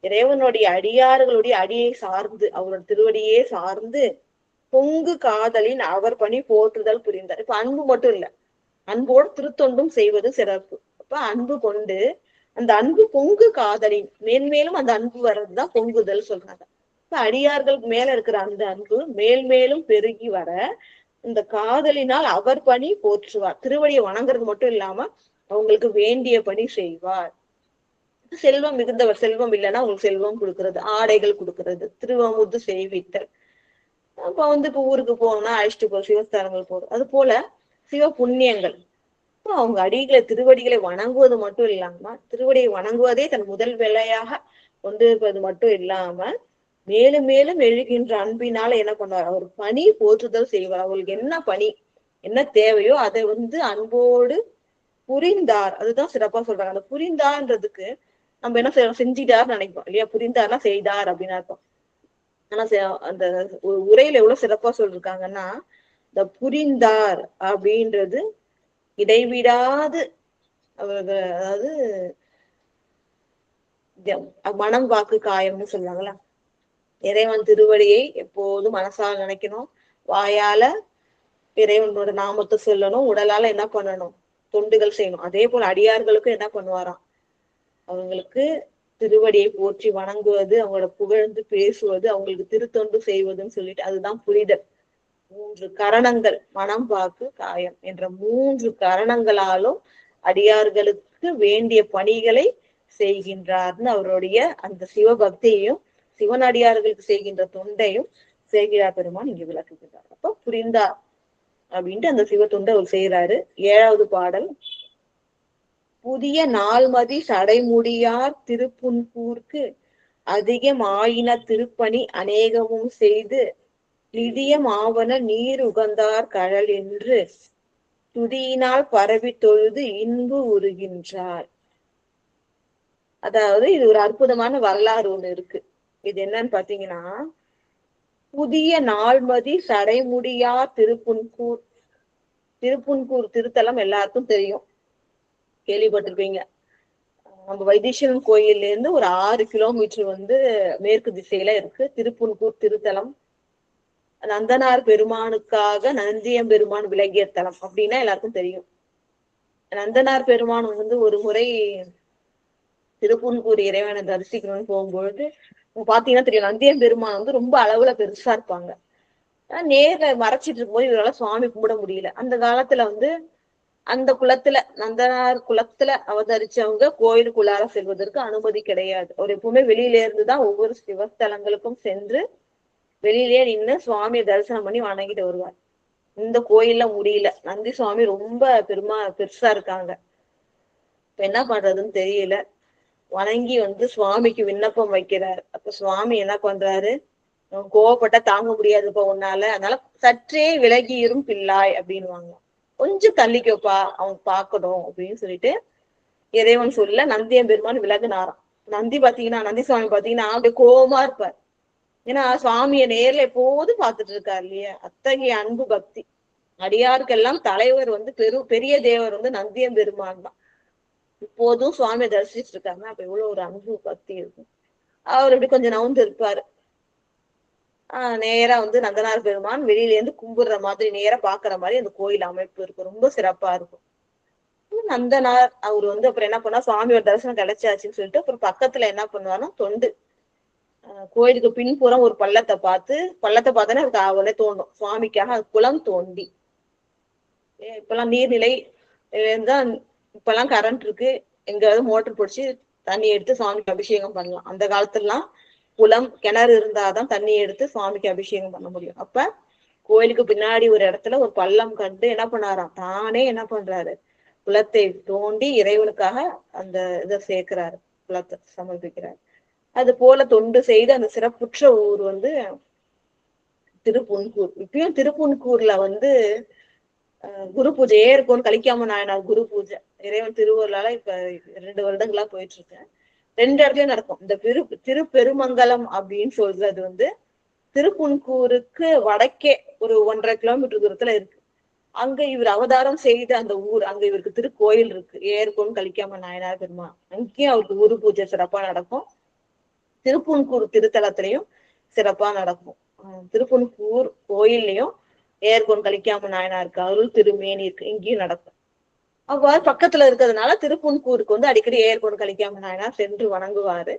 இறைவனுடைய அடியார்களுடைய அடியை சார்ந்து, அவரோட திருவடியே சார்ந்து பொங்கு காதலின் அவர் பணி போற்றுதல் புரிந்தார். இப்ப அன்பு மட்டும் இல்ல, அன்போடு திருத்தொண்டும் செய்வது சிறப்பு. அப்ப அன்பு கொண்டு அந்த அன்பு பொங்கு காதலின் மேன்மேலும் அந்த அன்பு வர்றதுதான் பொங்குதல் சொல்றாங்க. இப்ப அடியார்களுக்கு மேல இருக்கிற அந்த அன்பு மேல் மேலும் பெருகி வர இந்த காதலினால் அவர் பணி போற்றுவார். திருவடியை வணங்குறது மட்டும் இல்லாம அவங்களுக்கு வேண்டிய பணி செய்வார். செல்வம் மிகுந்தவர், செல்வம் இல்லைன்னா உங்களுக்கு செல்வம் கொடுக்கறது, ஆடைகள் கொடுக்கறது, திருவமுது செய்வித்தல். அப்ப இப்ப ஊருக்கு போகணும்னா அழைச்சிட்டு போற, சிவஸ்தானங்கள் போறோம். அது போல சிவ புண்ணியங்கள். அவங்க அடிகளை திருவடிகளை வணங்குவது மட்டும் இல்லாம, திருவடியை வணங்குவதே தன் முதல் வேலையாக கொண்டிருப்பது மட்டும் இல்லாம மேலும் மேலும் எழுகின்ற அன்பினால என்ன பண்ணுவார், அவர் பணி போற்றுதல் செய்வார். அவங்களுக்கு என்ன பணி, என்ன தேவையோ அதை அன்போடு புரிந்தார். அதுதான் சிறப்பா சொல்றாங்க. அந்த புரிந்தார்ன்றதுக்கு நம்ம என்ன செஞ்சிட்டார் நினைப்போம் இல்லையா? புரிந்தார்னா செய்தார் அப்படின்னு அர்த்தம். ஆனா அந்த உரையில எவ்வளவு சிறப்பா சொல்லிருக்காங்கன்னா, இந்த புரிந்தார் அப்படின்றது இடைவிடாது அதாவது மனம் வாக்கு காயம்னு சொல்லுவாங்களா, இறைவன் திருவடியை எப்போதும் மனசால நினைக்கணும், வாயால இறைவனோட நாமத்தை சொல்லணும், உடலால என்ன பண்ணணும், தொண்டுகள் செய்யணும். அதே போல அடியார்களுக்கும் என்ன பண்ணுவாராம், அவங்களுக்கு திருவடியை போற்றி வணங்குவது, அவங்களோட புகழ்ந்து பேசுவது, அவங்களுக்கு திருத்தொண்டு செய்வதுன்னு சொல்லிட்டு அதுதான் புரிதல். 3 கரணங்கள், மனம் வாக்கு காயம் என்ற 3 கரணங்களாலும் அடியார்களுக்கு வேண்டிய பணிகளை செய்கின்றார்னு அவருடைய அந்த சிவபக்தியையும் சிவனடியார்களுக்கு செய்கின்ற தொண்டையும் செய்கிறார் பெருமான் இங்க விளக்குகிறார். அப்ப புரிந்தார் அப்படின்ட்டு அந்த சிவ தொண்டை அவர் செய்யறாரு. 7வது பாடல், புதிய நாள்மதி சடைமுடியார் திருப்புன்கூர்க்கு அதிகம் ஆயின திருப்பணி அநேகமும் செய்து நிதியம் ஆவன நீர் உகந்தார் கழல் என்று துதியினால் பரவி தொழுது இன்பு உருகின்றார். அதாவது இது ஒரு அற்புதமான வரலாறு ஒண்ணு இருக்கு. இது என்னன்னு பாத்தீங்கன்னா, புதிய நாள்மதி சடைமுடியார் திருப்புன்கூர். திருப்புன்கூர் திருத்தலம் எல்லாருக்கும் தெரியும், கேள்விப்பட்டிருப்பீங்க. நம்ம வைத்தீஸ்வரன் கோயில்ல இருந்து ஒரு 6 கிலோமீட்டர் மேற்கு திசையில இருக்கு திருப்புன்கூர் திருத்தலம். நந்தனார் பெருமானுக்காக நந்தியம் பெருமான் விலகிய தலம் அப்படின்னா எல்லாருக்கும் தெரியும். நந்தனார் பெருமான் ஒரு முறை திருப்புன்கூர் இறைவனை தரிசிக்கணும்னு போகும்பொழுது பாத்தீங்கன்னா தெரியும், நந்தியம் பெருமான் ரொம்ப அளவுல பெருசா இருப்பாங்க. நேர்ல மறைச்சிட்டு இருக்கும்போது இவரால் சுவாமி கும்பிட முடியல. அந்த காலத்துல அந்த குலத்துல, நந்தனார் குலத்துல அவதரிச்சவங்க கோயிலுக்குள்ளார செல்வதற்கு அனுமதி கிடையாது. அவர் எப்பவுமே வெளியில இருந்துதான் ஒவ்வொரு சிவஸ்தலங்களுக்கும் சென்று வெளியிலேயே நின்று சுவாமியை தரிசனம் பண்ணி வணங்கிட்டு வருவார். இந்த கோயில்ல முடியல, நந்தி சுவாமி ரொம்ப பெருசா இருக்காங்க. இப்ப என்ன பண்றதுன்னு தெரியல. வணங்கி வந்து சுவாமிக்கு விண்ணப்பம் வைக்கிறார். அப்ப சுவாமி என்ன பண்றாரு, கோவப்பட்டா தாங்க முடியாதுப்பா உன்னால, அதனால சற்றே விலகி இரும் பிள்ளாய் அப்படின்வாங்க. கொஞ்சம் தள்ளிக்கோப்பா அவன் பார்க்கணும் அப்படின்னு சொல்லிட்டு இறைவன் சொல்ல நந்தியம் பெருமான் விலகுனாராம். நந்தி பாத்தீங்கன்னா, நந்தி சுவாமி பாத்தீங்கன்னா அப்படியே கோவமா இருப்பார். ஏன்னா சுவாமியை நேர்ல எப்போதும் பார்த்துட்டு இருக்காரு இல்லையா. அத்தகைய அன்பு பக்தி. அடியாருக்கெல்லாம் தலைவர் வந்து பெரிய தேவர் வந்து நந்தியம் பெருமான் தான். இப்போதும் சுவாமியை தரிசிச்சுட்டு இருக்காங்க. அப்ப எவ்வளவு ஒரு அன்பு பக்தி இருக்கும். அவர் இப்படி கொஞ்சம் நவுந்து இருப்பாரு. நேரா வந்து நந்தனார் பெருமான் வெளியில இருந்து கும்பிடுற மாதிரி நேரா பாக்குற மாதிரி அந்த கோயில் அமைப்பு இருக்கும். ரொம்ப சிறப்பா இருக்கும். நந்தனார் அவர் வந்து அப்புறம் என்ன பண்ணா, சுவாமியோட தரிசனம் கிடைச்சாச்சுன்னு சொல்லிட்டு அப்புறம் பக்கத்துல என்ன பண்ணுவாருன்னா, தொண்டு கோயிலுக்கு பின்புறம் ஒரு பள்ளத்தை பார்த்தோன்னே அவருக்கு அவளே தோண்டும் சுவாமிக்காக அது குளம் தோண்டி. இப்பெல்லாம் நீர்நிலை தான், இப்பெல்லாம் கரண்ட் இருக்கு, எங்காவது மோட்டர் பிடிச்சி தண்ணி எடுத்து சுவாமிக்கு அபிஷேகம் பண்ணலாம். அந்த காலத்துலாம் குளம் கிணறு இருந்தாதான் தண்ணி எடுத்து சுவாமிக்கு அபிஷேகம் பண்ண முடியும். அப்ப கோயிலுக்கு பின்னாடி ஒரு இடத்துல ஒரு பள்ளம் கண்டு என்ன பண்ணாராம், தானே என்ன பண்றாரு, குளத்தை தோண்டி இறைவனுக்காக அந்த இதை சேர்க்கிறாரு, குளத்தை சமர்ப்பிக்கிறார். அது போல தொண்டு செய்து அந்த சிறப்புற்ற ஊர் வந்து திருப்புன்கூர். இப்பயும் திருப்புன்கூர்ல வந்து குரு பூஜையே இருக்கும். கலிக்காம நாயனார் குரு பூஜை இறைவன் திருவருளால இப்ப 2 வருடங்களா போயிட்டு இருக்கேன். 2 இடத்துலயும் நடக்கும். இந்த திருப்பெருமங்கலம் அப்படின்னு சொல்றது வந்து திருப்புன்கூருக்கு வடக்கே ஒரு 1.5 கிலோமீட்டர் தூரத்துல இருக்கு. அங்க இவர் அவதாரம் செய்த அந்த ஊர், அங்க இவருக்கு திருக்கோயில் இருக்கு, ஏற்கோன் கலிக்காம நாயனார் பெருமான். அங்கேயும் அவருக்கு குரு பூஜை சிறப்பா நடக்கும். திருப்புன்கூர் திருத்தலத்திலையும் சிறப்பா நடக்கும். திருப்புன்கூர் கோயில்லையும் ஏற்கோன் கலிக்காம நாயனாருக்கு அருள் திருமேனி இருக்கு, இங்கேயும் நடக்கும். அவ்வாறு பக்கத்துல இருக்கிறதுனால திருப்புன்கூருக்கு வந்து அடிக்கடி ஏற்கோன் கலிக்காம நாயனார் சென்று வணங்குவாரு.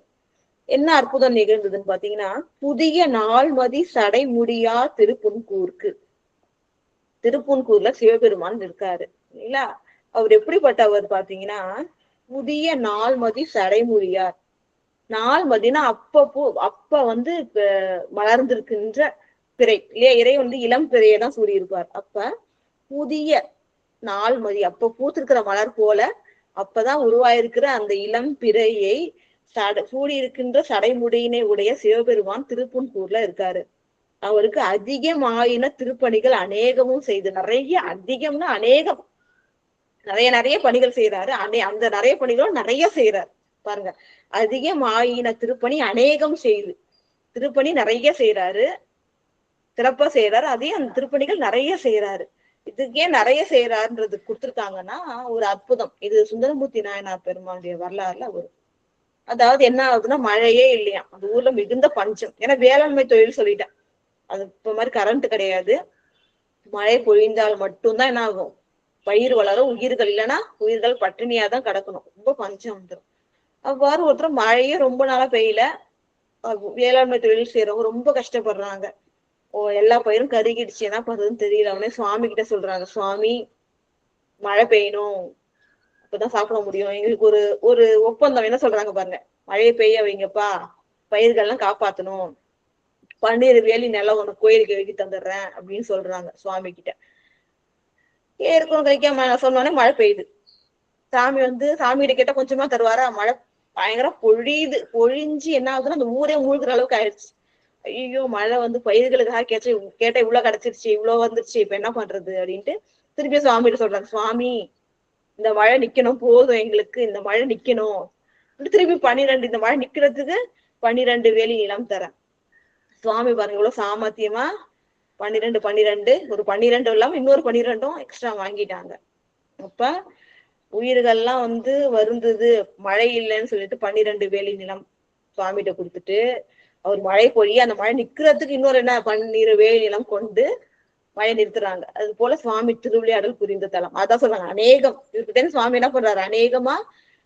என்ன அற்புதம் நிகழ்ந்ததுன்னு பாத்தீங்கன்னா, புதிய நாள்மதி சடை முடியா திருப்புன்கூருக்கு. திருப்புன்கூர்ல சிவபெருமான் இருக்காரு இல்ல. அவர் எப்படிப்பட்டவர் பாத்தீங்கன்னா, புதிய நாள்மதி சடைமுடியார். நாள்மதினா அப்ப வந்து மலர்ந்திருக்கின்ற பிறை இல்லையா. இறை வந்து இளம் பிறையை தான் சூடியிருப்பார். அப்ப புதிய நாள்மதி அப்ப பூத்திருக்கிற மலர் போல அப்பதான் உருவாயிருக்கிற அந்த இளம் பிறையை சூடியிருக்கின்ற சடைமுடியினை உடைய சிவபெருமான் திருப்புன்கூர்ல இருக்காரு. அவருக்கு அதிகமாயின திருப்பணிகள் அநேகமும் செய்து, அதிகம்னா அநேகம், நிறைய பணிகள் செய்யறாரு. அந்த நிறைய பணிகளும் நிறைய செய்யறாரு பாருங்க. அதிகமாயின திருப்பணி அநேகம் செய்து, திருப்பணி நிறைய செய்யறாரு, சிறப்பா செய்யறாரு. அதே அந்த திருப்பணிகள் நிறைய செய்யறாரு. இதுக்கே நிறைய செய்யறாருன்றது கொடுத்துருக்காங்கன்னா ஒரு அற்புதம். இது சுந்தரமூர்த்தி நாயனார் பெருமாளுடைய வரலாறுல ஒரு, அதாவது என்ன ஆகுதுன்னா, மழையே இல்லையா அந்த ஊர்ல, மிகுந்த பஞ்சம். ஏன்னா வேளாண்மை தொழில் சொல்லிட்டேன். அது இப்ப மாதிரி கரண்ட் கிடையாது. மழை பொழிந்தால் மட்டும்தான் என்ன ஆகும், பயிர் வளரும். உயிர்கள் இல்லைன்னா உயிர்கள் பட்டினியாதான் கிடக்கணும். ரொம்ப பஞ்சம் வந்துடும். அவ்வாறு ஒருத்தர் மழையே ரொம்ப நாளா பெய்யல, வேளாண்மை தொழில் செய்யறவங்க ரொம்ப கஷ்டப்படுறாங்க. எல்லா பயிரும் கருகிடுச்சு, என்ன பண்றதுன்னு தெரியல. அவனே சுவாமி கிட்ட சொல்றாங்க, சுவாமி மழை பெய்யணும், அப்பதான் சாப்பிட முடியும். எங்களுக்கு ஒரு ஒப்பந்தம் என்ன சொல்றாங்க பாருங்க, மழையை பெய்ய வைங்கப்பா, பயிர்கள்லாம் காப்பாத்தணும், 12 வேலி நிலம் உனக்கு கோயிலுக்கு எழுதி தந்துடுறேன் அப்படின்னு சொல்றாங்க சுவாமி கிட்ட. ஏற்கனவே கிடைக்காம சொன்னோடனே மழை பெய்யுது. சாமி வந்து சாமி கிட்ட கேட்டா கொஞ்சமா தருவாரா, மழை பயங்கரம் பொழிஞ்சு என்ன ஆகுதுன்னா அந்த ஊரே மூழ்கிற அளவுக்கு ஆயிடுச்சு. ஐயோ மழை வந்து பயிர்களுக்காக கேட்ட இவ்வளவு கிடைச்சிருச்சு, இவ்வளவு வந்துருச்சு, இப்ப என்ன பண்றது அப்படின்ட்டு திருப்பி சுவாமி கிட்ட சொல்றாங்க, சுவாமி இந்த மழை நிக்கணும், போதும் எங்களுக்கு இந்த மழை நிக்கணும். திருப்பி 12, இந்த மழை நிக்கிறதுக்கு 12 வேலி நிலம் தரேன். சுவாமி பாருங்க இவ்வளவு சாமர்த்தியமா 12 ஒரு 12 இல்லாம இன்னொரு 12 எக்ஸ்ட்ரா வாங்கிட்டாங்க. அப்ப உயிர்கள்லாம் வந்து வருந்தது, மழை இல்லைன்னு சொல்லிட்டு 12 வேலி நிலம் சுவாமிகிட்ட கொடுத்துட்டு அவர் மழை பொழிய அந்த மழை நிக்கிறதுக்கு இன்னொரு என்ன 12 வேலி நிலம் கொண்டு மழை நிறுத்துறாங்க. அது போல சுவாமி திருவிளையாடல் புரிந்த தலம். அதான் சொல்றாங்க அநேகம். இவர்கிட்ட சுவாமி என்ன பண்றாரு, அநேகமா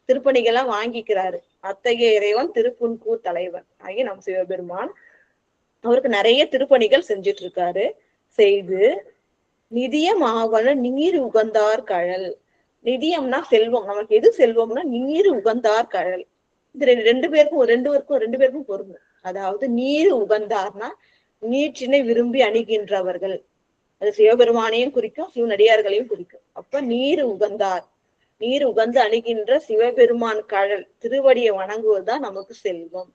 திருப்பணிகள்லாம் வாங்கிக்கிறாரு. அத்தகைய இறைவன் திருப்புன்கூர் தலைவர் ஆகிய நம் சிவபெருமான். அவருக்கு நிறைய திருப்பணிகள் செஞ்சுட்டு இருக்காரு. செய்து நிதியம் ஆவன நீர் உகந்தார் கழல். நிதியம்னா செல்வம். நமக்கு எது செல்வம்னா நீர் உகந்தார் கழல். இது ரெண்டு பேருக்கும் பொருந்தும். அதாவது நீர் உகந்தார்னா நீற்றினை விரும்பி அணுகின்றவர்கள். அது சிவபெருமானையும் குறிக்கும், சிவனடியார்களையும் குறிக்கும். அப்ப நீர் உகந்தார் நீர் உகந்து அணுகின்ற சிவபெருமான் கழல் திருவடியை வணங்குவதுதான் நமக்கு செல்வம்.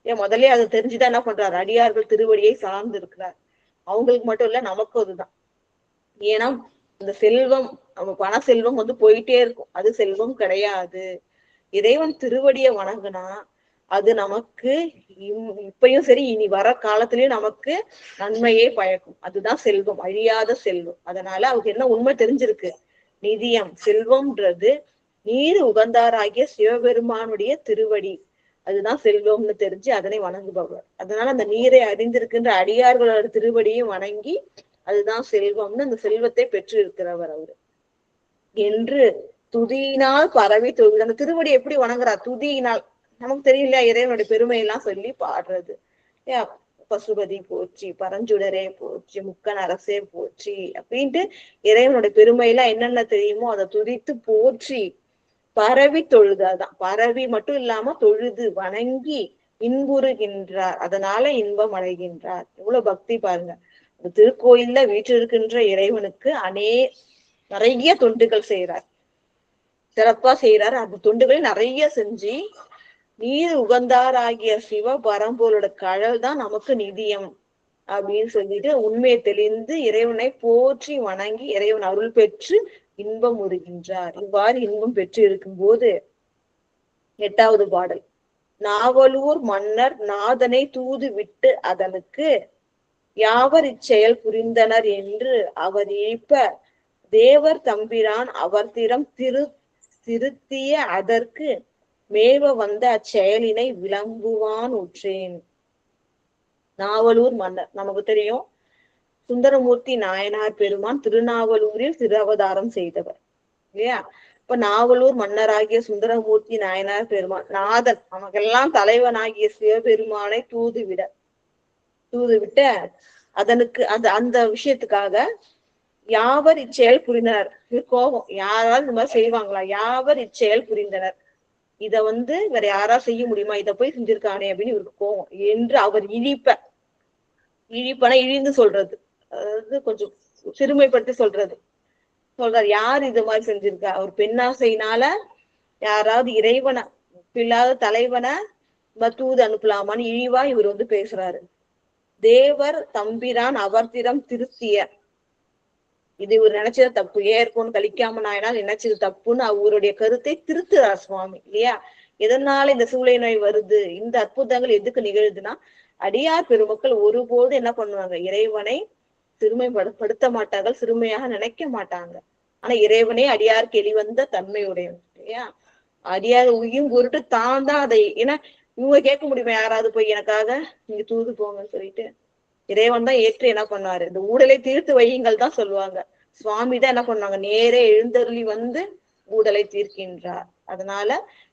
ஏன் முதல்ல அதை தெரிஞ்சுதான் என்ன பண்றாரு, அடியார்கள் திருவடியை சார்ந்து இருக்கிறார். அவங்களுக்கு மட்டும் இல்ல, நமக்கும் அதுதான். ஏன்னா இந்த செல்வம், நம்ம பண செல்வம் வந்து போயிட்டே இருக்கும், அது செல்வம் கிடையாது. இறைவன் திருவடியை வணங்குனா அது நமக்கு இப்பயும் சரி இனி வர காலத்திலயும் நமக்கு நன்மையே பயக்கும். அதுதான் செல்வம், அழியாத செல்வம். அதனால அவருக்கு என்ன உண்மை தெரிஞ்சிருக்கு, நிதியம் செல்வம்ன்றது நீர் உகந்தாராகிய சிவபெருமானுடைய திருவடி, அதுதான் செல்வம்னு தெரிஞ்சு அதனை வணங்குபவர். அதனால அந்த நீரை அறிந்திருக்கின்ற அடியார்களோட திருவடியும் வணங்கி அதுதான் செல்வம்னு அந்த செல்வத்தை பெற்று இருக்கிறவர் அவரு என்று துதியினால் பரவி தொழுது. அந்த திருவடி எப்படி வணங்குறார், துதியினால். நமக்கு தெரியல, இறைவனுடைய பெருமையெல்லாம் சொல்லி பாடுறது. பசுபதி போற்றி, பரஞ்சுடரே போற்றி, முக்கன் அரசே போற்றி அப்படின்ட்டு இறைவனுடைய பெருமையெல்லாம் என்னென்ன தெரியுமோ அதை துதித்து போற்றி பரவி தொழுதாதான். பரவி மட்டும் இல்லாம தொழுது வணங்கி இன்புறுகின்றார், அதனால இன்பம் அடைகின்றார். எவ்வளவு பக்தி பாருங்க. திருக்கோயில்ல வீற்றிருக்கின்ற இறைவனுக்கு நிறைய தொண்டுகள் செய்யறார், சிறப்பா செய்யறாரு. அந்த தொண்டுகளை நிறைய செஞ்சு நீர் உகந்தாராகிய சிவ பரம்பொருளோட கழல் தான் நமக்கு நிதியம் அப்படின்னு சொல்லிட்டு உண்மையை தெளிந்து இறைவனை போற்றி வணங்கி இறைவன் அருள் பெற்று இன்பம் உறுகின்றார். இவ்வாறு இன்பம் பெற்று இருக்கும் போது 8வது பாடல், நாவலூர் மன்னர் நாதனை தூது விட்டு அதனுக்கு யாவர் இச்செயல் புரிந்தனர் என்று அவர் இழிப்ப தேவர் தம்பிரான் அவர் திறம் திருத்திய அதற்கு மேவ வந்த அச்செயலினை விளம்புவான் உற்றேன். நாவலூர் மன்னர் நமக்கு தெரியும், சுந்தரமூர்த்தி நாயனார் பெருமான் திருநாவலூரில் திரு அவதாரம் செய்தவர் இல்லையா. இப்ப நாவலூர் மன்னராகிய சுந்தரமூர்த்தி நாயனார் பெருமான் நாதன் நமக்கெல்லாம் தலைவனாகிய சிவபெருமானை தூதுவிட்ட அதனுக்கு அந்த விஷயத்துக்காக யாவர் இச்செயல் புரிந்தனர். கோபம், யாராவது இந்த மாதிரி செய்வாங்களா, யாவர் இச்செயல் புரிந்தனர், இத வேற யாரா செய்ய முடியுமா, இத போய் செஞ்சிருக்கானே அப்படின்னு இவருக்கு கோபம் என்று அவர் இழிப்பன இழிந்து சொல்றது, அதாவது கொஞ்சம் சிறுமைப்படுத்தி சொல்றாரு. யார் இது மாதிரி செஞ்சிருக்கா, அவர் பெண்ணாசையினால யாராவது இறைவனை இல்லாத தலைவனை தூது அனுப்பலாமான்னு இழிவா இவர் பேசுறாரு. தேவர் தம்பிரான் அவர்திறம் திருத்திய, இது இவர் நினைச்சது தப்பு, ஏற்கோன்னு கழிக்காம நாயனால் நினைச்சது தப்புன்னு அவருடைய கருத்தை திருத்துறார் சுவாமி இல்லையா. எதனால இந்த சூளை நோய் வருது, இந்த அற்புதங்கள் எதுக்கு நிகழுதுன்னா, அடியார் பெருமக்கள் ஒருபோது என்ன பண்ணுவாங்க, இறைவனை சிறுமைப்படுத்த மாட்டார்கள், சிறுமையாக நினைக்க மாட்டாங்க. ஆனா இறைவனே அடியாருக்கு எளிவந்த தன்மையுடையவன் இல்லையா. அடியார் உயும் பொருட்டு தான் அதை, ஏன்னா இவங்க கேட்க முடியுமா, யாராவது போய் எனக்காக நீங்க தூது போங்கன்னு சொல்லிட்டு. இறைவன் தான் ஏற்று என்ன பண்ணாரு, இந்த ஊடலை தீர்த்து வையுங்கள் தான் சொல்லுவாங்க. சுவாமி தான் என்ன பண்ணாங்க, நேரே எழுந்தருளி ஊடலை தீர்க்கின்றார். அதனால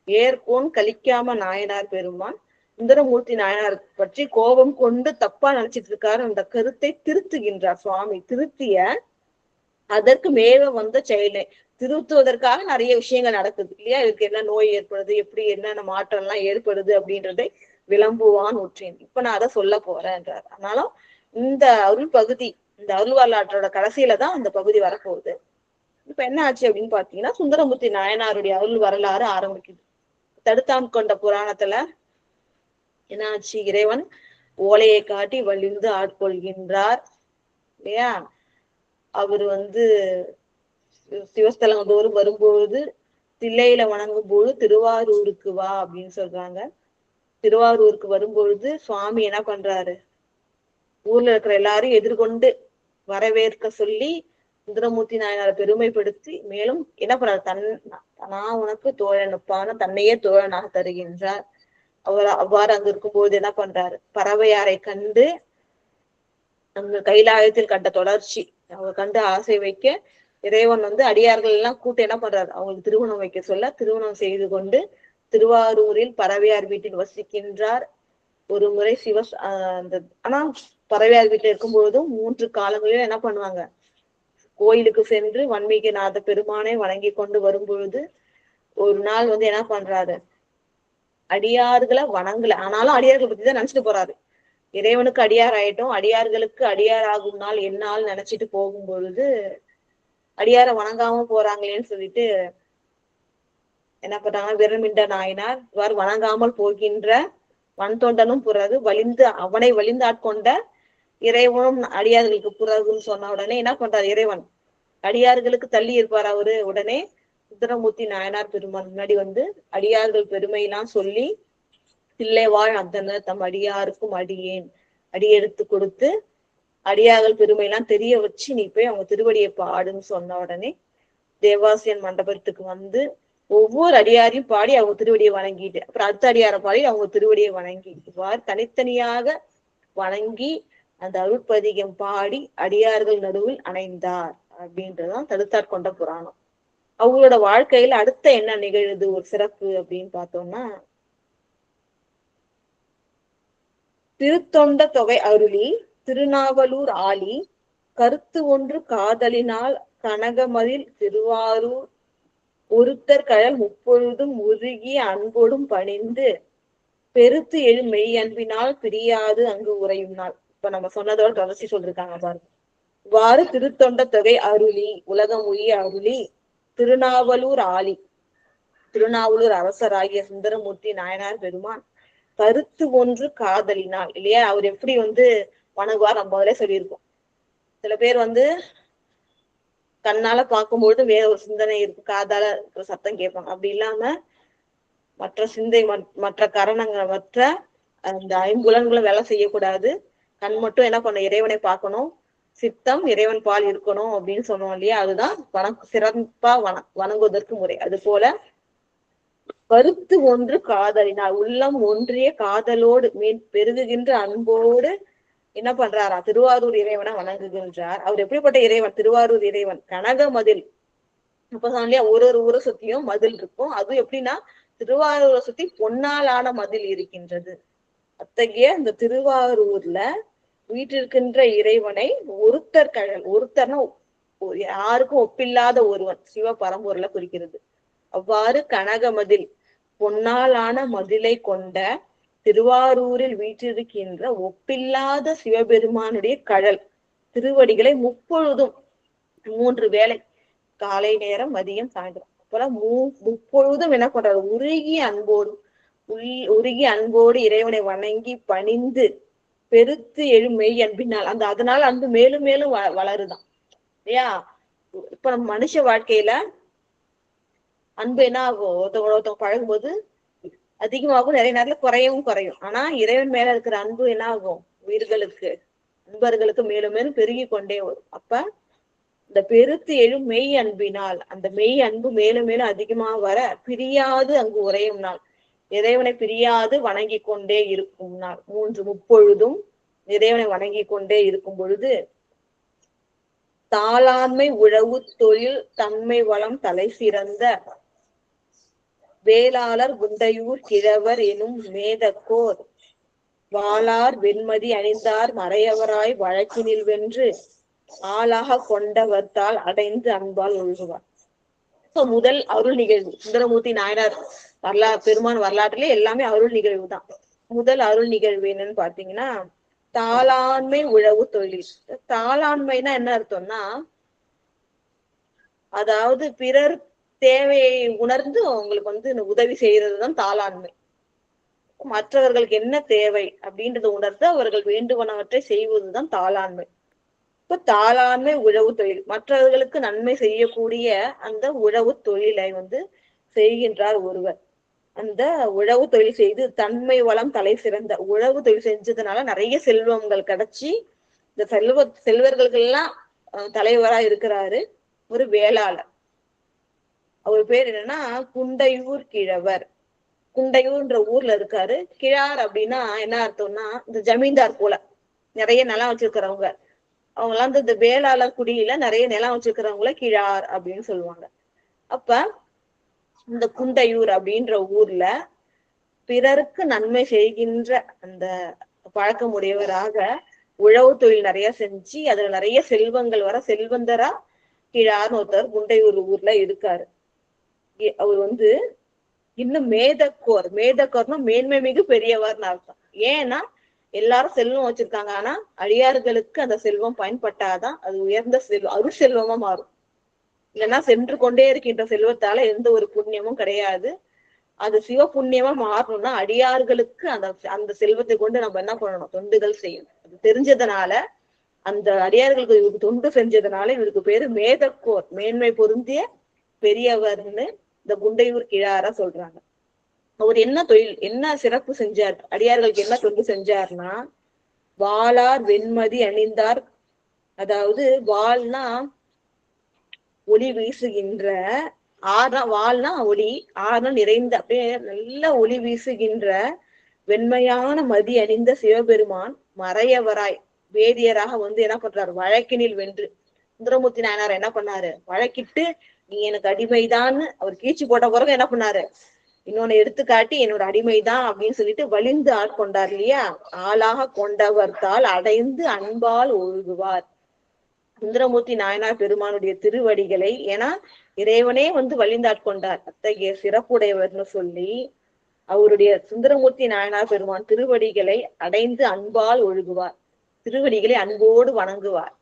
ஏற்கோன் கழிக்காம நாயனார் பெருமான் சுந்தரமூர்த்தி நாயனார் பற்றி கோபம் கொண்டு தப்பா நினைச்சிட்டு இருக்காரு, அந்த கருத்தை திருத்துகின்றார் சுவாமி. திருத்திய அதற்கு மேல வந்த செயலை திருத்துவதற்காக நிறைய விஷயங்கள் நடக்குது இல்லையா. இதுக்கு என்ன நோய் ஏற்படுது, எப்படி என்னென்ன மாற்றம் எல்லாம் ஏற்படுது அப்படின்றதை விளம்புவான் உற்றேன். இப்ப நான் அதை சொல்ல போறேன்றார். ஆனாலும் இந்த அருள் பகுதி, இந்த அருள் வரலாற்றோட கடைசியில தான் அந்த பகுதி வரப்போகுது. இப்ப என்ன ஆச்சு அப்படின்னு பாத்தீங்கன்னா, சுந்தரமூர்த்தி நாயனாருடைய அருள் வரலாறு ஆரம்பிக்குது. தடுத்தாம் கொண்ட புராணத்துல என்ன ஆச்சு, இறைவன் ஓலையை காட்டி வலிந்து ஆட்கொள்கின்றார் இல்லையா. அவர் சிவஸ்தலம் தோறும் வரும்பொழுது தில்லையில வணங்கும் போது திருவாரூருக்கு வா அப்படின்னு சொல்றாங்க. திருவாரூருக்கு வரும்பொழுது சுவாமி என்ன பண்றாரு, ஊர்ல இருக்கிற எல்லாரும் எதிர்கொண்டு வரவேற்க சொல்லி சுந்தரமூர்த்தி நாயனாரை பெருமைப்படுத்தி மேலும் என்ன பண்றாரு, நான் உனக்கு தோழனுப்பான தன்னையே தோழனாக தருகின்றார். அவர் அவ்வாறு அங்க இருக்கும்போது என்ன பண்றாரு, பறவையாரை கண்டு அங்க கைலாயத்தில் கண்ட தொடர்ச்சி அவங்க கண்டு ஆசை வைக்க இறைவன் அடியார்கள் எல்லாம் கூட்டு என்ன பண்றாரு, அவங்களுக்கு திருமணம் வைக்க சொல்ல திருமணம் செய்து கொண்டு திருவாரூரில் பறவையார் வீட்டில் வசிக்கின்றார். ஒரு முறை ஆனா பறவையார் வீட்டில் இருக்கும் பொழுதும் 3 காலங்களிலும் என்ன பண்ணுவாங்க, கோயிலுக்கு சென்று வன்மீகநாத பெருமானை வணங்கி கொண்டு வரும் பொழுது ஒரு நாள் என்ன பண்றாரு, அடியார்களை வணங்கல, ஆனாலும் அடியார்களை பத்தி தான் நினைச்சிட்டு போறாரு. இறைவனுக்கு அடியார் ஆயிட்டோம், அடியார்களுக்கு அடியார் ஆகும் நாள் என்னால் நினைச்சிட்டு போகும் பொழுது அடியாரை வணங்காம போறாங்களேன்னு சொல்லிட்டு என்ன பண்றாங்கன்னா, விரமிண்ட நாயனார் இவ்வாறு வணங்காமல் போகின்ற வன்தொண்டனும் பிறகு அவனை வலிந்தாட்கொண்ட இறைவனும் அடியார்களுக்கு பிறகுன்னு சொன்ன உடனே என்ன பண்றாரு இறைவன்? அடியார்களுக்கு தள்ளி இருப்பார் அவரு. உடனே சுந்தரமூர்த்தி நாயனார் பெருமான் முன்னாடி வந்து அடியார்கள் பெருமையெல்லாம் சொல்லி, தில்லைவாழ் அந்தனர் தம் அடியாருக்கும் அடியேன் அடியெடுத்து கொடுத்து அடியார்கள் பெருமையெல்லாம் தெரிய வச்சு நீ போய் அவங்க திருவடியை பாடுன்னு சொன்ன உடனே தேவாசிரியன் மண்டபத்துக்கு வந்து ஒவ்வொரு அடியாரையும் பாடி அவங்க திருவடியை வணங்கிட்டு, அப்புறம் அடுத்த அடியாரை பாடி அவங்க திருவடியை வணங்கி, இவ்வாறு தனித்தனியாக வணங்கி அந்த அருட்பதிகம் பாடி அடியார்கள் நடுவில் அணைந்தார் அப்படின்றதுதான் தடுத்தாட்கொண்ட புராணம். அவங்களோட வாழ்க்கையில அடுத்த என்ன நிகழுது ஒரு சிறப்பு அப்படின்னு பார்த்தோம்னா, திருத்தொண்ட தொகை அருளி திருநாவலூர் ஆலி கருத்து ஒன்று காதலினால் கனகமதில் திருவாரூர் ஒருத்தர் கழல் முப்பொழுதும் உருகி அன்போடும் பணிந்து பெருத்து எழு மெய் அன்பினால் பிரியாது அங்கு உறையும் நாள். இப்ப நம்ம சொன்னதோட தொடர்ச்சி சொல்லிருக்காங்க பாருங்க. இவ்வாறு திருத்தொண்ட தொகை அருளி உலகம் உய அருளி திருநாவலூர் ஆலி திருநாவலூர் அரசராகிய சுந்தரமூர்த்தி நாயனார் பெருமான் கருத்து ஒன்று காதலினால் இல்லையா, அவர் எப்படி வந்து வணங்குவார் நம்ம முதலே சொல்லியிருக்கோம். சில பேர் வந்து கண்ணால பார்க்கும்பொழுது வேற ஒரு சிந்தனை இருக்கு, காதால சத்தம் கேட்பாங்க. அப்படி இல்லாம மற்ற சிந்தை மற்ற கரணங்கள் மற்ற அந்த ஐம்புலன்களும் வேலை செய்யக்கூடாது. கண் மட்டும் என்ன பண்ண இறைவனை பார்க்கணும், சித்தம் இறைவன் பால் இருக்கணும் அப்படின்னு சொன்னோம் இல்லையா. அதுதான் சிறப்பா வணங்குவதற்கு முறை. அது போல கருத்து ஒன்று காதலினால் உள்ளம் ஒன்றிய காதலோடு பெருகுகின்ற அன்போடு என்ன பண்றாரா திருவாரூர் இறைவனை வணங்குகின்றார். அவர் எப்படிப்பட்ட இறைவன்? திருவாரூர் இறைவன் கனகமதில். இப்ப சொன்னா ஒரு ஊரை சுத்தியும் மதில் இருக்கும். அது எப்படின்னா திருவாரூரை சுத்தி பொன்னாலான மதில் இருக்கின்றது. அத்தகைய இந்த திருவாரூர்ல வீட்டிருக்கின்ற இறைவனை ஒருத்தர் கழல், ஒருத்தர்னா யாருக்கும் ஒப்பில்லாத ஒருவன், சிவ பரம்பொருளை குறிக்கிறது. அவ்வாறு கனகமதில் பொன்னாலான மதிலை கொண்ட திருவாரூரில் வீற்றிருக்கின்ற ஒப்பில்லாத சிவபெருமானுடைய கழல் திருவடிகளை முப்பொழுதும் 3 வேளை காலை நேரம் மதியம் சாயந்தரம் அப்பெல்லாம் முப்பொழுதும் என்ன பண்றாரு? உருகி அன்போடு இறைவனை வணங்கி பணிந்து பெருத்து எழு மெய் அன்பினால் அதனால அன்பு மேலும் மேலும் வளருதான் இல்லையா. இப்ப நம்ம மனுஷ வாழ்க்கையில அன்பு என்ன ஆகும்? ஒருத்தவங்க பழகும்போது அதிகமாகும், நிறைய நேரத்துல குறையும். ஆனா இறைவன் மேல இருக்கிற அன்பு என்ன ஆகும்? உயிர்களுக்கு அன்பர்களுக்கு மேலும் மேலும் பெருகி கொண்டே வரும். அப்ப இந்த பெருத்து எழும் மெய் அன்பினால் அந்த மெய் அன்பு மேலும் மேலும் அதிகமா வர பிரியாது அங்கு உறையும் நாள், இறைவனை பிரியாது வணங்கி கொண்டே இருக்கும் நாள். முப்பொழுதும் இறைவனை வணங்கி கொண்டே இருக்கும் பொழுது தாளாண்மை உழவு தொழில் தன்மை வளம் தலை சிறந்த வேளாளர் குண்டையூர் கிழவர் எனும் மேதக்கோர் வாளார் வெண்மதி அணிந்தார் மறையவராய் வழக்கினில் வென்று ஆளாக கொண்டவர்த்தால் அடைந்து அன்பால் ஒழுகுவார். முதல் அருள் நிகழ்வு சுந்தரமூர்த்தி நாயனார் பெருமான் வரலாற்றிலே எல்லாமே அருள் நிகழ்வு தான். முதல் அருள் நிகழ்வு என்னன்னு பாத்தீங்கன்னா தாளாண்மை உழவு தொழில். தாளாண்மைனா என்ன அர்த்தம்னா, அதாவது பிறர் தேவையை உணர்ந்து அவங்களுக்கு வந்து உதவி செய்யறதுதான் தாளாண்மை. மற்றவர்களுக்கு என்ன தேவை அப்படின்றத உணர்ந்து அவர்கள் வேண்டுவனவற்றை செய்வதுதான் தாளாண்மை. இப்ப தாளாண்மை உழவு தொழில், மற்றவர்களுக்கு நன்மை செய்யக்கூடிய அந்த உழவு தொழிலை வந்து செய்கின்றார் ஒருவர். அந்த உழவு தொழில் செய்து தன்மை வளம் தலை சிறந்த உழவு தொழில் செஞ்சதுனால நிறைய செல்வங்கள் கிடைச்சி இந்த செல்வர்களுக்கு எல்லாம் தலைவரா இருக்கிறாரு ஒரு வேளாளர். அவர் பேர் என்னன்னா குண்டையூர் கிழவர். குண்டையூர்ன்ற ஊர்ல இருக்காரு. கிழார் அப்படின்னா என்ன அர்த்தம்னா இந்த ஜமீன்தார் போல நிறைய நிலம் வச்சிருக்கிறவங்க. அவங்க எல்லாம் இந்த வேளாளர் குடியில நிறைய நிலம் வச்சிருக்கிறவங்கள கிழார் அப்படின்னு சொல்லுவாங்க. அப்ப இந்த குண்டையூர் அப்படின்ற ஊர்ல பிறருக்கு நன்மை செய்கின்ற அந்த பழக்கமுடையவராக உழவு தொழில் நிறைய செஞ்சு அதுல நிறைய செல்வங்கள் வர செல்வந்தரா கிழார்னு ஒருத்தர் குண்டையூர் ஊர்ல இருக்காரு. அவர் வந்து இன்னும் மேதக்கோர்னா மேன்மை மிகு பெரியவர்னு அர்த்தம். ஏன்னா எல்லாரும் செல்வம் வச்சிருக்காங்க, ஆனா அடியார்களுக்கு அந்த செல்வம் பயன்பட்டாதான் அது உயர்ந்த செல்வம் அருள் செல்வமா மாறும். இல்லைன்னா சென்று கொண்டே இருக்கின்ற செல்வத்தால எந்த ஒரு புண்ணியமும் கிடையாது. அது சிவ புண்ணியமா மாறணும்னா அடியார்களுக்கு அந்த அந்த செல்வத்தை கொண்டு நம்ம என்ன பண்ணணும், தொண்டுகள் செய்யணும். அது தெரிஞ்சதுனால அந்த அடியார்களுக்கு இவருக்கு தொண்டு செஞ்சதுனால இவருக்கு பேரு மேதக்கோர், மேன்மை பொருந்திய பெரியவர்னு இந்த குண்டையூர் கிழாரா சொல்றாங்க. அவர் என்ன தொழில், என்ன சிறப்பு செஞ்சார், அடியார்களுக்கு என்ன தொண்டு செஞ்சார்னா, வாளார் வெண்மதி அணிந்தார். அதாவது வாள்னா ஒளி வீசுகின்ற, ஆறுனா வாள்னா ஒளி, ஆறுனா நிறைந்த அப்படியே நல்ல ஒளி வீசுகின்ற வெண்மையான மதி அணிந்த சிவபெருமான் மறையவராய் வேதியராக வந்து என்ன பண்றாரு, வழக்கினில் வென்று. சுந்தரமூர்த்தி நாயனார் என்ன பண்ணாரு, வழக்கிட்டு நீ எனக்கு அடிமைதான்னு அவர் கீழ்ச்சி போட்ட பிறகு என்ன பண்ணாரு, இன்னொன்னு எடுத்துக்காட்டி என்னோட அடிமைதான் அப்படின்னு சொல்லிட்டு வலிந்து ஆட்கொண்டார் இல்லையா. ஆளாக கொண்டவர்தால் அடைந்து அன்பால் ஒழுகுவார். சுந்தரமூர்த்தி நாயனார் பெருமானுடைய திருவடிகளை, ஏன்னா இறைவனே வந்து வலிந்தாட்கொண்டார், அத்தகைய சிறப்புடையவர்னு சொல்லி அவருடைய சுந்தரமூர்த்தி நாயனார் பெருமான் திருவடிகளை அடைந்து அன்பால் ஒழுகுவார். திருவடிகளை அன்போடு வணங்குவார்.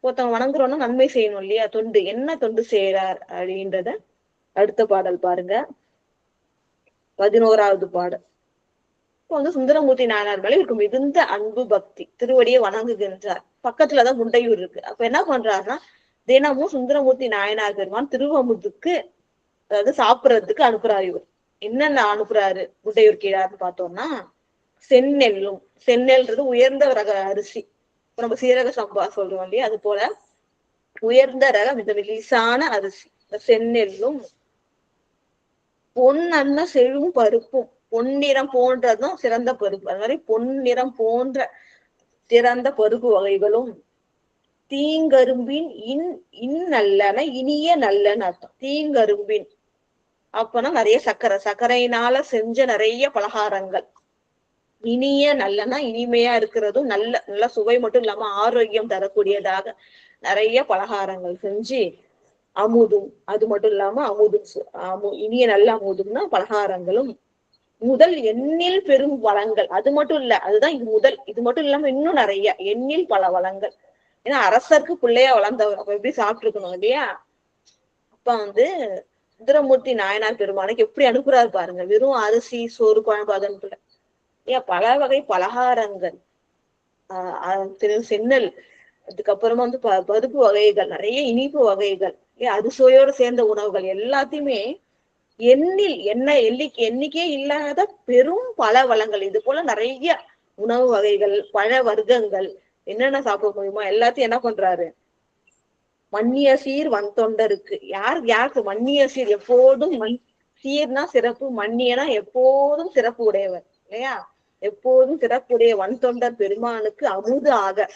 ஒருத்தவங்க வணங்குறோம்னா நன்மை செய்யணும் இல்லையா, தொண்டு. என்ன தொண்டு செய்யறார் அப்படின்றத அடுத்த பாடல் பாருங்க, 11வது பாடல். இப்போ வந்து சுந்தரமூர்த்தி நாயனார் மேல இவருக்கு மிகுந்த அன்பு பக்தி, திருவடியை வணங்குகின்றார். பக்கத்துலதான் குண்டையூர் இருக்கு. அப்ப என்ன பண்றாருன்னா, தினமும் சுந்தரமூர்த்தி நாயனார் பெருமான் திருவமுதுக்கு, அதாவது சாப்பிடுறதுக்கு அனுப்புறாரு. இவர் என்னென்ன அனுப்புறாரு குண்டையூர் கீழார்னு பார்த்தோம்னா, செந்நெல்லும், செந்நெல்ன்றது உயர்ந்த ரக அரிசி, நம்ம சீரக சம்பா சொல்றோம் இல்லையா, அது போல உயர்ந்த ரகம் இந்த மெலிசான அரிசி செந்நெல்லும், பொன்னன்ன செழும் பருப்பும், பொன்னிறம் போன்றதும் சிறந்த பருப்பு, அது மாதிரி பொன்னிறம் போன்ற சிறந்த பருப்பு வகைகளும், தீங்கரும்பின் நல்லன இனிய நல்லன்னு அர்த்தம். தீங்கரும்பின் அப்பனா நிறைய சர்க்கரை, சர்க்கரையினால செஞ்ச நிறைய பலகாரங்கள். இனிய நல்லனா இனிமையா இருக்கிறதும், நல்ல நல்ல சுவை மட்டும் இல்லாம ஆரோக்கியம் தரக்கூடியதாக நிறைய பலகாரங்கள் செஞ்சு, அமுதும், அது மட்டும் இல்லாம அமுதும், இனிய நல்ல அமுதும்னா பலகாரங்களும், முதல் எண்ணில் பெரும் வளங்கள். அது மட்டும் இல்ல, அதுதான் இது முதல். இது மட்டும் இல்லாம இன்னும் நிறைய எண்ணில் பல வளங்கள். ஏன்னா அரசருக்கு பிள்ளையா வளர்ந்தவர், அப்ப எப்படி சாப்பிட்டு இருக்கணும் இல்லையா. அப்ப வந்து சுந்தரமூர்த்தி நாயனார் பெருமானுக்கு எப்படி அனுப்புறாரு பாருங்க, வெறும் அரிசி சோறு குழம்பு அதன் ஏன் பல வகை பலகாரங்கள், சென்னல், அதுக்கப்புறமா வந்து பருப்பு வகைகள், நிறைய இனிப்பு வகைகள், அறுசுவையோடு சேர்ந்த உணவுகள் எல்லாத்தையுமே எண்ணில் எண்ணிக்கையே இல்லாத பெரும் பல வளங்கள். இது போல நிறைய உணவு வகைகள், பழ வர்க்கங்கள், என்னென்ன சாப்பிட முடியுமோ எல்லாத்தையும் என்ன பண்றாரு, மன்னிய சீர் வன் தொண்டருக்கு. யாருக்கு மன்னிய சீர், எப்போதும் சீர்னா சிறப்பு, மன்னியனா எப்போதும் சிறப்பு உடையவர் இல்லையா, எப்போதும் சிறப்புடைய வன் தொண்டர் பெருமானுக்கு அமுது ஆக,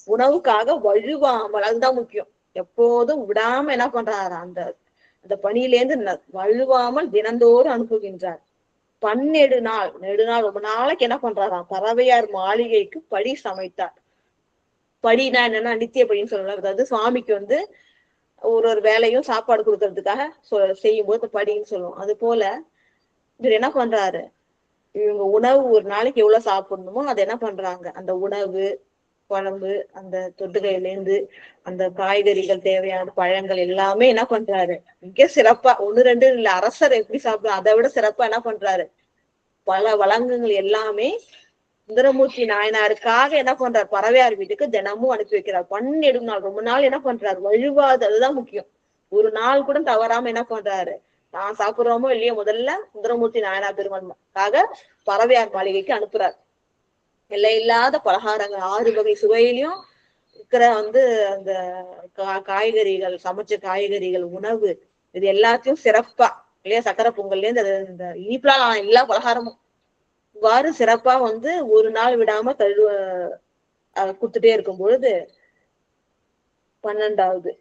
உணவுக்காக வழுவாமல், அதுதான் முக்கியம், எப்போதும் விடாம என்ன பண்றாரு, அந்த அந்த பணியிலேருந்து வழுவாமல் தினந்தோறும் அனுப்புகின்றார். நெடுநாள் ரொம்ப நாளைக்கு என்ன பண்றாராம், பறவையார் மாளிகைக்கு படி சமைத்தார். படினா என்னன்னா நித்திய படின்னு சொல்லலாம். அதாவது சுவாமிக்கு வந்து ஒரு வேலையும் சாப்பாடு கொடுக்கறதுக்காக செய்யும் போது படின்னு சொல்லுவோம். அது போல இவர் என்ன பண்றாரு, இவங்க உணவு ஒரு நாளைக்கு எவ்வளவு சாப்பிடணுமோ அதை என்ன பண்றாங்க, அந்த உணவு குழம்பு, அந்த தொட்டுகையிலேருந்து அந்த காய்கறிகள், தேவையான பழங்கள் எல்லாமே என்ன பண்றாரு, மிக சிறப்பா, ஒண்ணு ரெண்டு இல்ல, அரசர் எப்படி சாப்பிடுறோம் அதை விட சிறப்பா என்ன பண்றாரு, பல வழங்குகள் எல்லாமே சுந்தரமூர்த்தி நாயனாருக்காக என்ன பண்றாரு, பறவையார் வீட்டுக்கு தினமும் அனுப்பி வைக்கிறார். நெடுநாள் ரொம்ப நாள் என்ன பண்றாரு, வழுவாது, அதுதான் முக்கியம். ஒரு நாள் கூட தவறாம என்ன பண்றாரு, நான் சாப்பிடுறோமோ இல்லையோ முதல்ல சுந்தரமூர்த்தி நாயனார் பெருமானுக்காக பறவையார் மாளிகைக்கு அனுப்புறாரு. எல்லை இல்லாத பலகாரங்கள், 6 வகை சுவையிலையும் இருக்கிற வந்து அந்த காய்கறிகள், சமைச்ச காய்கறிகள், உணவு, இது எல்லாத்தையும் சிறப்பா இல்லையா, சக்கரை பொங்கல்ல இருந்து இந்த இனிப்புலாம் எல்லா பலகாரமும் இவ்வாறு சிறப்பா வந்து ஒரு நாள் விடாம கொடுத்துட்டே இருக்கும் பொழுது, 12வது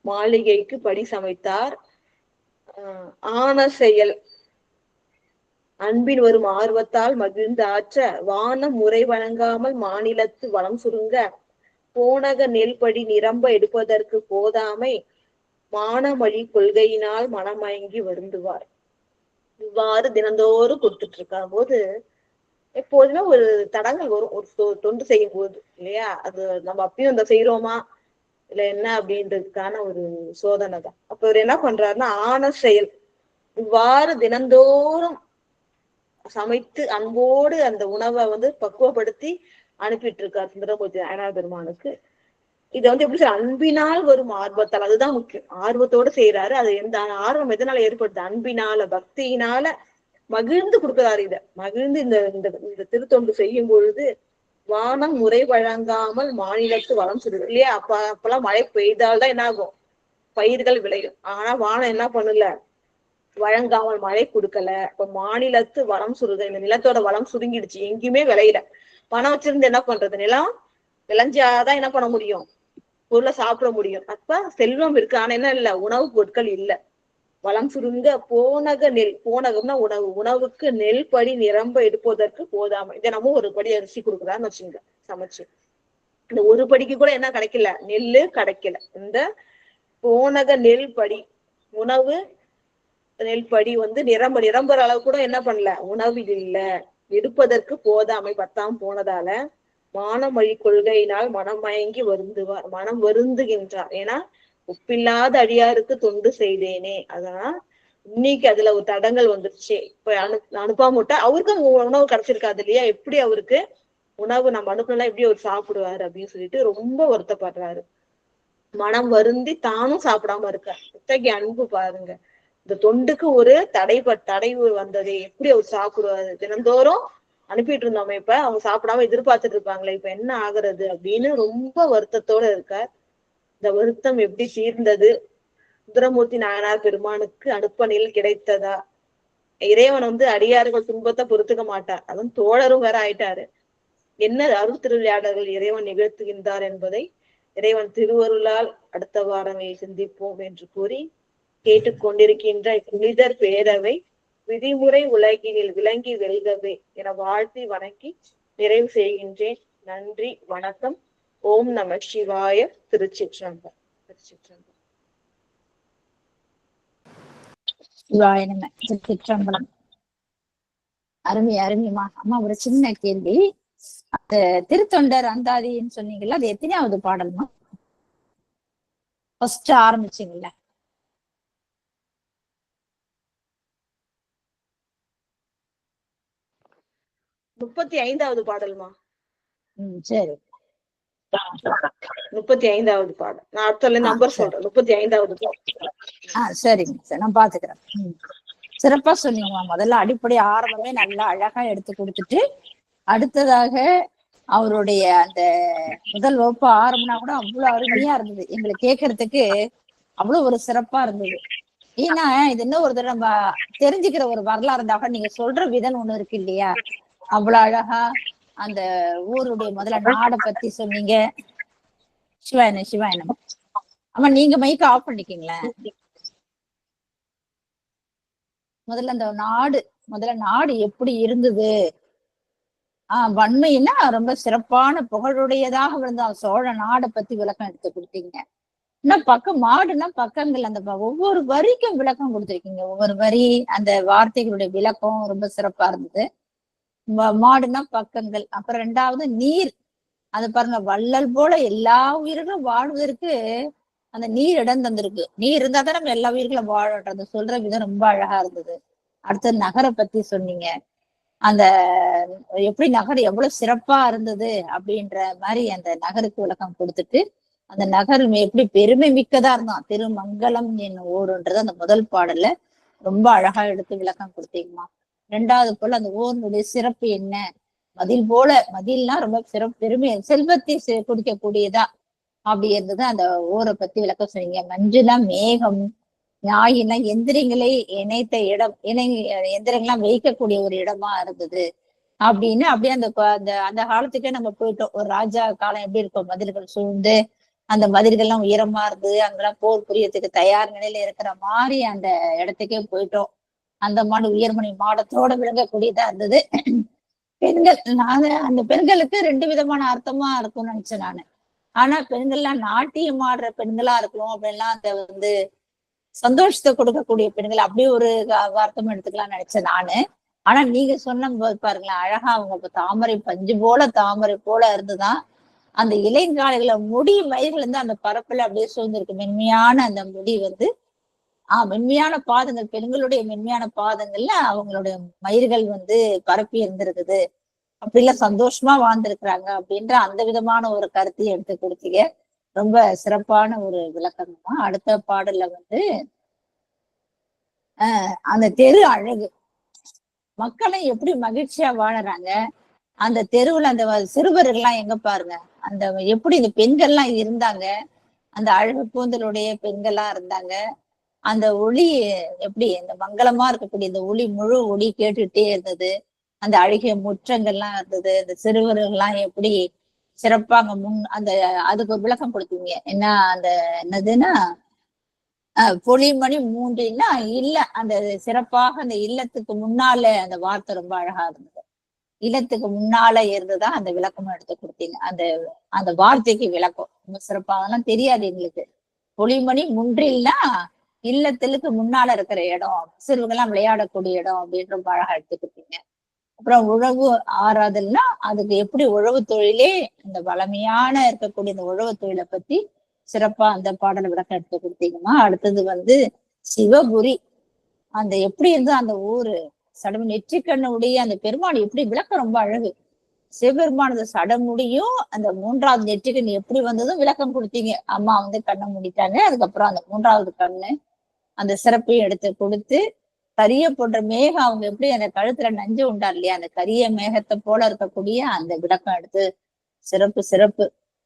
மாளிகைக்கு படி சமைத்தார். ஆன செயல் அன்பின் வரும் ஆர்வத்தால் மகிழ்ந்து ஆற்ற, வானம் முறை வழங்காமல் மாநிலத்து வளம் சுருங்க, போனக நெல்படி நிரம்ப எடுப்பதற்கு போதாமை, மானமழி கொள்கையினால் மனமயங்கி வருந்துவார். இவ்வாறு தினந்தோறும் கொடுத்துட்டு இருக்க போது எப்போதுமே ஒரு தடங்கள் வரும், ஒரு தொண்டு செய்யும் போது இல்லையா. அது நம்ம அப்பயும் அந்த செய்யறோமா, இல்ல என்ன அப்படின்றதுக்கான ஒரு சோதனை தான். அப்ப இவர் என்ன பண்றாருன்னா, ஆன செயல் இவ்வாறு தினந்தோறும் சமைத்து அன்போடு அந்த உணவை பக்குவப்படுத்தி அனுப்பிட்டு இருக்கார் சுந்தரமூர்த்தி நாயனார் பெருமானுக்கு. இதை எப்படி அன்பினால் வரும் ஆர்வத்தால், அதுதான் முக்கியம். ஆர்வத்தோட செய்யறாரு. அது எந்த ஆர்வம் எதனால ஏற்படுது? அன்பினால, பக்தியினால மகிழ்ந்து கொடுக்கிறாரு. இத மகிழ்ந்து இந்த திருத்தொண்டு செய்யும் பொழுது வானம் முறை வழங்காமல் மாநிலத்து வளம் சொல்லுது இல்லையா? அப்பெல்லாம் மழை பெய்தால்தான் என்ன ஆகும்? பயிர்கள் விளையும். ஆனா வானம் என்ன பண்ணல? வழங்காமல் மழை கொடுக்கல. இப்ப மாநிலத்து வளம் சுருது. இந்த நிலத்தோட வளம் சுருங்கிடுச்சு, எங்கேயுமே விளையில. பணம் வச்சிருந்து என்ன பண்றது? நிலம் விளைஞ்சாதான் என்ன பண்ண முடியும்? பொருளை சாப்பிட முடியும். அப்ப செல்வம் இருக்கு, ஆனா என்ன இல்ல? உணவு பொருட்கள் இல்ல. வளம் சுருங்க போனக நெல், போனகம்னா உணவு, உணவுக்கு நெல் படி நிரம்ப எடுப்பதற்கு போதாம. இதை நம்ம ஒரு படி அரிசி கொடுக்குறான்னு வச்சுங்க சமைச்சு, இந்த ஒரு படிக்கு கூட என்ன கிடைக்கல? நெல்லு கிடைக்கல. இந்த போனக நெல் படி உணவு, நெல் படி நிரம்புற அளவு கூட என்ன பண்ணல? உணவு இல்ல, எடுப்பதற்கு போதாமை பத்தாம் போனதால மானமொழி கொள்கையினால் மனம் மயங்கி வருந்துவார், மனம் வருந்துகின்றார். ஏன்னா ஒப்பில்லாத அடியாருக்கு தொண்டு செய்தேனே. அதனால இன்னைக்கு அதுல ஒரு தடங்கள் வந்துருச்சு. இப்ப அனுப்பாம விட்டா அவருக்கு அங்க உணவு கிடைச்சிருக்காது இல்லையா? எப்படி அவருக்கு உணவு நம்ம அனுப்பலாம், எப்படி அவர் சாப்பிடுவாரு அப்படின்னு சொல்லிட்டு ரொம்ப வருத்தப்படுறாரு. மனம் வருந்தி தானும் சாப்பிடாம இருக்கார். இத்தகைய அன்பு பாருங்க. இந்த தொண்டுக்கு ஒரு தடைவு வந்தது, எப்படி அவர் சாப்பிடுவாரு? தினந்தோறும் அனுப்பிட்டு இருந்தோமே, இப்ப அவங்க சாப்பிடாம எதிர்பார்த்துட்டு இருப்பாங்களே, இப்ப என்ன ஆகுறது அப்படின்னு ரொம்ப வருத்தத்தோட இருக்கார். இந்த வருத்தம் எப்படி தீர்ந்தது? சுந்தரமூர்த்தி நாயனார் பெருமானுக்கு அனுப்பணியில் கிடைத்ததா? இறைவன் அடியார்கள் துன்பத்தை பொறுத்துக்க மாட்டார், அதுவும் தோழரும் வேற ஆயிட்டாரு. என்ன அருள் திருவிளையாடல்கள் இறைவன் நிகழ்த்துகின்றார் என்பதை இறைவன் திருவருளால் அடுத்த வாரமே சிந்திப்போம் என்று கூறி, கேட்டுக்கொண்டிருக்கின்ற புனிதர் பேரவை விதிமுறை உலகினில் விளங்கி வெல்கவே என வாழ்த்தி வணங்கி நிறைவு செய்கின்றேன். நன்றி, வணக்கம். ஓம் நம சிவாய. திருச்சிற்றம்பலம். திருச்சிற்றம்பலம். சிவாய நம. திருச்சிற்றம்பலம். அருமை அருமைமா. அம்மா ஒரு சின்ன கேள்வி. அந்த திருத்தொண்டர் அந்தாதின்னு சொன்னீங்கல்ல, அது எத்தனையாவது பாடல்மா? ஃபர்ஸ்ட் ஆரம்பிச்சீங்கல்ல? 35வது பாடல்மா. சரி, 35வது பாடல். நான் அடுத்த நம்பர் சொல்றேன். 35வது பாடல். சரிங்க, நான் பாத்துக்கிறேன். சிறப்பா சொன்னீங்கம்மா. முதல்ல அடிப்படை ஆரம்பமே நல்லா அழகா எடுத்து கொடுத்துட்டு, அடுத்ததாக அவருடைய அந்த முதல் வகுப்பு ஆரம்பம்னா கூட அவ்வளவு அருமையா இருந்தது. எங்களுக்கு கேட்கறதுக்கு அவ்வளவு ஒரு சிறப்பா இருந்தது. ஏன்னா இது இன்னும் ஒரு தடவை நம்ம தெரிஞ்சுக்கிற ஒரு வரலாறு இருந்தாக நீங்க சொல்ற விதம் ஒண்ணு இருக்கு இல்லையா? அவ்வளவு அழகா அந்த ஊருடைய முதல்ல நாடை பத்தி சொன்னீங்க. சிவாயன சிவாயனம். ஆமா, நீங்க மைக்க ஆஃப் பண்ணிக்கீங்களேன். முதல்ல அந்த நாடு எப்படி இருந்தது? வன்மைன்னா ரொம்ப சிறப்பான புகழுடையதாக விழுந்த சோழ நாடை பத்தி விளக்கம் எடுத்து கொடுத்தீங்க. இன்னும் மாடுனா பக்கங்கள், அந்த ஒவ்வொரு வரிக்கும் விளக்கம் கொடுத்திருக்கீங்க. ஒவ்வொரு வரி அந்த வார்த்தைகளுடைய விளக்கம் ரொம்ப சிறப்பா இருந்தது. மாடுனா பக்கங்கள். அப்புறம் 2வது நீர். அது பாருங்க, வள்ளல் போல எல்லா உயிர்களும் வாழ்வதற்கு அந்த நீர் இடம் தந்திருக்கு. நீர் இருந்தா தான் நம்ம எல்லா உயிர்களும் வாழறது. சொல்ற விதம் ரொம்ப அழகா இருந்தது. அடுத்தது நகரை பத்தி சொன்னீங்க. அந்த எப்படி நகர் எவ்வளவு சிறப்பா இருந்தது அப்படின்ற மாதிரி அந்த நகருக்கு விளக்கம் கொடுத்துட்டு, அந்த நகர் எப்படி பெருமை மிக்கதா இருந்தான். திருமங்கலம் என்னும் ஊருன்றது அந்த முதல் பாடல்ல ரொம்ப அழகா எடுத்து விளக்கம் கொடுத்தீங்கம்மா. 2வது போல அந்த ஊருடைய சிறப்பு என்ன? மதில்னா ரொம்ப சிறப்பு, பெருமை, செல்வத்தை குடிக்கக்கூடியதா அப்படி இருந்தது. அந்த ஊரை பத்தி விளக்கம் சொன்னீங்க. மஞ்சுனா மேகம், ஞாயினா எந்திரங்களை இணைத்த இடம், எந்திரங்கள்லாம் வைக்கக்கூடிய ஒரு இடமா இருந்தது அப்படின்னு. அப்படியே அந்த காலத்துக்கே நம்ம போயிட்டோம். ஒரு ராஜா காலம் எப்படி இருக்கும், மதில்கள் சூழ்ந்து அந்த மதில்கள்லாம் உயரமா இருந்து அங்கெல்லாம் போர் புரியறதுக்கு தயார் நிலையில இருக்கிற மாதிரி அந்த இடத்துக்கே போயிட்டோம். அந்த மாடு உயர்மணி மாடத்தோட விளங்கக்கூடியதா இருந்தது. பெண்கள், அந்த பெண்களுக்கு 2 விதமான அர்த்தமா இருக்கும்னு நினைச்சேன் நானு. ஆனா பெண்கள்லாம் நாட்டியம் ஆடுற பெண்களா இருக்கணும் அப்படின்லாம் அந்த சந்தோஷத்தை கொடுக்கக்கூடிய பெண்கள், அப்படியே ஒரு அர்த்தம் எடுத்துக்கலாம்னு நினைச்சேன் நானு. ஆனா நீங்க சொன்ன போது பாருங்களேன், அழகா அவங்க தாமரை பஞ்சு போல தாமரை போல இருந்துதான் அந்த இலைங்காலைகளை முடி மயிர்கள் வந்து அந்த பரப்புல அப்படியே சூழ்ந்திருக்கு. மென்மையான அந்த முடி வந்து மென்மையான பாதங்கள், பெண்களுடைய மென்மையான பாதங்கள்ல அவங்களுடைய மயிர்கள் வந்து பரப்பி இருந்திருக்குது. அப்படிலாம் சந்தோஷமா வாழ்ந்திருக்கிறாங்க அப்படின்ற அந்த விதமான ஒரு கருத்தையும் எடுத்து கொடுத்தீங்க. ரொம்ப சிறப்பான ஒரு விளக்கம் தான். அடுத்த பாடல்ல வந்து அந்த தெரு அழகு, மக்களும் எப்படி மகிழ்ச்சியா வாழறாங்க, அந்த தெருவுல அந்த சிறுவர்கள்லாம் எங்க பாருங்க, அந்த எப்படி இந்த பெண்கள்லாம் இருந்தாங்க, அந்த அழகு கூந்தலுடைய பெண்கள்லாம் இருந்தாங்க. அந்த ஒளி எப்படி இந்த மங்களமா இருக்கக்கூடிய இந்த ஒளி, முழு ஒளி கேட்டுட்டே இருந்தது. அந்த அழகிய முற்றங்கள்லாம் இருந்தது. அந்த சிறுவர்கள்லாம் எப்படி சிறப்பாங்க அந்த அதுக்கு ஒரு விளக்கம் கொடுத்தீங்க. என்ன அந்த என்னதுன்னா பொலிமணி மூன்றுன்னா இல்ல, அந்த சிறப்பாக அந்த இல்லத்துக்கு முன்னால அந்த வார்த்தை ரொம்ப அழகா இருந்தது. இல்லத்துக்கு முன்னால இருந்துதான் அந்த விளக்கமும் எடுத்து கொடுத்தீங்க. அந்த அந்த வார்த்தைக்கு விளக்கம் ரொம்ப சிறப்பாகலாம் தெரியாது எங்களுக்கு. பொலிமணி முன்றில்னா இல்லத்திலுக்கு முன்னால இருக்கிற இடம், சிறுவர்கள்லாம் விளையாடக்கூடிய இடம் அப்படின்னு ரொம்ப அழகா எடுத்து கொடுத்தீங்க. அப்புறம் உழவு ஆறாதல்னா அதுக்கு எப்படி உழவு தொழிலே இந்த வளமையான இருக்கக்கூடிய இந்த உழவு தொழிலை பத்தி சிறப்பா அந்த பாடலை விளக்கம் எடுத்து கொடுத்தீங்கன்னா, அடுத்தது வந்து சிவபுரி, அந்த எப்படி இருந்து அந்த ஊரு சடம் நெற்றிக்கண்ணுடைய அந்த பெருமாள் எப்படி விளக்கம் ரொம்ப அழகு. சிவபெருமானது சடமுடியும் அந்த 3வது நெற்றிக்கண் எப்படி வந்ததும் விளக்கம் கொடுத்தீங்க. அம்மா வந்து கண்ணை மூடிட்டாங்க, அதுக்கப்புறம் அந்த 3வது கண்ணு அந்த சிறப்பையும் எடுத்து கொடுத்து, கரிய போன்ற மேகம் அவங்க எப்படி அந்த கழுத்துல நஞ்சு உண்டார் இல்லையா, அந்த கரிய மேகத்தை போல இருக்கக்கூடிய அந்த விளக்கம் எடுத்து சிறப்பு சிறப்பு.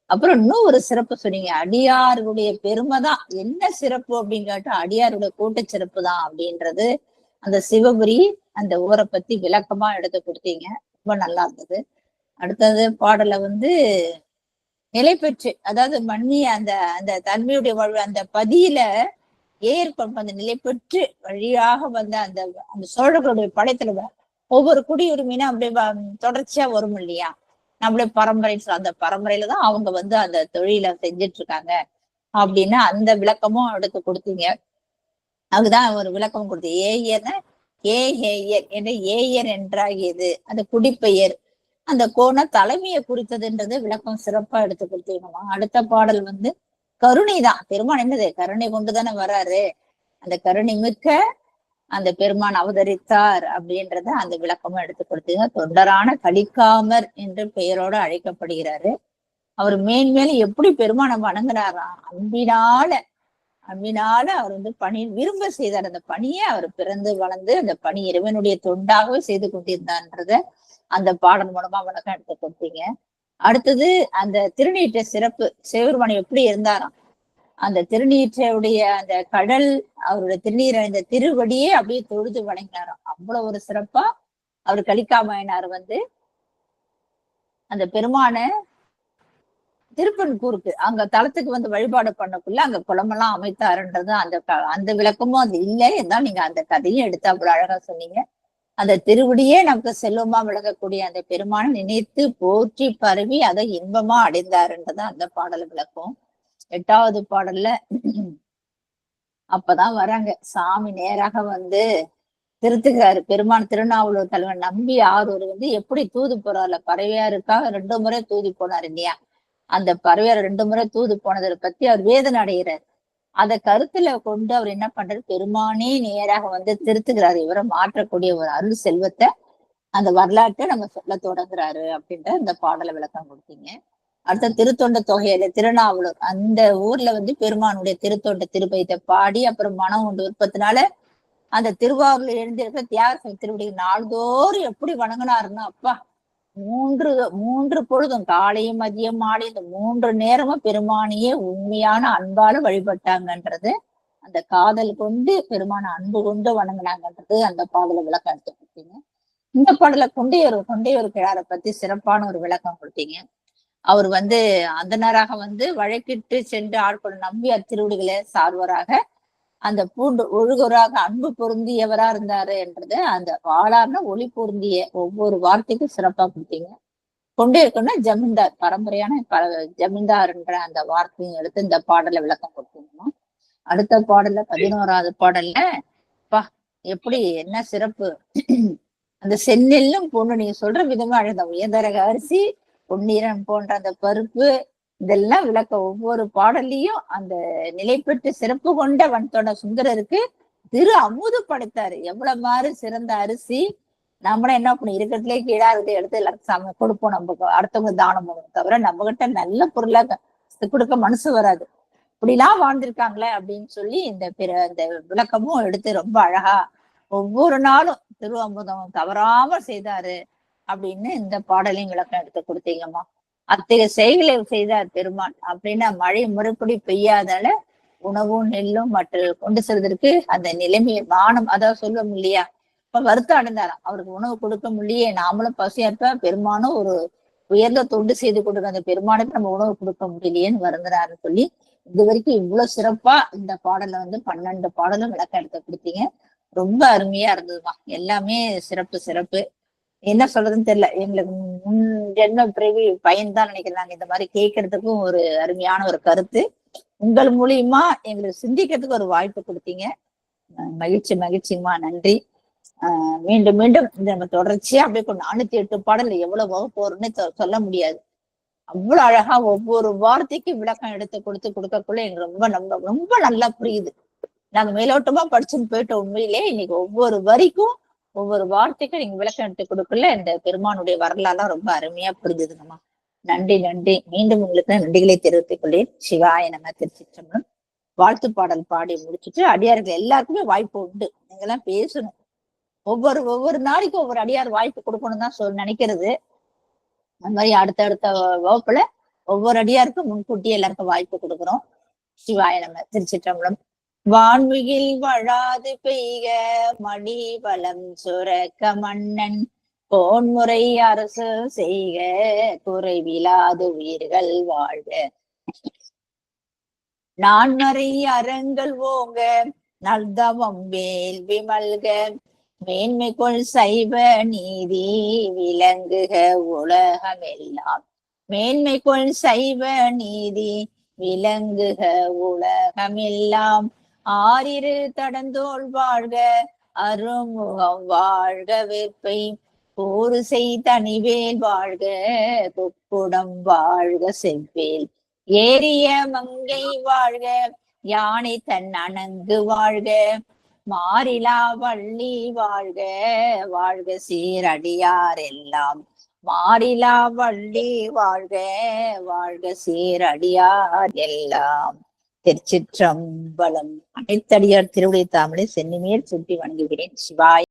அப்புறம் இன்னும் ஒரு சிறப்பு சொன்னீங்க, அடியாருடைய பெருமை தான். என்ன சிறப்பு அப்படின்னு கேட்டா அடியாருடைய கூட்ட சிறப்பு தான் அப்படின்றது. அந்த சிவபுரி அந்த ஊரை பத்தி விளக்கமா எடுத்து கொடுத்தீங்க. ரொம்ப நல்லா இருந்தது. அடுத்தது பாடலை வந்து நிலை பெற்று, அதாவது மண்ணிய அந்த அந்த தன்மையுடைய வாழ்வு அந்த பதியில ஏற்படும் அந்த நிலை பெற்று வழியாக வந்த அந்த அந்த சோழர்களுடைய படைத்துல ஒவ்வொரு குடியுரிமைனா அப்படியே தொடர்ச்சியா வரும் இல்லையா, நம்மளே பரம்பரை அந்த பரம்பரையில தான் அவங்க வந்து அந்த தொழிலை செஞ்சுட்டு இருக்காங்க அப்படின்னு அந்த விளக்கமும் எடுத்து கொடுத்தீங்க. அதுதான் ஒரு விளக்கம் கொடுத்து ஏயர்னா ஏயர் என்ற ஏயர் என்றாகியது அந்த குடிப்பெயர், அந்த கோண தலைமையை குறித்ததுன்றது விளக்கம் சிறப்பா எடுத்து கொடுத்தீங்கம்மா. அடுத்த பாடல் வந்து கருணை தான். பெருமான் என்னது கருணை கொண்டுதானே வர்றாரு, அந்த கருணை மிக்க அந்த பெருமான் அவதரித்தார் அப்படின்றத அந்த விளக்கமும் எடுத்து கொடுத்தீங்க. தொண்டரான கலிக்காமர் என்று பெயரோட அழைக்கப்படுகிறாரு. அவர் மேன்மேலும் எப்படி பெருமானை வணங்குறாராம், அன்பினால அவர் வந்து பணி விரும்ப செய்தார். அந்த பணியை அவர் பிறந்து வளர்ந்து அந்த பணி இறைவனுடைய தொண்டாகவே செய்து கொண்டிருந்தான்றத அந்த பாடல் மூலமா விளக்கம் எடுத்து கொடுத்தீங்க. அடுத்தது அந்த திருநீற்ற சிறப்பு, சிவபெருமான் எப்படி இருந்தாராம், அந்த திருநீற்றையுடைய அந்த கடல் அவருடைய திருநீரை இந்த திருவடியே அப்படியே தொழுது வணங்கினாராம். அவ்வளவு ஒரு சிறப்பா அவர் கலிக்காமயனார் வந்து அந்த பெருமான திருப்பன்கூருக்கு அங்க தலத்துக்கு வந்து வழிபாடு பண்ணக்குள்ள அங்க குளமெல்லாம் அமைத்தாருன்றது அந்த அந்த விளக்கமும் அது இல்லை இருந்தாலும் நீங்க அந்த கதையும் எடுத்து அவ்வளவு அழகா சொன்னீங்க. அந்த திருவடியே நமக்கு செல்வமா விளக்கக்கூடிய அந்த பெருமானை நினைத்து போற்றி பரவி அதை இன்பமா அடைந்தாருன்றது அந்த பாடல் விளக்கம். 8வது பாடல்ல அப்பதான் வராங்க சாமி நேராக வந்து திருத்துக்கிறாரு. பெருமான் திருநாவலூர் தலைவன் நம்பி ஆரூர் வந்து எப்படி தூது போறாருல, பறவையாருக்காக 2 முறை தூது போனார் இல்லையா, அந்த பறவையார் 2 முறை தூது போனதை பத்தி அவர் வேதனை அடைகிறார். அதை கருத்துல கொண்டு அவர் என்ன பண்றாரு, பெருமானே நேராக வந்து திருத்துக்கிறாரு. இவரை மாற்றக்கூடிய ஒரு அருள் செல்வத்தை அந்த வரலாற்றை நம்ம சொல்ல தொடங்குறாரு அப்படின்ற இந்த பாடலை விளக்கம் கொடுத்தீங்க. அடுத்த திருத்தொண்ட தொகையில திருநாவலூர் அந்த ஊர்ல வந்து பெருமானுடைய திருத்தொண்ட திருப்பதித்தை பாடி அப்புறம் மனம் உண்டு விருப்பத்தினால அந்த திருவாரூர்ல எழுந்திருக்க தியாக திருவடி நாள்தோறும் எப்படி வணங்கினாருன்னா, அப்பா மூன்று பொழுதும் காலையும் மதியம் மாலை இந்த 3 நேரமும் பெருமானியே உண்மையான அன்பால வழிபட்டாங்கன்றது, அந்த காதல் கொண்டு பெருமான அன்பு கொண்டு வணங்கினாங்கன்றது அந்த பாடல விளக்கம் எடுத்து கொடுத்தீங்க. இந்த பாடல கொண்டையூர் கிழாரை பத்தி சிறப்பான ஒரு விளக்கம் கொடுத்தீங்க. அவர் வந்து அந்தனராக வந்து வழக்கிட்டு சென்று ஆட்கொள்ளும் நம்பியார் திருவடிகளை சார்வராக அந்த பூண்டு ஒழுகுவராக அன்பு பொருந்தியவரா இருந்தாரு என்றது அந்த வாழார்னா ஒளி பொருந்திய ஒவ்வொரு வார்த்தைக்கும் சிறப்பா கொடுத்தீங்க. கொண்டே இருக்குன்னா ஜமீன்தார், பரம்பரையான ஜமீன்தார் என்ற அந்த வார்த்தையும் எடுத்து இந்த பாடலை விளக்கம் கொடுத்தீங்கன்னா, அடுத்த பாடல்ல 11வது பாடல்ல எப்படி என்ன சிறப்பு, அந்த செந்நெல்லும் பொண்ணு நீங்க சொல்ற விதமா அழுத உயர்தரக அரிசி பொன்னிறம் போன்ற அந்த பருப்பு, இதெல்லாம் விளக்க ஒவ்வொரு பாடல்லையும் அந்த நிலை பெற்று சிறப்பு கொண்ட வன்தொண்ட சுந்தரருக்கு திரு அமுது படைத்தாரு. எவ்வளவு மாதிரி சிறந்த அரிசி. நம்மளும் என்ன பண்ணி இருக்கிறதுலே கீழா இருக்கு எடுத்து எல்லாருக்கும் கொடுப்போம், நம்ம அடுத்தவங்க தானம் பண்ணுவோம் தவிர நம்ம கிட்ட நல்ல பொருளா கொடுக்க மனசு வராது. இப்படிலாம் வாழ்ந்திருக்காங்களே அப்படின்னு சொல்லி இந்த விளக்கமும் எடுத்து ரொம்ப அழகா ஒவ்வொரு நாளும் திரு அமுதம் தவறாம செய்தாரு அப்படின்னு இந்த பாடலையும் விளக்கம் எடுத்து கொடுத்தீங்கம்மா. அத்தகைய செயல்களை செய்தார் பெருமான் அப்படின்னா மழை முறைப்படி பெய்யாதால உணவும் நெல்லும் மற்ற கொண்டு செல்வதற்கு அந்த நிலைமையை வானம் அதாவது சொல்ல இல்லையா, இப்ப வருத்தம் அடைந்தாராம். அவருக்கு உணவு கொடுக்க முடியே, நாமளும் பசியா இருப்ப, பெருமானும் ஒரு உயர்ந்த தொண்டு செய்து கொடுக்க அந்த பெருமானுக்கு நம்ம உணவு கொடுக்க முடியலையேன்னு வருந்துறாருன்னு சொல்லி இது வரைக்கும் இவ்வளவு சிறப்பா இந்த பாடலை 12 பாடலும் விளக்கம் எடுத்து கொடுத்தீங்க. ரொம்ப அருமையா இருந்ததுமா. எல்லாமே சிறப்பு சிறப்பு. என்ன சொல்றதுன்னு தெரியல. எங்களுக்கு முன் ஜென்ம பிறவி பயன்தான் நினைக்கிறாங்க. இந்த மாதிரி கேட்கறதுக்கும் ஒரு அருமையான ஒரு கருத்து. உங்கள் மூலியமா எங்களுக்கு சிந்திக்கிறதுக்கு ஒரு வாய்ப்பு கொடுத்தீங்க. மகிழ்ச்சிமா, நன்றி. மீண்டும் மீண்டும் இந்த நம்ம தொடர்ச்சியா அப்படியே 408 பாடல் எவ்வளவு வகுப்போறோம்னு சொல்ல முடியாது. அவ்வளவு அழகா ஒவ்வொரு வார்த்தைக்கும் விளக்கம் எடுத்து கொடுக்கக்குள்ள எங்களுக்கு ரொம்ப நல்லா புரியுது. நாங்க மேலோட்டமா படிச்சுன்னு போயிட்டோம். உண்மையிலே இன்னைக்கு ஒவ்வொரு வரிக்கும் ஒவ்வொரு வார்த்தைக்கும் நீங்க விளக்கம் எடுத்து கொடுக்கல இந்த பெருமானுடைய வரலாறுலாம் ரொம்ப அருமையா புரிஞ்சுதுங்கம்மா. நன்றி. மீண்டும் உங்களுக்கு நன்றிகளை தெரிவித்துக் கொள்ளேன். சிவாய நம. திருச்சிற்றம்பலம். வாழ்த்து பாடல் பாடி முடிச்சுட்டு அடியார்கள் எல்லாருக்குமே வாய்ப்பு உண்டு. நீங்க எல்லாம் பேசணும். ஒவ்வொரு நாளைக்கும் ஒவ்வொரு அடியார் வாய்ப்பு கொடுக்கணும் தான் நினைக்கிறது. அந்த மாதிரி அடுத்த வகுப்புல ஒவ்வொரு அடியாருக்கும் முன்கூட்டியே எல்லாருக்கும் வாய்ப்பு கொடுக்குறோம். சிவாய நம. திருச்சிற்றம்பலம். வான்மிகில் வழாது பெய்க மணி வளம் சுரக்க மன்னன் கோன்முறை அரசு செய்க குறைவிலாது உயிர்கள் வாழ்க நான்மறை அறங்கள் ஓங்க நல்தவம் வேள்வி மல்க மேன்மைக்குள் சைவ நீதி விளங்குக உலகமெல்லாம் மேன்மைக்குள் சைவ நீதி விளங்குக உலகமெல்லாம் ஆறிரு தடந்தோள் வாழ்க அருமுகம் வாழ்க வெப்பை போரு செய் தனிவேல் வாழ்க கொக்குடம் வாழ்க செவ்வேல் ஏரிய மங்கை வாழ்க யானை தன் அணங்கு வாழ்க மாறிலா வள்ளி வாழ்க வாழ்க சீரடியார் எல்லாம் மாறிலா வள்ளி வாழ்க வாழ்க சீரடியார் எல்லாம். திருச்சிற்றம்பலம். அனைத்தடியார் திருவிடை தாமரை சென்னிமேல் சுட்டி வணங்குகிறேன். சிவாய்.